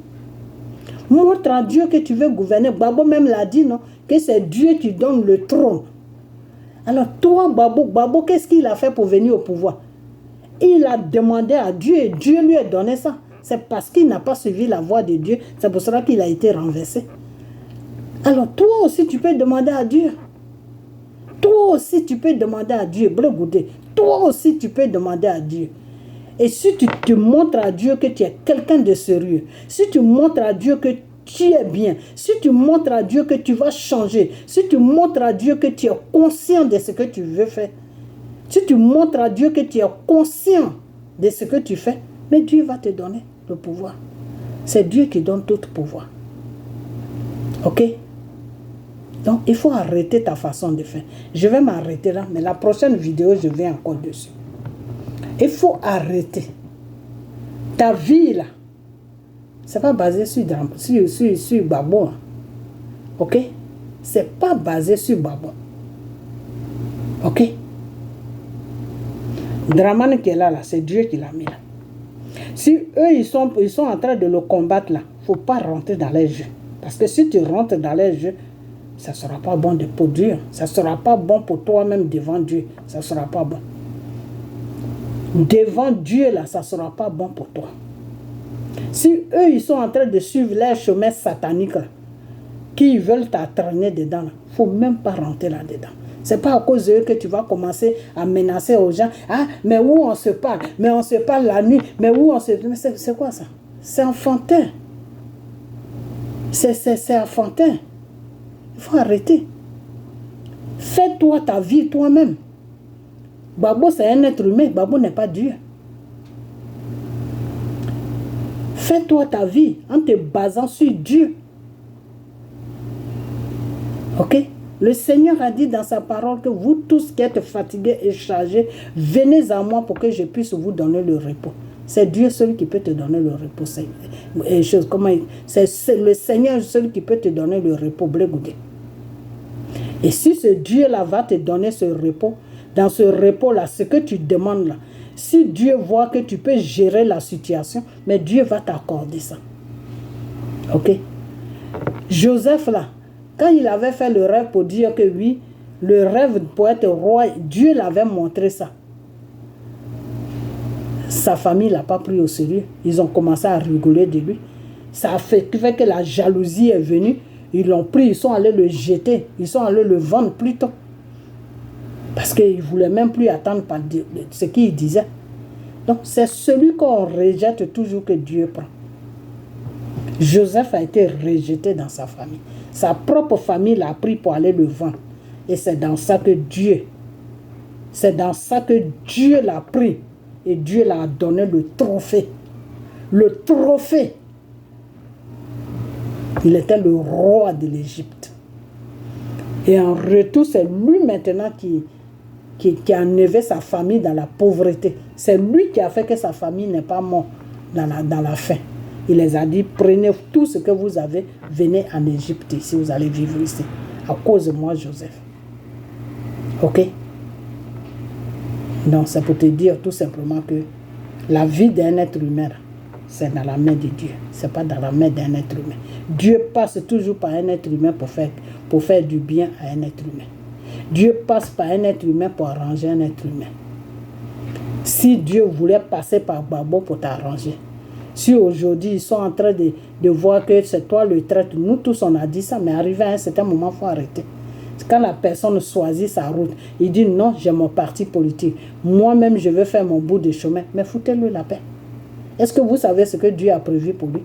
Speaker 1: Montre à Dieu que tu veux gouverner. Babo même l'a dit, non? Que c'est Dieu qui donne le trône. Alors toi, Babo, qu'est-ce qu'il a fait pour venir au pouvoir? Il a demandé à Dieu et Dieu lui a donné ça. C'est parce qu'il n'a pas suivi la voie de Dieu. C'est pour cela qu'il a été renversé. Alors toi aussi tu peux demander à Dieu. Toi aussi tu peux demander à Dieu. Toi aussi tu peux demander à Dieu. Et si tu te montres à Dieu que tu es quelqu'un de sérieux, si tu montres à Dieu que tu es bien, si tu montres à Dieu que tu vas changer, si tu montres à Dieu que tu es conscient de ce que tu veux faire, si tu montres à Dieu que tu es conscient de ce que tu fais, mais Dieu va te donner le pouvoir. C'est Dieu qui donne tout pouvoir. Ok? Donc, il faut arrêter ta façon de faire. Je vais m'arrêter là, mais la prochaine vidéo, je vais encore dessus. Il faut arrêter. Ta vie, là, c'est pas basé sur Babo. Hein. Ok? C'est pas basé sur Babo. Ok? Dramane qui est là, c'est Dieu qui l'a mis là. Si eux, ils sont en train de le combattre là, il ne faut pas rentrer dans les jeux. Parce que si tu rentres dans les jeux, ça ne sera pas bon de produire. Ça ne sera pas bon pour toi-même devant Dieu. Ça ne sera pas bon. Devant Dieu, là, ça ne sera pas bon pour toi. Si eux, ils sont en train de suivre leur chemin satanique, là, qui veulent t'entraîner dedans, il ne faut même pas rentrer là-dedans. Ce n'est pas à cause d'eux que tu vas commencer à menacer aux gens. Ah, mais où on se parle? Mais on se parle la nuit. Mais où on se... Mais c'est quoi ça? C'est enfantin. C'est enfantin. Il faut arrêter. Fais-toi ta vie toi-même. Babo, c'est un être humain. Babo n'est pas Dieu. Fais-toi ta vie en te basant sur Dieu. Ok? Le Seigneur a dit dans sa parole que vous tous qui êtes fatigués et chargés, venez à moi pour que je puisse vous donner le repos. C'est Dieu seul qui peut te donner le repos. C'est le Seigneur seul qui peut te donner le repos. Et si ce Dieu-là va te donner ce repos, dans ce repos-là, ce que tu demandes là, si Dieu voit que tu peux gérer la situation, mais Dieu va t'accorder ça. Ok? Joseph là, quand il avait fait le rêve pour dire que oui, le rêve pour être roi, Dieu l'avait montré ça. Sa famille ne l'a pas pris au sérieux. Ils ont commencé à rigoler de lui. Ça a fait que la jalousie est venue. Ils l'ont pris, ils sont allés le jeter. Ils sont allés le vendre plus tôt. Parce qu'ils ne voulaient même plus attendre ce qu'il disait. Donc c'est celui qu'on rejette toujours que Dieu prend. Joseph a été rejeté dans sa famille. Sa propre famille l'a pris pour aller le vendre. Et c'est dans ça que Dieu l'a pris. Et Dieu l'a donné le trophée. Le trophée. Il était le roi de l'Égypte. Et en retour, c'est lui maintenant qui a enlevé sa famille dans la pauvreté. C'est lui qui a fait que sa famille n'est pas morte dans la faim. Il les a dit, prenez tout ce que vous avez, venez en Égypte si vous allez vivre ici. À cause de moi, Joseph. Ok? Donc, c'est pour te dire tout simplement que la vie d'un être humain, c'est dans la main de Dieu. Ce n'est pas dans la main d'un être humain. Dieu passe toujours par un être humain pour faire du bien à un être humain. Dieu passe par un être humain pour arranger un être humain. Si Dieu voulait passer par Babo pour t'arranger, si aujourd'hui ils sont en train de voir que c'est toi le traître, nous tous on a dit ça, mais arrivé à un certain moment, il faut arrêter. Quand la personne choisit sa route, il dit non, j'ai mon parti politique. Moi-même, je veux faire mon bout de chemin. Mais foutez-lui la paix. Est-ce que vous savez ce que Dieu a prévu pour lui?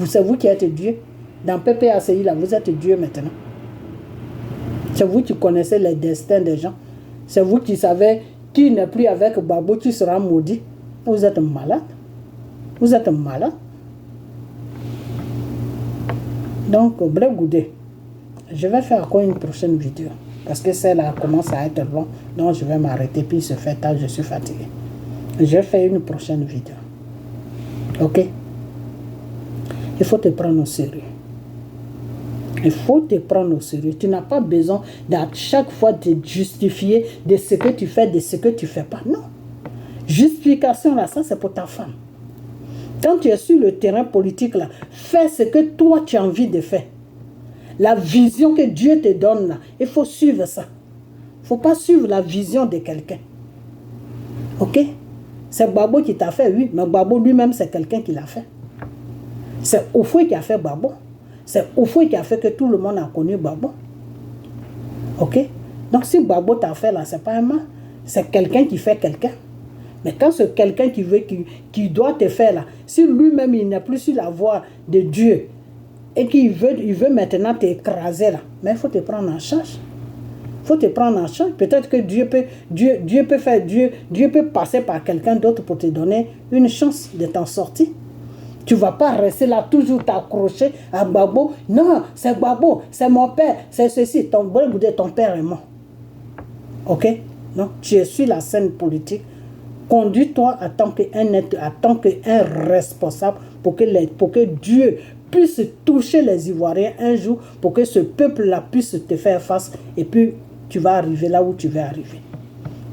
Speaker 1: C'est vous qui êtes Dieu. Dans PPACI, là, vous êtes Dieu maintenant. C'est vous qui connaissez les destins des gens. C'est vous qui savez qui n'est plus avec Gbagbo, tu seras maudit. Vous êtes malade. Vous êtes malade. Donc, Blé Goudé, je vais faire encore une prochaine vidéo. Parce que celle-là commence à être long. Donc, je vais m'arrêter. Puis, il se fait tard, je suis fatigué. Je vais faire une prochaine vidéo. Ok? Il faut te prendre au sérieux. Il faut te prendre au sérieux. Tu n'as pas besoin d'à chaque fois de justifier de ce que tu fais, de ce que tu ne fais pas. Non. Justification, là, ça, c'est pour ta femme. Quand tu es sur le terrain politique, là, fais ce que toi, tu as envie de faire. La vision que Dieu te donne, là, il faut suivre ça. Il ne faut pas suivre la vision de quelqu'un. Ok? C'est Gbagbo qui t'a fait, oui, mais Gbagbo lui-même, c'est quelqu'un qui l'a fait. C'est Oufoué qui a fait Gbagbo. C'est Oufoué qui a fait que tout le monde a connu Gbagbo. Ok? Donc si Gbagbo t'a fait là, c'est pas un mal. C'est quelqu'un qui fait quelqu'un. Mais quand c'est quelqu'un qui doit te faire là, si lui-même il n'est plus sur la voie de Dieu et qu'il veut maintenant t'écraser là, mais il faut te prendre en charge. Il faut te prendre en charge. Peut-être que Dieu peut passer par quelqu'un d'autre pour te donner une chance de t'en sortir. Tu ne vas pas rester là, toujours t'accrocher à Gbagbo. Non, c'est Gbagbo, c'est mon père, c'est ceci. Ton père est mort. Ok? Donc, tu es sur la scène politique. Conduis-toi en tant qu'un responsable pour que Dieu puisse toucher les Ivoiriens un jour, pour que ce peuple-là puisse te faire face. Et puis, tu vas arriver là où tu veux arriver.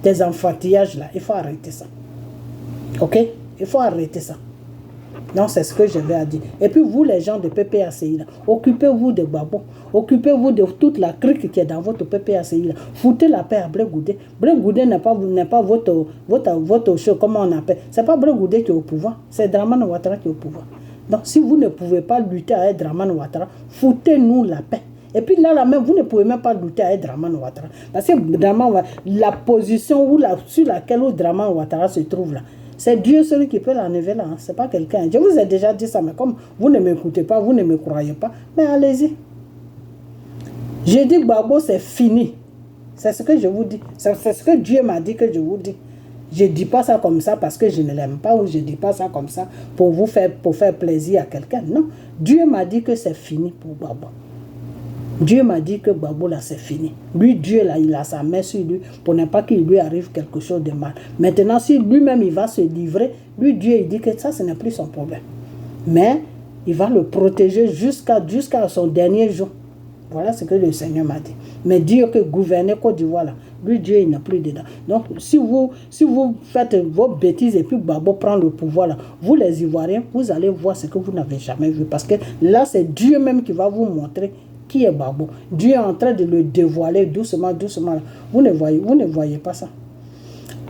Speaker 1: Tes enfantillages-là, il faut arrêter ça. Ok? Il faut arrêter ça. Donc, c'est ce que je vais dire. Et puis, vous, les gens de PPACI, là, occupez-vous de Gbagbo. Occupez-vous de toute la crique qui est dans votre PPACI. Là. Foutez la paix à Blé Goudé. Blé Goudé n'est pas votre chose, comment on appelle. Ce n'est pas Blé Goudé qui est au pouvoir. C'est Dramane Ouattara qui est au pouvoir. Donc, si vous ne pouvez pas lutter avec Dramane Ouattara, foutez-nous la paix. Et puis là même, vous ne pouvez même pas lutter avec Dramane Ouattara. Parce que la position sur laquelle Dramane Ouattara se trouve là, c'est Dieu celui qui peut l'enlever là, hein. Ce n'est pas quelqu'un. Je vous ai déjà dit ça, mais comme vous ne m'écoutez pas, vous ne me croyez pas, mais allez-y. J'ai dit Gbagbo, c'est fini. C'est ce que je vous dis. C'est ce que Dieu m'a dit que je vous dis. Je ne dis pas ça comme ça parce que je ne l'aime pas, ou je ne dis pas ça comme ça pour faire plaisir à quelqu'un. Non. Dieu m'a dit que c'est fini pour Gbagbo. Dieu m'a dit que Gbagbo là c'est fini. Lui, Dieu là, il a sa main sur lui pour ne pas qu'il lui arrive quelque chose de mal. Maintenant, si lui-même il va se livrer, lui, Dieu il dit que ça, ce n'est plus son problème. Mais il va le protéger jusqu'à son dernier jour. Voilà ce que le Seigneur m'a dit. Mais dire que gouverner Côte d'Ivoire là, lui, Dieu il n'a plus dedans. Donc, si vous faites vos bêtises et puis Gbagbo prend le pouvoir là, vous les Ivoiriens, vous allez voir ce que vous n'avez jamais vu. Parce que là, c'est Dieu même qui va vous montrer qui est Gbagbo. Dieu est en train de le dévoiler doucement, doucement. Vous ne voyez pas ça.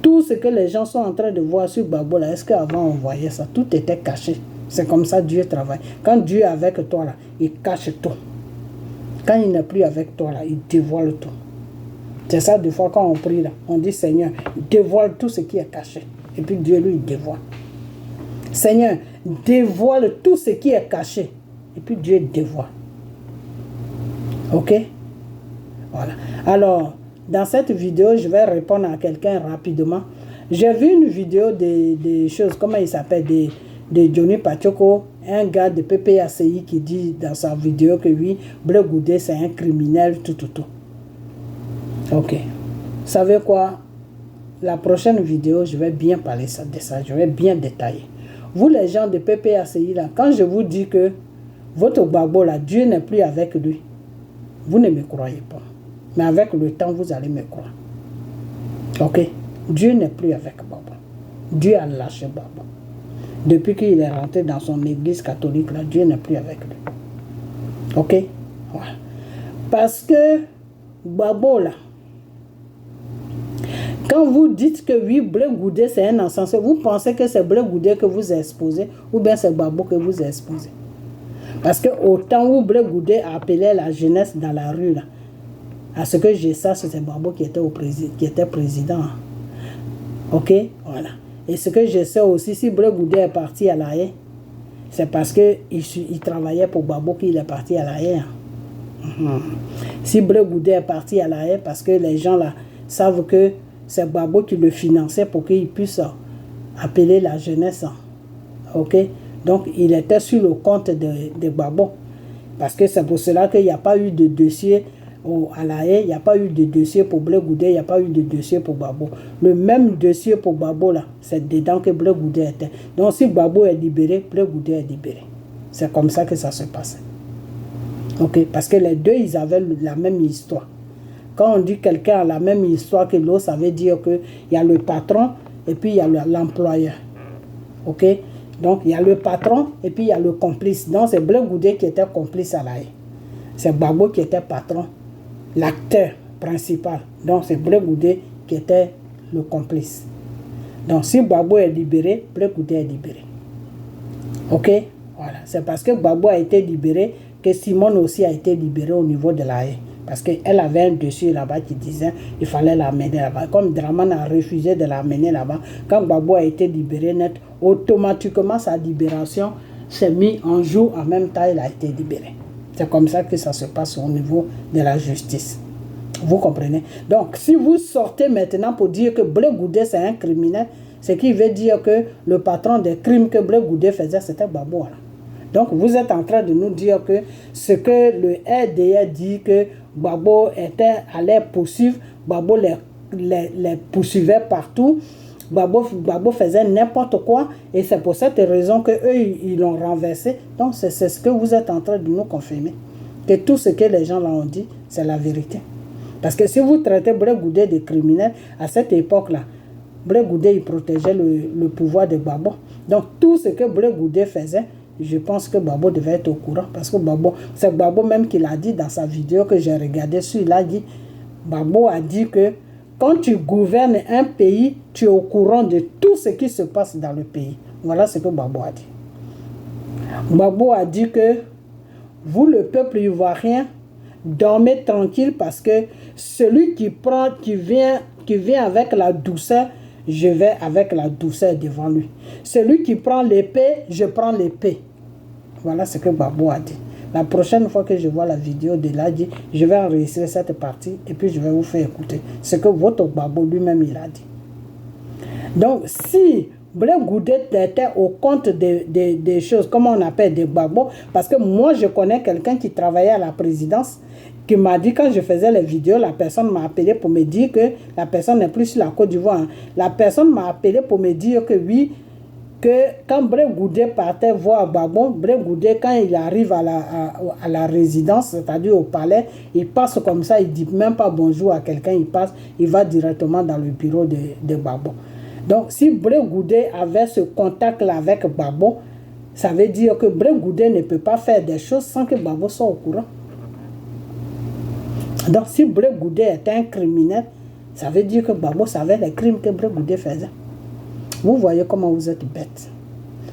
Speaker 1: Tout ce que les gens sont en train de voir sur Gbagbo, là, est-ce qu'avant on voyait ça? Tout était caché. C'est comme ça Dieu travaille. Quand Dieu est avec toi, là, il cache tout. Quand il n'est plus avec toi, là, il dévoile tout. C'est ça, des fois, quand on prie, là, on dit Seigneur, dévoile tout ce qui est caché. Et puis Dieu, lui, il dévoile. Seigneur, dévoile tout ce qui est caché. Et puis Dieu dévoile. Ok? Voilà. Alors, dans cette vidéo, je vais répondre à quelqu'un rapidement. J'ai vu une vidéo des choses, comment il s'appelle, de Johnny Pachoko, un gars de PPACI qui dit dans sa vidéo que oui, Blé Goudé, c'est un criminel, tout. Ok. Vous savez quoi? La prochaine vidéo, je vais bien parler de ça, je vais bien détailler. Vous, les gens de PPACI, là, quand je vous dis que votre Gbagbo, là, Dieu n'est plus avec lui, vous ne me croyez pas. Mais avec le temps, vous allez me croire. Ok? Dieu n'est plus avec Gbagbo. Dieu a lâché Gbagbo. Depuis qu'il est rentré dans son église catholique, là, Dieu n'est plus avec lui. Ok? Voilà. Parce que Gbagbo, là, quand vous dites que oui, Blé Goudé, c'est un encensé, vous pensez que c'est Blé Goudé que vous exposez ou bien c'est Gbagbo que vous exposez. Parce qu'au temps où Blé Goudé appelait la jeunesse dans la rue, là, à ce que je sache, c'est Gbagbo qui était président. Ok? Voilà. Et ce que je sais aussi, si Blé Goudé est parti à La Haye, c'est parce qu'il travaillait pour Gbagbo qu'il est parti à La Haye. Si Blé Goudé est parti à La Haye, parce que les gens là, savent que c'est Gbagbo qui le finançait pour qu'il puisse appeler la jeunesse. Ok? Donc, il était sur le compte de Gbagbo. Parce que c'est pour cela qu'il n'y a pas eu de dossier à la Haye, il n'y a pas eu de dossier pour Blé Goudé, il n'y a pas eu de dossier pour Gbagbo. Le même dossier pour Gbagbo, là, c'est dedans que Blé Goudé était. Donc, si Gbagbo est libéré, Blé Goudé est libéré. C'est comme ça que ça se passait. Ok? Parce que les deux, ils avaient la même histoire. Quand on dit quelqu'un a la même histoire que l'autre, ça veut dire qu'il y a le patron et puis il y a l'employeur. Ok? Donc, il y a le patron et puis il y a le complice. Donc, c'est Blé Goudé qui était complice à la Haye. C'est Gbagbo qui était patron, l'acteur principal. Donc, c'est Blé Goudé qui était le complice. Donc, si Gbagbo est libéré, Blé Goudé est libéré. Ok? Voilà. C'est parce que Gbagbo a été libéré que Simone aussi a été libérée au niveau de la Haye. Parce qu'elle avait un dossier là-bas qui disait qu'il fallait l'amener là-bas. Comme Draman a refusé de l'amener là-bas, quand Gbagbo a été libéré net, automatiquement sa libération s'est mise en jour. En même temps, il a été libéré. C'est comme ça que ça se passe au niveau de la justice. Vous comprenez? Donc, si vous sortez maintenant pour dire que Blé Goudé c'est un criminel, ce qui veut dire que le patron des crimes que Blé Goudé faisait, c'était Gbagbo. Donc, vous êtes en train de nous dire que ce que le RDA dit que Gbagbo allait poursuivre, Gbagbo les poursuivait partout, Gbagbo faisait n'importe quoi, et c'est pour cette raison qu'eux, ils l'ont renversé. Donc, c'est ce que vous êtes en train de nous confirmer. Que tout ce que les gens là ont dit, c'est la vérité. Parce que si vous traitez Blé Goudé de criminel, à cette époque-là, Blé Goudé, il protégeait le pouvoir de Gbagbo. Donc, tout ce que Blé Goudé faisait, je pense que Gbagbo devait être au courant. Parce que c'est Gbagbo même qui l'a dit dans sa vidéo que j'ai regardée sur. Il a dit, Gbagbo a dit que quand tu gouvernes un pays, tu es au courant de tout ce qui se passe dans le pays. Voilà ce que Gbagbo a dit. Gbagbo a dit que vous, le peuple ivoirien, dormez tranquille parce que celui qui vient avec la douceur, je vais avec la douceur devant lui. Celui qui prend l'épée, je prends l'épée. Voilà ce que Gbagbo a dit. La prochaine fois que je vois la vidéo de Ladji, je vais enregistrer cette partie et puis je vais vous faire écouter ce que votre Gbagbo lui-même il a dit. Donc, si Blé Goudé était au compte des choses, comme on appelle des Gbagbo, parce que moi je connais quelqu'un qui travaillait à la présidence, qui m'a dit, quand je faisais les vidéos, la personne m'a appelé pour me dire que la personne n'est plus sur la Côte d'Ivoire. La personne m'a appelé pour me dire que oui, que quand Blé Goudé partait voir Gbagbo, Blé Goudé, quand il arrive à la résidence, c'est-à-dire au palais, il passe comme ça, il ne dit même pas bonjour à quelqu'un, il va directement dans le bureau de Gbagbo. Donc, si Blé Goudé avait ce contact-là avec Gbagbo, ça veut dire que Blé Goudé ne peut pas faire des choses sans que Gbagbo soit au courant. Donc, si Blé Goudé était un criminel, ça veut dire que Gbagbo savait les crimes que Blé Goudé faisait. Vous voyez comment vous êtes bête.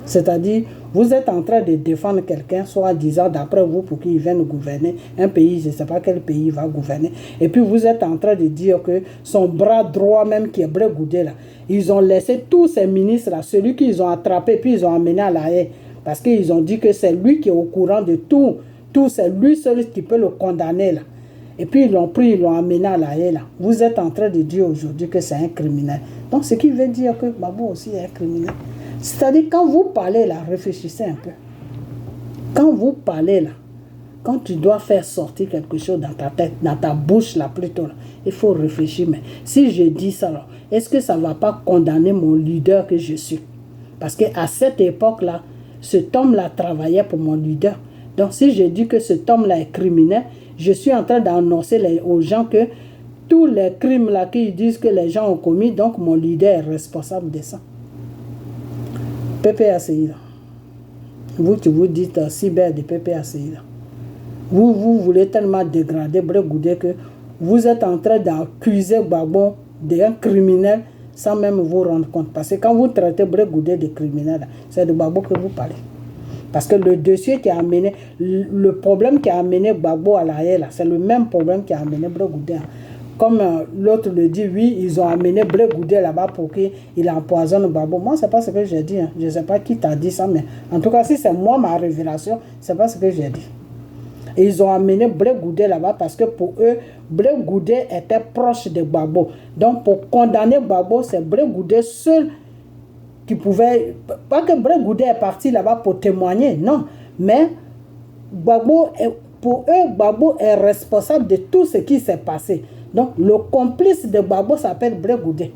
Speaker 1: C'est-à-dire, vous êtes en train de défendre quelqu'un, soit disant d'après vous, pour qu'il vienne gouverner un pays, je ne sais pas quel pays il va gouverner. Et puis, vous êtes en train de dire que son bras droit même, qui est Blé Goudé, là, ils ont laissé tous ces ministres-là, celui qu'ils ont attrapé, puis ils ont amené à la Haye. Parce qu'ils ont dit que c'est lui qui est au courant de tout. Tout, c'est lui seul qui peut le condamner, là. Et puis ils l'ont pris, ils l'ont amené à la Haye là. Vous êtes en train de dire aujourd'hui que c'est un criminel. Donc ce qui veut dire que Gbagbo aussi est un criminel. C'est-à-dire quand vous parlez là, réfléchissez un peu. Quand vous parlez là, quand tu dois faire sortir quelque chose dans ta tête, dans ta bouche là plutôt, là, il faut réfléchir. Mais si je dis ça là, est-ce que ça ne va pas condamner mon leader que je suis? Parce qu'à cette époque-là, cet homme-là travaillait pour mon leader. Donc si je dis que cet homme-là est criminel, je suis en train d'annoncer aux gens que tous les crimes là qu'ils disent que les gens ont commis, donc mon leader est responsable de ça. PPACI là. Vous qui vous dites cyber de PPACI là. Vous voulez tellement dégrader Blé Goudé que vous êtes en train d'accuser Gbagbo d'un criminel sans même vous rendre compte. Parce que quand vous traitez Blé Goudé de criminel, c'est de Gbagbo que vous parlez. Parce que le dossier qui a amené, le problème qui a amené Gbagbo à la Haye, c'est le même problème qui a amené Blé Goudé. Comme l'autre le dit, oui, ils ont amené Blé Goudé là-bas pour qu'il empoisonne Gbagbo. Moi, ce n'est pas ce que j'ai dit. Je ne sais pas qui t'a dit ça, mais en tout cas, si c'est moi ma révélation, ce n'est pas ce que j'ai dit. Et ils ont amené Blé Goudé là-bas parce que pour eux, Blé Goudé était proche de Gbagbo. Donc pour condamner Gbagbo, c'est Blé Goudé seul qui pouvait... Pas que Blé Goudé est parti là-bas pour témoigner, non. Mais Gbagbo, pour eux, Gbagbo est responsable de tout ce qui s'est passé. Donc le complice de Gbagbo s'appelle Blé Goudé.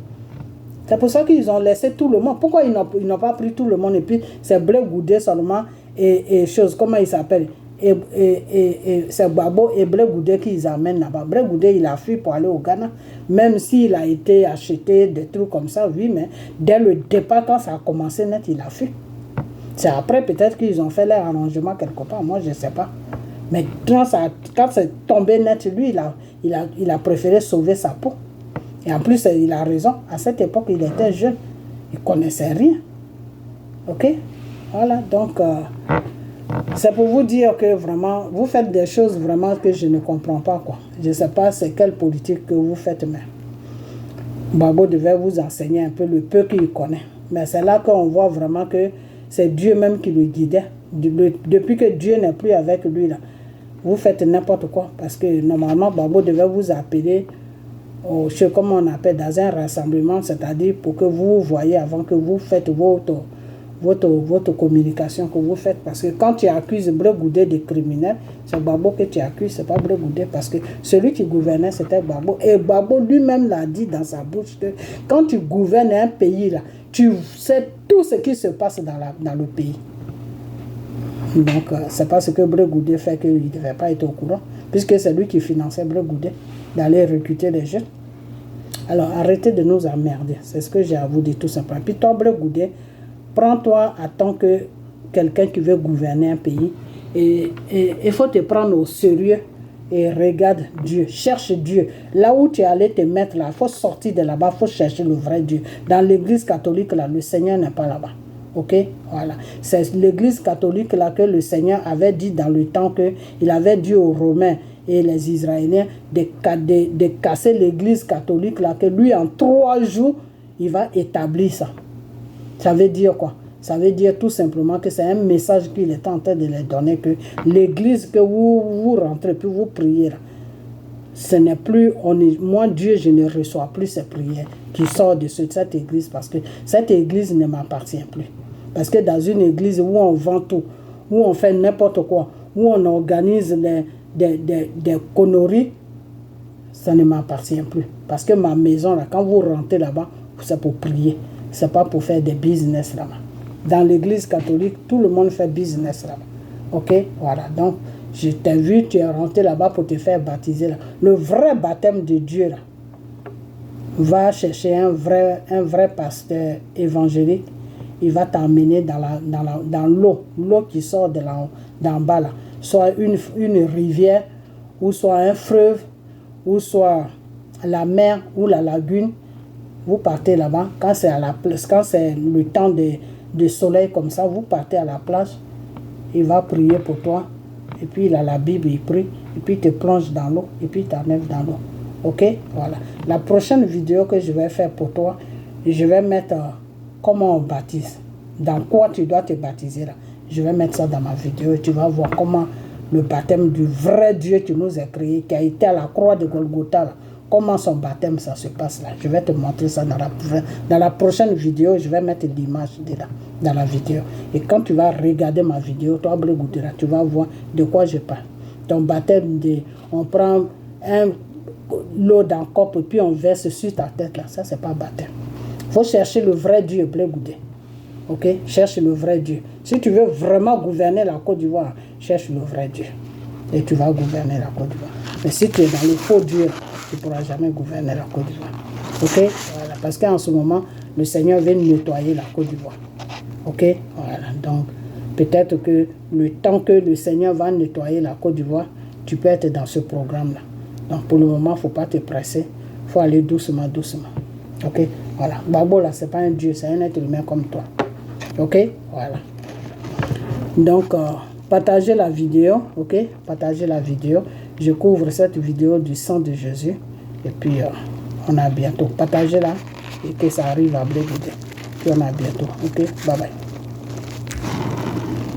Speaker 1: C'est pour ça qu'ils ont laissé tout le monde. Pourquoi ils n'ont pas pris tout le monde et puis c'est Blé Goudé seulement et chose, comment il s'appelle? Et c'est Gbagbo et Blé Goudé qu'ils amènent là-bas. Blé Goudé, il a fui pour aller au Ghana, même s'il a été acheté des trucs comme ça, oui, mais dès le départ, quand ça a commencé net, il a fui. C'est après peut-être qu'ils ont fait leur arrangement quelque part, moi je ne sais pas. Mais quand c'est tombé net, lui, il a préféré sauver sa peau. Et en plus, il a raison. À cette époque, il était jeune. Il ne connaissait rien. Ok? Voilà, donc, c'est pour vous dire que vraiment, vous faites des choses vraiment que je ne comprends pas, quoi. Je ne sais pas c'est quelle politique que vous faites, mais Gbagbo devait vous enseigner un peu le peu qu'il connaît. Mais c'est là qu'on voit vraiment que c'est Dieu même qui le guidait. Depuis que Dieu n'est plus avec lui, là, vous faites n'importe quoi. Parce que normalement, Gbagbo devait vous appeler, je sais comment on appelle, dans un rassemblement, c'est-à-dire pour que vous voyez avant que vous faites votre communication que vous faites. Parce que quand tu accuses Blé Goudé de criminel, c'est Gbagbo que tu accuses, c'est pas Blé Goudé. Parce que celui qui gouvernait, c'était Gbagbo. Et Gbagbo lui-même l'a dit dans sa bouche que quand tu gouvernes un pays, là, tu sais tout ce qui se passe dans le pays. Donc, c'est pas ce que Blé Goudé fait qu'il ne devait pas être au courant, puisque c'est lui qui finançait Blé Goudé d'aller recruter les jeunes. Alors, arrêtez de nous emmerder. C'est ce que j'ai à vous dire tout simplement. Puis toi, Blé Goudé, prends-toi à tant que quelqu'un qui veut gouverner un pays. Et il faut te prendre au sérieux et regarde Dieu. Cherche Dieu. Là où tu es allé te mettre là, il faut sortir de là-bas, il faut chercher le vrai Dieu. Dans l'église catholique, là, le Seigneur n'est pas là-bas. Ok, voilà. C'est l'église catholique là que le Seigneur avait dit dans le temps qu'il avait dit aux Romains et les Israéliens de casser l'église catholique là, que lui en 3 jours, il va établir ça. Ça veut dire quoi? Ça veut dire tout simplement que c'est un message qu'il est en train de leur donner, que l'église que vous rentrez, puis vous priez là, ce n'est plus, moi Dieu, je ne reçois plus ces prières qui sortent de cette église, parce que cette église ne m'appartient plus. Parce que dans une église où on vend tout, où on fait n'importe quoi, où on organise des conneries, ça ne m'appartient plus. Parce que ma maison, là, quand vous rentrez là-bas, c'est pour prier. C'est pas pour faire des business là-bas. Dans l'église catholique, tout le monde fait business là-bas. Ok? Voilà. Donc, je t'ai vu, tu es rentré là-bas pour te faire baptiser là. Le vrai baptême de Dieu là, va chercher un vrai pasteur évangélique. Il va t'emmener dans l'eau qui sort d'en bas là. Soit une rivière, ou soit un fleuve, ou soit la mer ou la lagune. Vous partez là-bas. Quand c'est le temps de soleil comme ça, vous partez à la plage. Il va prier pour toi. Et puis il a la Bible, il prie. Et puis il te plonge dans l'eau. Et puis il t'enlève dans l'eau. Ok? Voilà. La prochaine vidéo que je vais faire pour toi, je vais mettre comment on baptise. Dans quoi tu dois te baptiser là. Je vais mettre ça dans ma vidéo et tu vas voir comment le baptême du vrai Dieu qui nous a créé, qui a été à la croix de Golgotha là, comment son baptême ça se passe là. Je vais te montrer ça dans la prochaine vidéo. Je vais mettre l'image dans la vidéo. Et quand tu vas regarder ma vidéo, toi, Blé Goudé, tu vas voir de quoi je parle. Ton baptême, on prend l'eau dans le corps et puis on verse sur ta tête là. Ça, c'est pas baptême. Il faut chercher le vrai Dieu, Blé Goudé. Ok? Cherche le vrai Dieu. Si tu veux vraiment gouverner la Côte d'Ivoire, cherche le vrai Dieu. Et tu vas gouverner la Côte d'Ivoire. Mais si tu es dans le faux Dieu, tu ne pourras jamais gouverner la Côte d'Ivoire. Ok? Voilà. Parce qu'en ce moment, le Seigneur vient nettoyer la Côte d'Ivoire. Ok? Voilà. Donc, peut-être que le temps que le Seigneur va nettoyer la Côte d'Ivoire, tu peux être dans ce programme-là. Donc, pour le moment, il ne faut pas te presser. Il faut aller doucement, doucement. Ok? Voilà. Gbagbo, là, ce n'est pas un Dieu, c'est un être humain comme toi. Ok? Voilà. Donc, partagez la vidéo. Ok? Partagez la vidéo. Je couvre cette vidéo du sang de Jésus. Et puis, on a bientôt. Partagez-la et que ça arrive à Blé Goudé. Puis, on a bientôt. Ok? Bye bye.